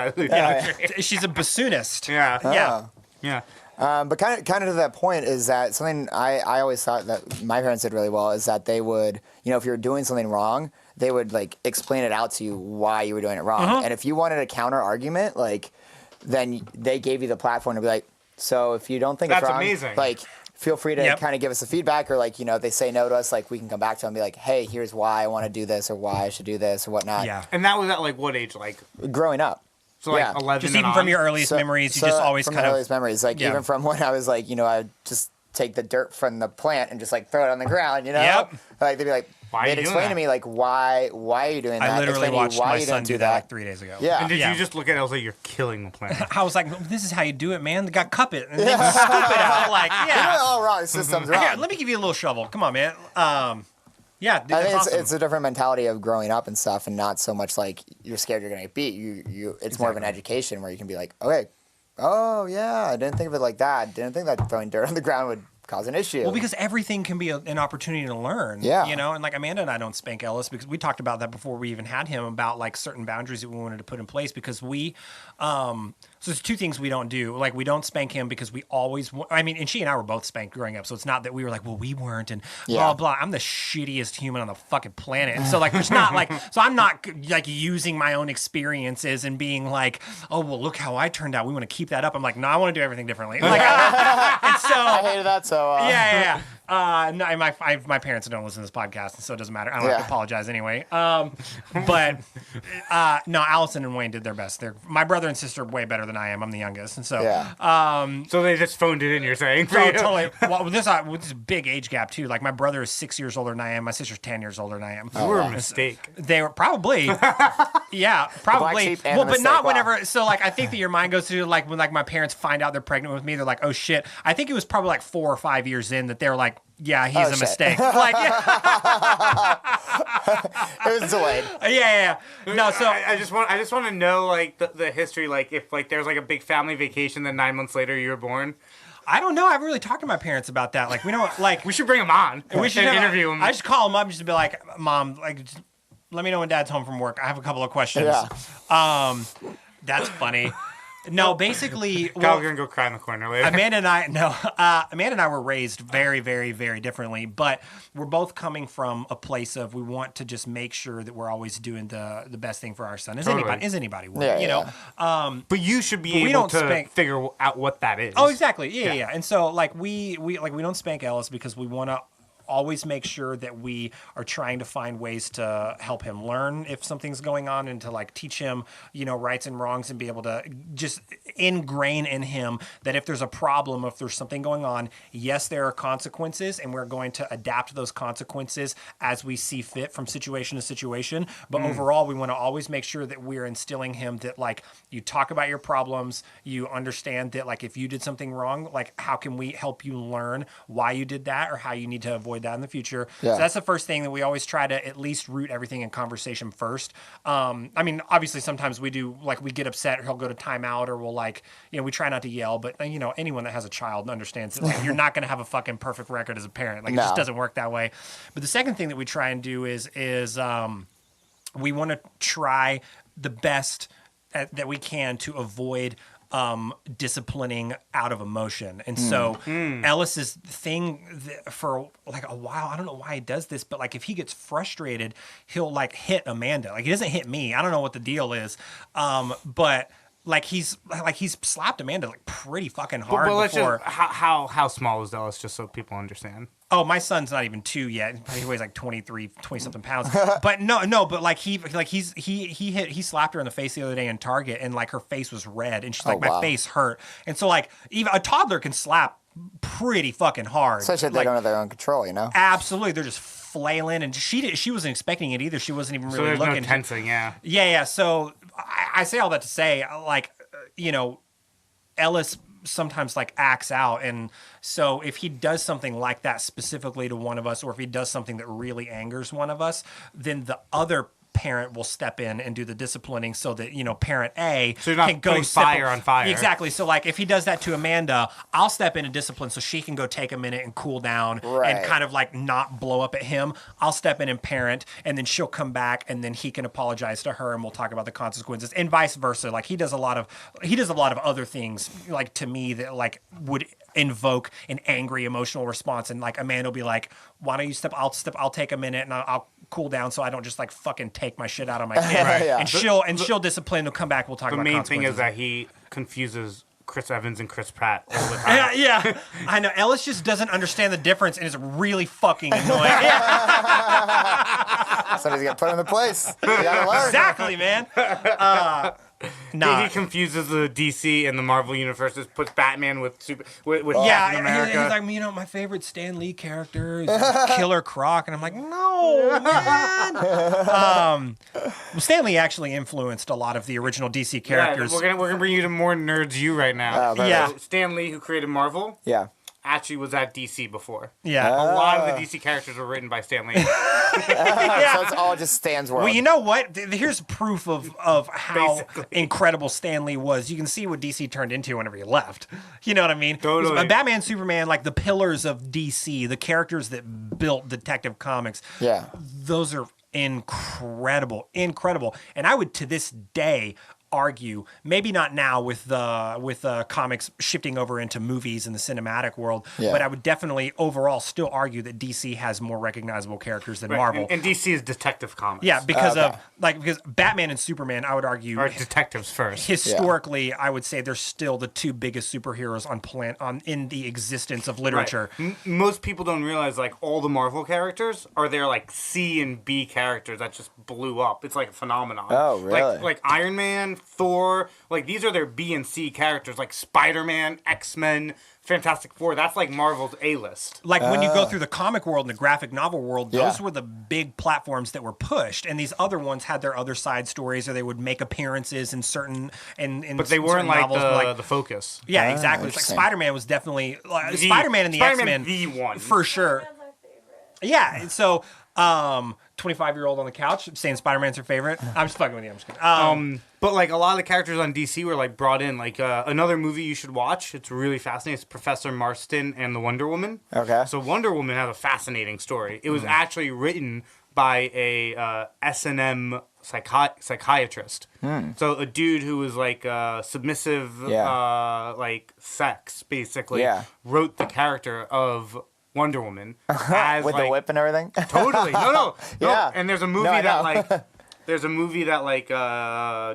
She's a bassoonist. Yeah. Yeah. Yeah. But kind of to that point is that something I always thought that my parents did really well is that they would, if you were doing something wrong, they would like explain it out to you why you were doing it wrong. And if you wanted a counter argument, like then they gave you the platform to be like, so if you don't think That's it's wrong, amazing. like feel free to Yep. kind of give us the feedback, or like if they say no to us, like we can come back to them and be like, hey, here's why I want to do this or why I should do this or whatnot. Yeah. And that was at like what age? Like Growing up. so like Yeah. 11 Just and even on? from your earliest memories, you just always from kind my of. earliest memories, like Yeah. even from when I was like, I'd just take the dirt from the plant and just like throw it on the ground, Yep. Like they'd be like, Why are you they'd doing explain that? to me like why are you doing that? I literally Explain to you watched why my you son don't do that like 3 days ago. Yeah. And did Yeah. you just look at it and say, you're killing the planet? I was like, this is how you do it, man. They got cup it and then scoop it out. Like, You're yeah. all wrong. System's wrong. Here, let me give you a little shovel. Come on, man. Yeah, dude, I that's think awesome. it's a different mentality of growing up and stuff, and not so much like you're scared you're gonna get beat. It's more of an education where you can be like, okay, oh yeah, I didn't think of it like that. Didn't think that throwing dirt on the ground would cause an issue. Well, because everything can be an opportunity to learn. Yeah. And like Amanda and I don't spank Ellis because we talked about that before we even had him about like certain boundaries that we wanted to put in place because so there's two things we don't do. Like we don't spank him because we always, and she and I were both spanked growing up. So it's not that we were like, well, we weren't and blah, blah. I'm the shittiest human on the fucking planet. And so like, there's not like, so I'm not like using my own experiences and being like, oh, well, look how I turned out. We want to keep that up. I'm like, no, I want to do everything differently. Like, and so. I hated that. So Yeah. No, my parents don't listen to this podcast, so it doesn't matter. I don't have to apologize anyway. But no, Allison and Wayne did their best. My brother and sister are way better than I am. I'm the youngest, and so So they just phoned it in. You're saying? For so you? totally. Well, with this big age gap too. Like my brother is 6 years older than I am. My sister's 10 years older than I am. You were a mistake. They were probably, yeah, probably. sheep and Well, the but not mistake, wow. whenever. So like, I think that your mind goes to like when like my parents find out they're pregnant with me, they're like, oh shit. I think it was probably like 4 or 5 years in that they're like, yeah, he's a shit. mistake. Like, yeah, it was delayed. yeah. No, so I just want to know like the history. Like if like there's like a big family vacation, then 9 months later you were born. I don't know. I haven't really talked to my parents about that. Like, we don't like. We should bring him on. We should and have- interview him. I just call him up and just be like, Mom, like, just let me know when Dad's home from work. I have a couple of questions. Yeah. That's funny. No, basically, Kyle's gonna go cry in the corner later. Amanda and I were raised very, very, very differently, but we're both coming from a place of we want to just make sure that we're always doing the best thing for our son, as Totally. anybody would, Yeah, you know. But you should be we able don't to spank- figure out what that is. Oh, exactly. Yeah. And so like we don't spank Ellis because we want to always make sure that we are trying to find ways to help him learn if something's going on and to like teach him, rights and wrongs and be able to just ingrain in him that if there's a problem, if there's something going on, yes, there are consequences and we're going to adapt those consequences as we see fit from situation to situation. But overall, we want to always make sure that we're instilling him that like you talk about your problems, you understand that like if you did something wrong, like how can we help you learn why you did that or how you need to avoid that in the future. Yeah. So that's the first thing that we always try to at least root everything in conversation first. I mean, obviously sometimes we do like we get upset or he'll go to timeout or we'll like, we try not to yell, but anyone that has a child understands that like, you're not going to have a fucking perfect record as a parent. Like it just doesn't work that way. But the second thing that we try and do is we want to try the best that we can to avoid disciplining out of emotion. And so Ellis's thing for like a while, I don't know why he does this, but like if he gets frustrated, he'll like hit Amanda. Like he doesn't hit me. I don't know what the deal is. But like he's slapped Amanda like pretty fucking hard But let's before. just, how small is Ellis, just so people understand? Oh, my son's not even 2 yet. He weighs like 20 something pounds. But but like he slapped her in the face the other day in Target and like her face was red and she's like, my face hurt. And so like even a toddler can slap pretty fucking hard. Especially if they don't have their own control, Absolutely. They're just flailing and she wasn't expecting it either. She wasn't even really So there's looking. no tensing, yeah. Yeah. So I say all that to say like, Ellis sometimes like acts out, and so if he does something like that specifically to one of us or if he does something that really angers one of us, then the other parent will step in and do the disciplining so that parent A so you're not can go putting fire on fire. Exactly. So like if he does that to Amanda, I'll step in and discipline so she can go take a minute and cool down and kind of like not blow up at him. I'll step in and parent, and then she'll come back and then he can apologize to her and we'll talk about the consequences, and vice versa. Like he does a lot of other things like to me that like would invoke an angry emotional response, and like Amanda will be like, why don't you step, I'll take a minute and I'll cool down so I don't just like fucking take my shit out on my kid. Yeah. And she'll discipline, they'll come back, we'll talk about The main consequences. thing is that he confuses Chris Evans and Chris Pratt all the time. Yeah, I know. Ellis just doesn't understand the difference and is really fucking annoying. Somebody's got to put him in the place. You gotta learn. Exactly, man. He confuses the DC and the Marvel universes, puts Batman with Captain Yeah, America. he's like, my favorite Stan Lee character is Killer Croc, and I'm like, no, man. Well, Stan Lee actually influenced a lot of the original DC characters. Yeah, we're gonna bring you to more Nerds U right now. Oh, very Yeah. So Stan Lee, who created Marvel, Yeah. actually was at DC before. Yeah. A lot of the DC characters were written by Stan Lee. So it's all just Stan's world. Well, you know what? Here's proof of how Basically. incredible Stan Lee was. You can see what DC turned into whenever he left. You know what I mean? Totally. Batman, Superman, like the pillars of DC, the characters that built Detective Comics. Yeah. Those are incredible. And I would, to this day, argue, maybe not now with comics shifting over into movies in the cinematic world, but I would definitely overall still argue that DC has more recognizable characters than Marvel. And DC is Detective Comics. Yeah, because because Batman and Superman, I would argue, Or detectives first. historically, I would say they're still the two biggest superheroes in the existence of literature. Right. Most people don't realize like all the Marvel characters are their like C and B characters that just blew up. It's like a phenomenon. Oh, really? Like Iron Man, Thor, like these are their B and C characters, like Spider-Man, X-Men, Fantastic Four. That's like Marvel's A-list. Like when you go through the comic world and the graphic novel world, those Yeah. were the big platforms that were pushed, and these other ones had their other side stories, or they would make appearances in certain But they weren't like the focus. Yeah, exactly. It's like interesting. Spider-Man was definitely Spider-Man and the Spider-Man X-Men the one. for sure. That's my favorite. Yeah, and so 25-year-old on the couch saying Spider-Man's her favorite. I'm just fucking with you. I'm just kidding. But like a lot of the characters on DC were like brought in. Like another movie you should watch. It's really fascinating. It's Professor Marston and the Wonder Woman. Okay. So Wonder Woman has a fascinating story. It was actually written by a S&M psychiatrist. So a dude who was like submissive, like sex, basically, wrote the character of Wonder Woman as With like, the whip and everything. Totally. No. Yeah. And there's a movie I that know. like. There's a movie that like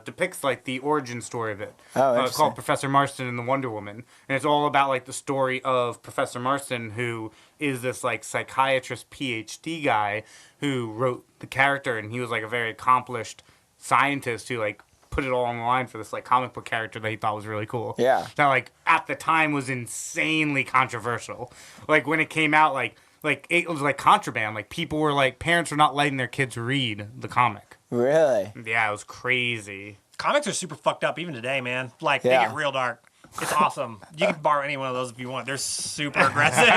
depicts like the origin story of it. Oh, It's interesting. called Professor Marston and the Wonder Woman, and it's all about like the story of Professor Marston, who is this like psychiatrist PhD guy who wrote the character, and he was like a very accomplished scientist who like put it all on the line for this like comic book character that he thought was really cool. Yeah. That like at the time was insanely controversial. Like when it came out, like it was like contraband. Like people were like parents were not letting their kids read the comic. Really? Yeah, it was crazy. Comics are super fucked up even today, man. Like they Yeah. get real dark. It's awesome. You can borrow any one of those if you want. They're super aggressive.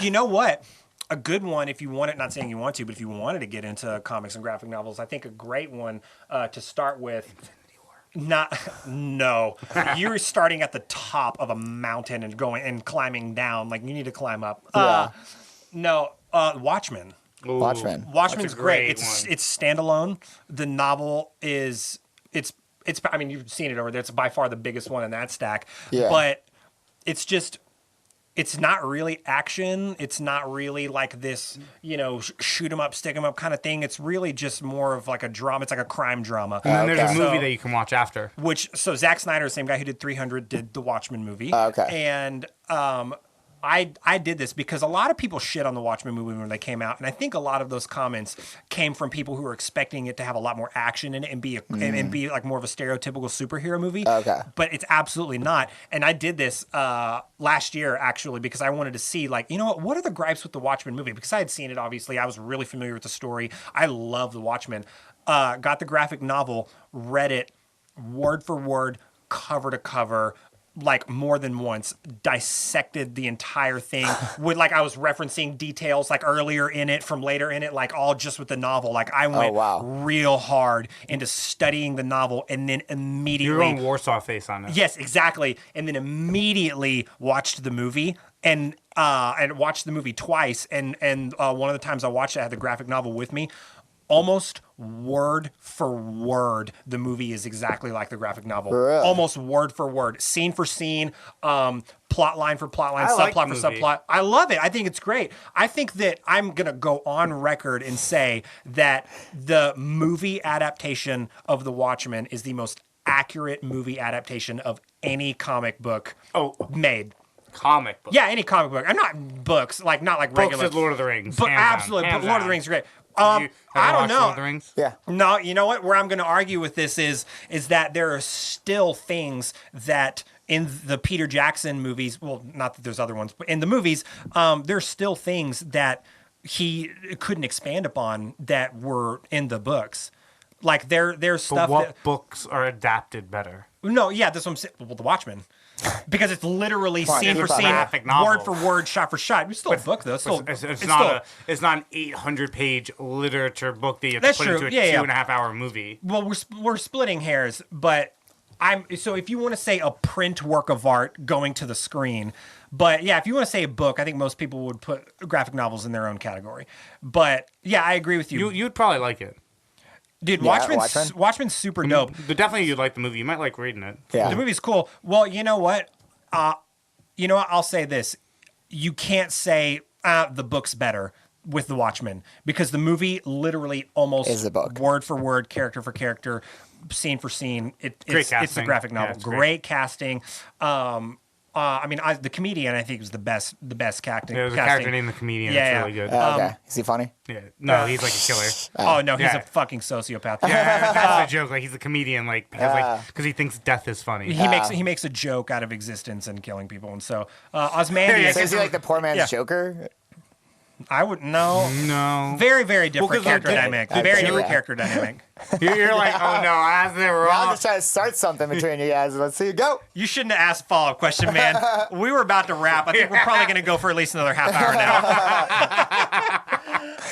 You know what? A good one, if you want it, not saying you want to, but if you wanted to get into comics and graphic novels, I think a great one to start with. No. You're starting at the top of a mountain and going and climbing down. Like you need to climb up. Watchmen. Ooh, Watchmen. Watchmen's that's a great. one. It's standalone. The novel is it's I mean you've seen it over there. It's by far the biggest one in that stack. Yeah. But it's just it's not really action. It's not really like this, shoot 'em up, stick 'em up kind of thing. It's really just more of like a drama. It's like a crime drama. And then there's a Okay. movie So- that you can watch after. So Zack Snyder, same guy who did 300, did the Watchmen movie. Okay. And I did this because a lot of people shit on the Watchmen movie when they came out, and I think a lot of those comments came from people who were expecting it to have a lot more action in it and be and be like more of a stereotypical superhero movie. Okay. But it's absolutely not. And I did this last year actually because I wanted to see like, what are the gripes with the Watchmen movie? Because I had seen it obviously. I was really familiar with the story. I love the Watchmen. Got the graphic novel, read it word for word, cover to cover, like more than once, dissected the entire thing with like I was referencing details like earlier in it from later in it, like all just with the novel. Like I went wow. real hard into studying the novel and then You're immediately going Warsaw face on it. Yes, exactly. And then immediately watched the movie and watched the movie twice. And one of the times I watched it, I had the graphic novel with me. Almost word for word, the movie is exactly like the graphic novel. Really? Almost word for word, scene for scene, plot line for plot line, I like subplot the for movie. subplot. I love it. I think it's great. I think that I'm going to go on record and say that the movie adaptation of The Watchmen is the most accurate movie adaptation of any comic book made. Comic book. Yeah, any comic book. I'm not books, like not like Books regular. is Lord of the Rings. But hands down, absolutely, hands but Lord of down. the Rings is great. Have you I don't watched know. Lord of the Rings? Yeah. No, you know what? Where I'm going to argue with this is that there are still things that in the Peter Jackson movies, well, not that there's other ones, but in the movies, there's still things that he couldn't expand upon that were in the books. Like there's But stuff what that books are adapted better? no, yeah, that's what I'm saying. Well, The Watchmen. Because it's literally Come on, scene for keep up. scene, Graphic novel. word for word, shot for shot. It's still a book though. It's not an 800-page literature book that you have That's to put true. into a Yeah, 2.5-hour movie. Well, we're splitting hairs, but so if you want to say a print work of art going to the screen, but yeah, if you want to say a book, I think most people would put graphic novels in their own category. But yeah, I agree with you. You'd probably like it. Dude, Yeah, Watchmen's super dope. But definitely you'd like the movie. You might like reading it. Yeah. The movie's cool. Well, you know what? I'll say this. You can't say the book's better with The Watchmen because the movie literally almost Is the book. word for word, character for character, scene for scene. Great It's the casting. graphic Yeah, novel. it's great. great. Casting. The comedian I think was the best casting. There's a casting. character named the comedian. Yeah, It's really good. Okay. Is he funny? yeah. No, he's like a killer. Oh no, he's Yeah. a fucking sociopath. Yeah, that's the joke. Like he's a comedian, like because he thinks death is funny. He makes a joke out of existence and killing people, and so Ozymandias. So is he like the poor man's Yeah. Joker? I would know. No. Very, very different 'cause character okay. dynamic. Okay. Very Yeah. different character dynamic. You're like, oh no, I was there I'm wrong. just trying to start something between you guys. Let's see you go. You shouldn't have asked a follow-up question, man. We were about to wrap. I think we're probably going to go for at least another half hour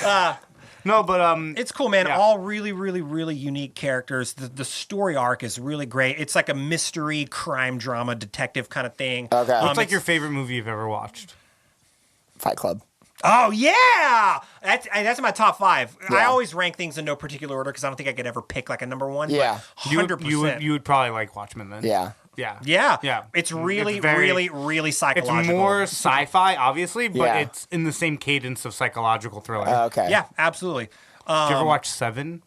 now. No, but It's cool, man. Yeah. All really, really, really unique characters. The story arc is really great. It's like a mystery, crime drama, detective kind of thing. Okay. what's like it's- your favorite movie you've ever watched? Fight Club. Oh yeah, that's my top 5. I Yeah. always rank things in no particular order because I don't think I could ever pick like a number one. Yeah. but You 100%. would probably like Watchmen then. Yeah. Yeah. Yeah. Yeah. It's really, very- really, really It's psychological. more sci-fi, obviously, but Yeah. it's in the same cadence of psychological thriller. Okay. Yeah, absolutely. Did you ever watch Seven?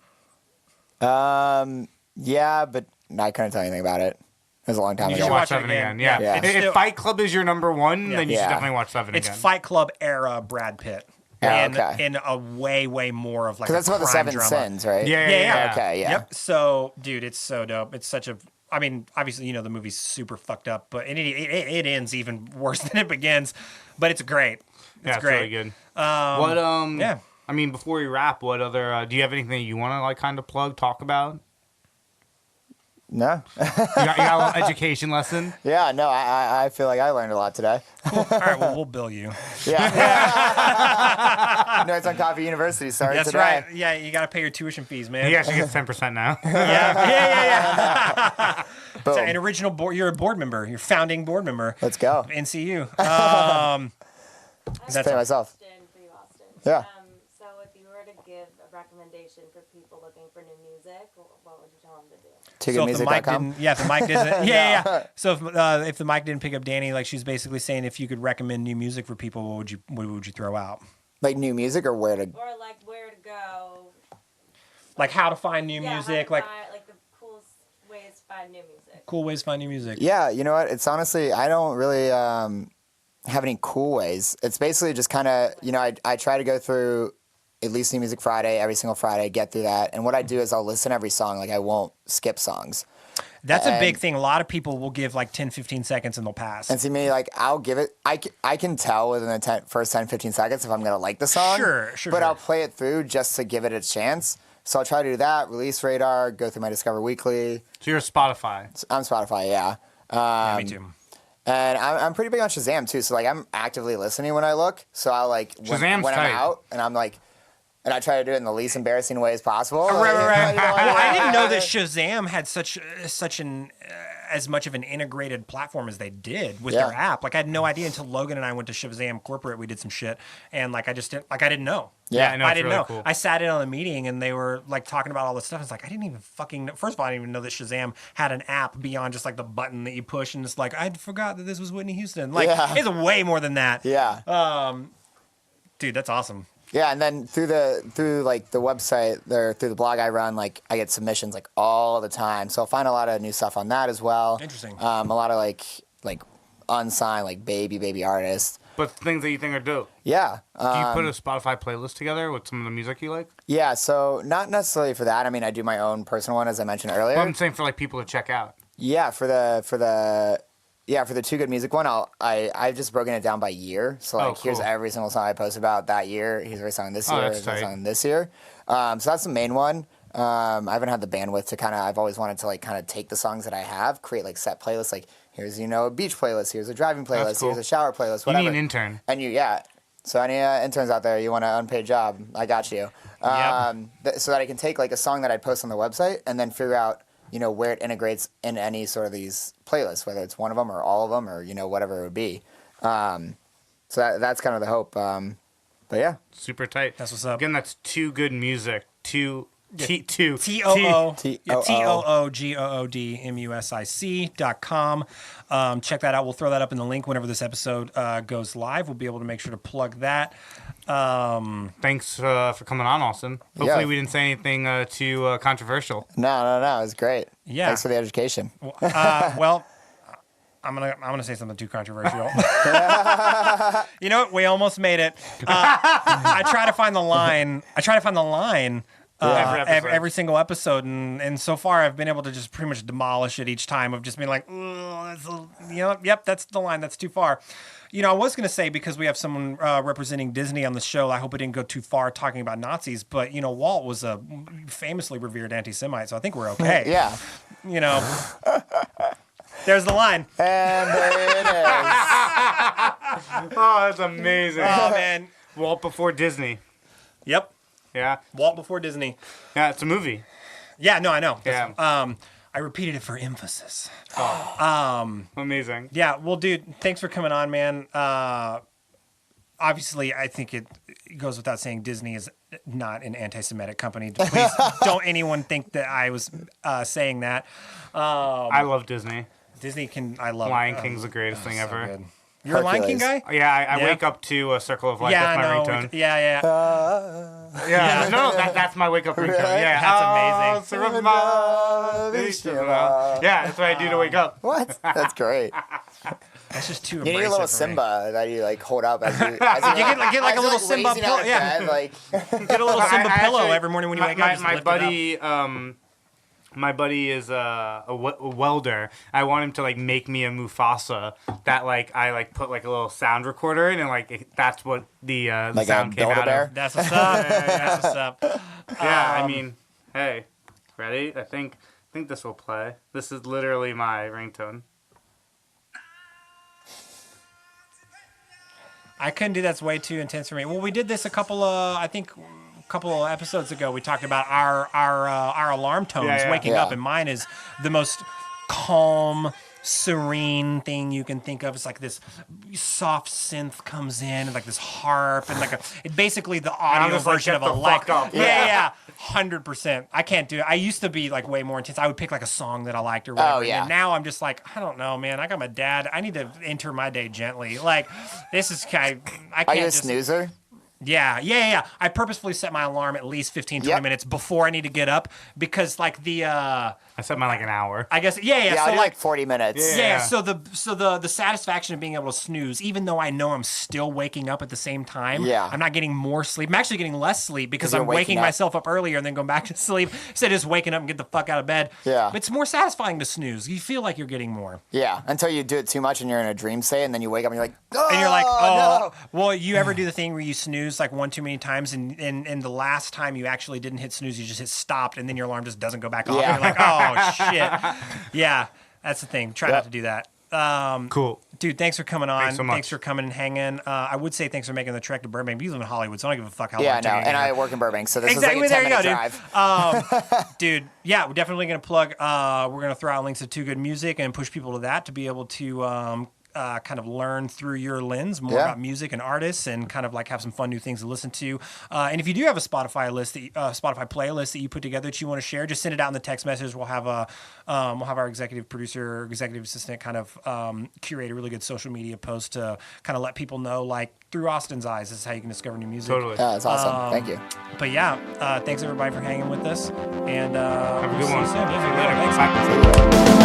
Yeah, but I couldn't tell you anything about it. It was a long time You ago. should Watch watch it Seven again. again. Yeah. Yeah. It's If still- Fight Club is your number one, then you should Yeah. definitely watch Seven It's again. Fight Club era Brad Pitt. Yeah, in, okay. in a way, way more of like Because a that's about the crime 7 drama. sins, right? Yeah. Okay, yeah. Yep. So, dude, it's so dope. It's such a. I mean, obviously, the movie's super fucked up, but it ends even worse than it begins. But it's great. It's It's great. really good. What yeah. I mean, before we wrap, what other do you have anything you want to like kind of plug, talk about? No? You got a little education lesson? Yeah, no, I feel like I learned a lot today. All right. Well, we'll bill you. Yeah. Nerds on Coffee University started That's today. right. Yeah, you got to pay your tuition fees, man. He actually gets 10% now. Yeah. Boom. So an original board. You're a board member. You're founding board member. Let's go. of NCU. Pay myself. Question for you, Austin. Yeah. So if you were to give a recommendation for people looking for new music, what would you tell them to do? So if the mic TwoGoodMusic.com. didn't, if the mic doesn't, yeah. So if the mic didn't pick up Danny, like she's basically saying, if you could recommend new music for people, what would you throw out? Like new music or where to? Or like where to go? Like how to find new Yeah, how music, to like find, like the coolest ways to find new music. cool ways to find new music. Yeah, you know what? It's honestly, I don't really have any cool ways. It's basically just kind of, I try to go through at least New Music Friday, every single Friday, get through that. And what I do is I'll listen to every song. Like I won't skip songs. That's a big And- thing. A lot of people will give like 10, 15 seconds and they'll pass. And see me, like, I'll give it, I can tell within the first 10, 15 seconds if I'm going to like the song. Sure. But I'll play it through just to give it a chance. So I'll try to do that, release radar, go through my Discover Weekly. So you're Spotify. I'm Spotify, yeah. Yeah, me too. And I'm pretty big on Shazam too. So like I'm actively listening when I look. So I'll like when Shazam's I'm tight. out and I'm like, and I try to do it in the least embarrassing ways possible. Right. Well, I didn't know that that. Shazam had such an as much of an integrated platform as they did with Yeah. their app. Like I had no idea until Logan and I went to Shazam Corporate. We did some shit, and like I didn't know. Yeah, I know. I it's didn't really know. Cool. I sat in on the meeting and they were like talking about all this stuff. It's like I didn't even fucking know. First of all, I didn't even know that Shazam had an app beyond just like the button that you push and it's like I forgot that this was Whitney Houston. Like Yeah. it's way more than that. Yeah. Dude, that's awesome. Yeah, and then through like the website or through the blog I run, like I get submissions like all the time. So I'll find a lot of new stuff on that as well. Interesting. A lot of like unsigned like baby artists. But things that you think are dope. Yeah. Do you put a Spotify playlist together with some of the music you like? Yeah, so not necessarily for that. I mean, I do my own personal one as I mentioned earlier. Well, I'm saying for like people to check out. Yeah, for the Too Good Music one, I've just broken it down by year. So like, here's cool. every single song I post about that year. Here's every song this Oh, year. that's Here's every tight. song this year. So that's the main one. I haven't had the bandwidth to I've always wanted to like kind of take the songs that I have, create like set playlists. Like here's a beach playlist, here's a driving playlist, cool. here's a shower playlist, You whatever. need an intern. And so any interns out there, you want an unpaid job, I got you. So that I can take like a song that I post on the website and then figure out, where it integrates in any sort of these playlists, whether it's one of them or all of them or, whatever it would be. So that's kind of the hope. But yeah. Super tight. That's what's up. Again, that's Too Good Music. Two. TOOGOODMUSIC.com. Check that out. We'll throw that up in the link whenever this episode goes live. We'll be able to make sure to plug that. Thanks for coming on, Austin. Hopefully Yeah. we didn't say anything too controversial. No. It was great. Yeah. Thanks for the education. Well, I'm gonna say something too controversial. You know what? We almost made it. I try to find the line. Every episode. Every single episode, and so far I've been able to just pretty much demolish it each time of just being like, yep, that's the line. That's too far. I was going to say, because we have someone representing Disney on the show, I hope it didn't go too far talking about Nazis, but, Walt was a famously revered anti-Semite, so I think we're okay. Yeah. There's the line. And there it is. Oh, that's amazing. Oh, man. Walt before Disney. Yep. Yeah. Walt before Disney. Yeah, it's a movie. Yeah, no, I know. Yeah. I repeated it for emphasis. Amazing. Yeah, well, dude, thanks for coming on, man. obviously, I think it goes without saying Disney is not an anti-Semitic company. Please don't anyone think that I was saying that. I love Disney. Disney I love Lion King's the greatest thing so ever. good. You're a Lion King Hercules. guy? Yeah, I Yeah. wake up to a Circle of Life. Yeah, That's my I know. ringtone. Yeah. Yeah, no, that's my wake up ringtone. Right? Yeah, That's amazing. Yeah, that's what I do to wake up. What? That's great. That's just too You need a abrasive little for me. Simba that you like hold up as you. You get like a little Simba pillow. Yeah, Like, get a little Simba I pillow actually- every morning when you wake up. Just My lift it up. buddy, my buddy is a welder. I want him to like make me a Mufasa that like I like put like a little sound recorder in, and like that's what the like a sound came out Build-A-Bear? of. That's what's up. That's what's up. Yeah, I mean, hey, ready? I think this will play. This is literally my ringtone. I couldn't do that's way too intense for me. Well, we did this a couple of episodes ago. We talked about our alarm tones Yeah. waking Yeah. up, and mine is the most calm, serene thing you can think of. It's like this soft synth comes in, and like this harp, and basically the audio just like, version get of a the light. fuck up. Yeah, 100%. I can't do it. I used to be like way more intense. I would pick like a song that I liked or whatever. yeah. And now I'm just like, I don't know, man. I got my dad. I need to enter my day gently. Like, this is kind of, I are can't you a just. snoozer? Yeah. I purposefully set my alarm at least 15, 20 Yep. minutes before I need to get up because like I set mine like an hour. I guess, yeah. Yeah, So I'll do like, like 40 minutes. Yeah. yeah, so the satisfaction of being able to snooze, even though I know I'm still waking up at the same time, Yeah. I'm not getting more sleep. I'm actually getting less sleep because 'Cause you're I'm waking waking up. myself up earlier and then going back to sleep instead of just waking up and get the fuck out of bed. Yeah. It's more satisfying to snooze. You feel like you're getting more. Yeah, until you do it too much and you're in a dream state, and then you wake up and you're like, oh, And you're like, no. well, you ever do the thing where you snooze like one too many times, and the last time you actually didn't hit snooze, you just hit stopped, and then your alarm just doesn't go back off. Yeah. And you're like, oh shit. Yeah, that's the thing. Try Yep. not to do that. Cool. Dude, thanks for coming on. Thanks so much. Thanks for coming and hanging. I would say thanks for making the trek to Burbank. You live in Hollywood, so I don't give a fuck how Yeah, long no, it takes and I work in Burbank, so this Exactly, is like a there 10-minute you go, drive. dude. Yeah, we're definitely going to plug. We're going to throw out links to Too Good Music and push people to that to be able to kind of learn through your lens more Yeah. about music and artists and kind of like have some fun new things to listen to. And if you do have a Spotify list, Spotify playlist that you put together that you want to share, just send it out in the text message. We'll have our executive producer, executive assistant kind of curate a really good social media post to kind of let people know, like through Austin's eyes, this is how you can discover new music. Totally. Yeah, that's awesome. Thank you. But yeah, thanks everybody for hanging with us. And Have a good we'll one. see you soon. Yeah, See you later. thanks. Bye. See you later.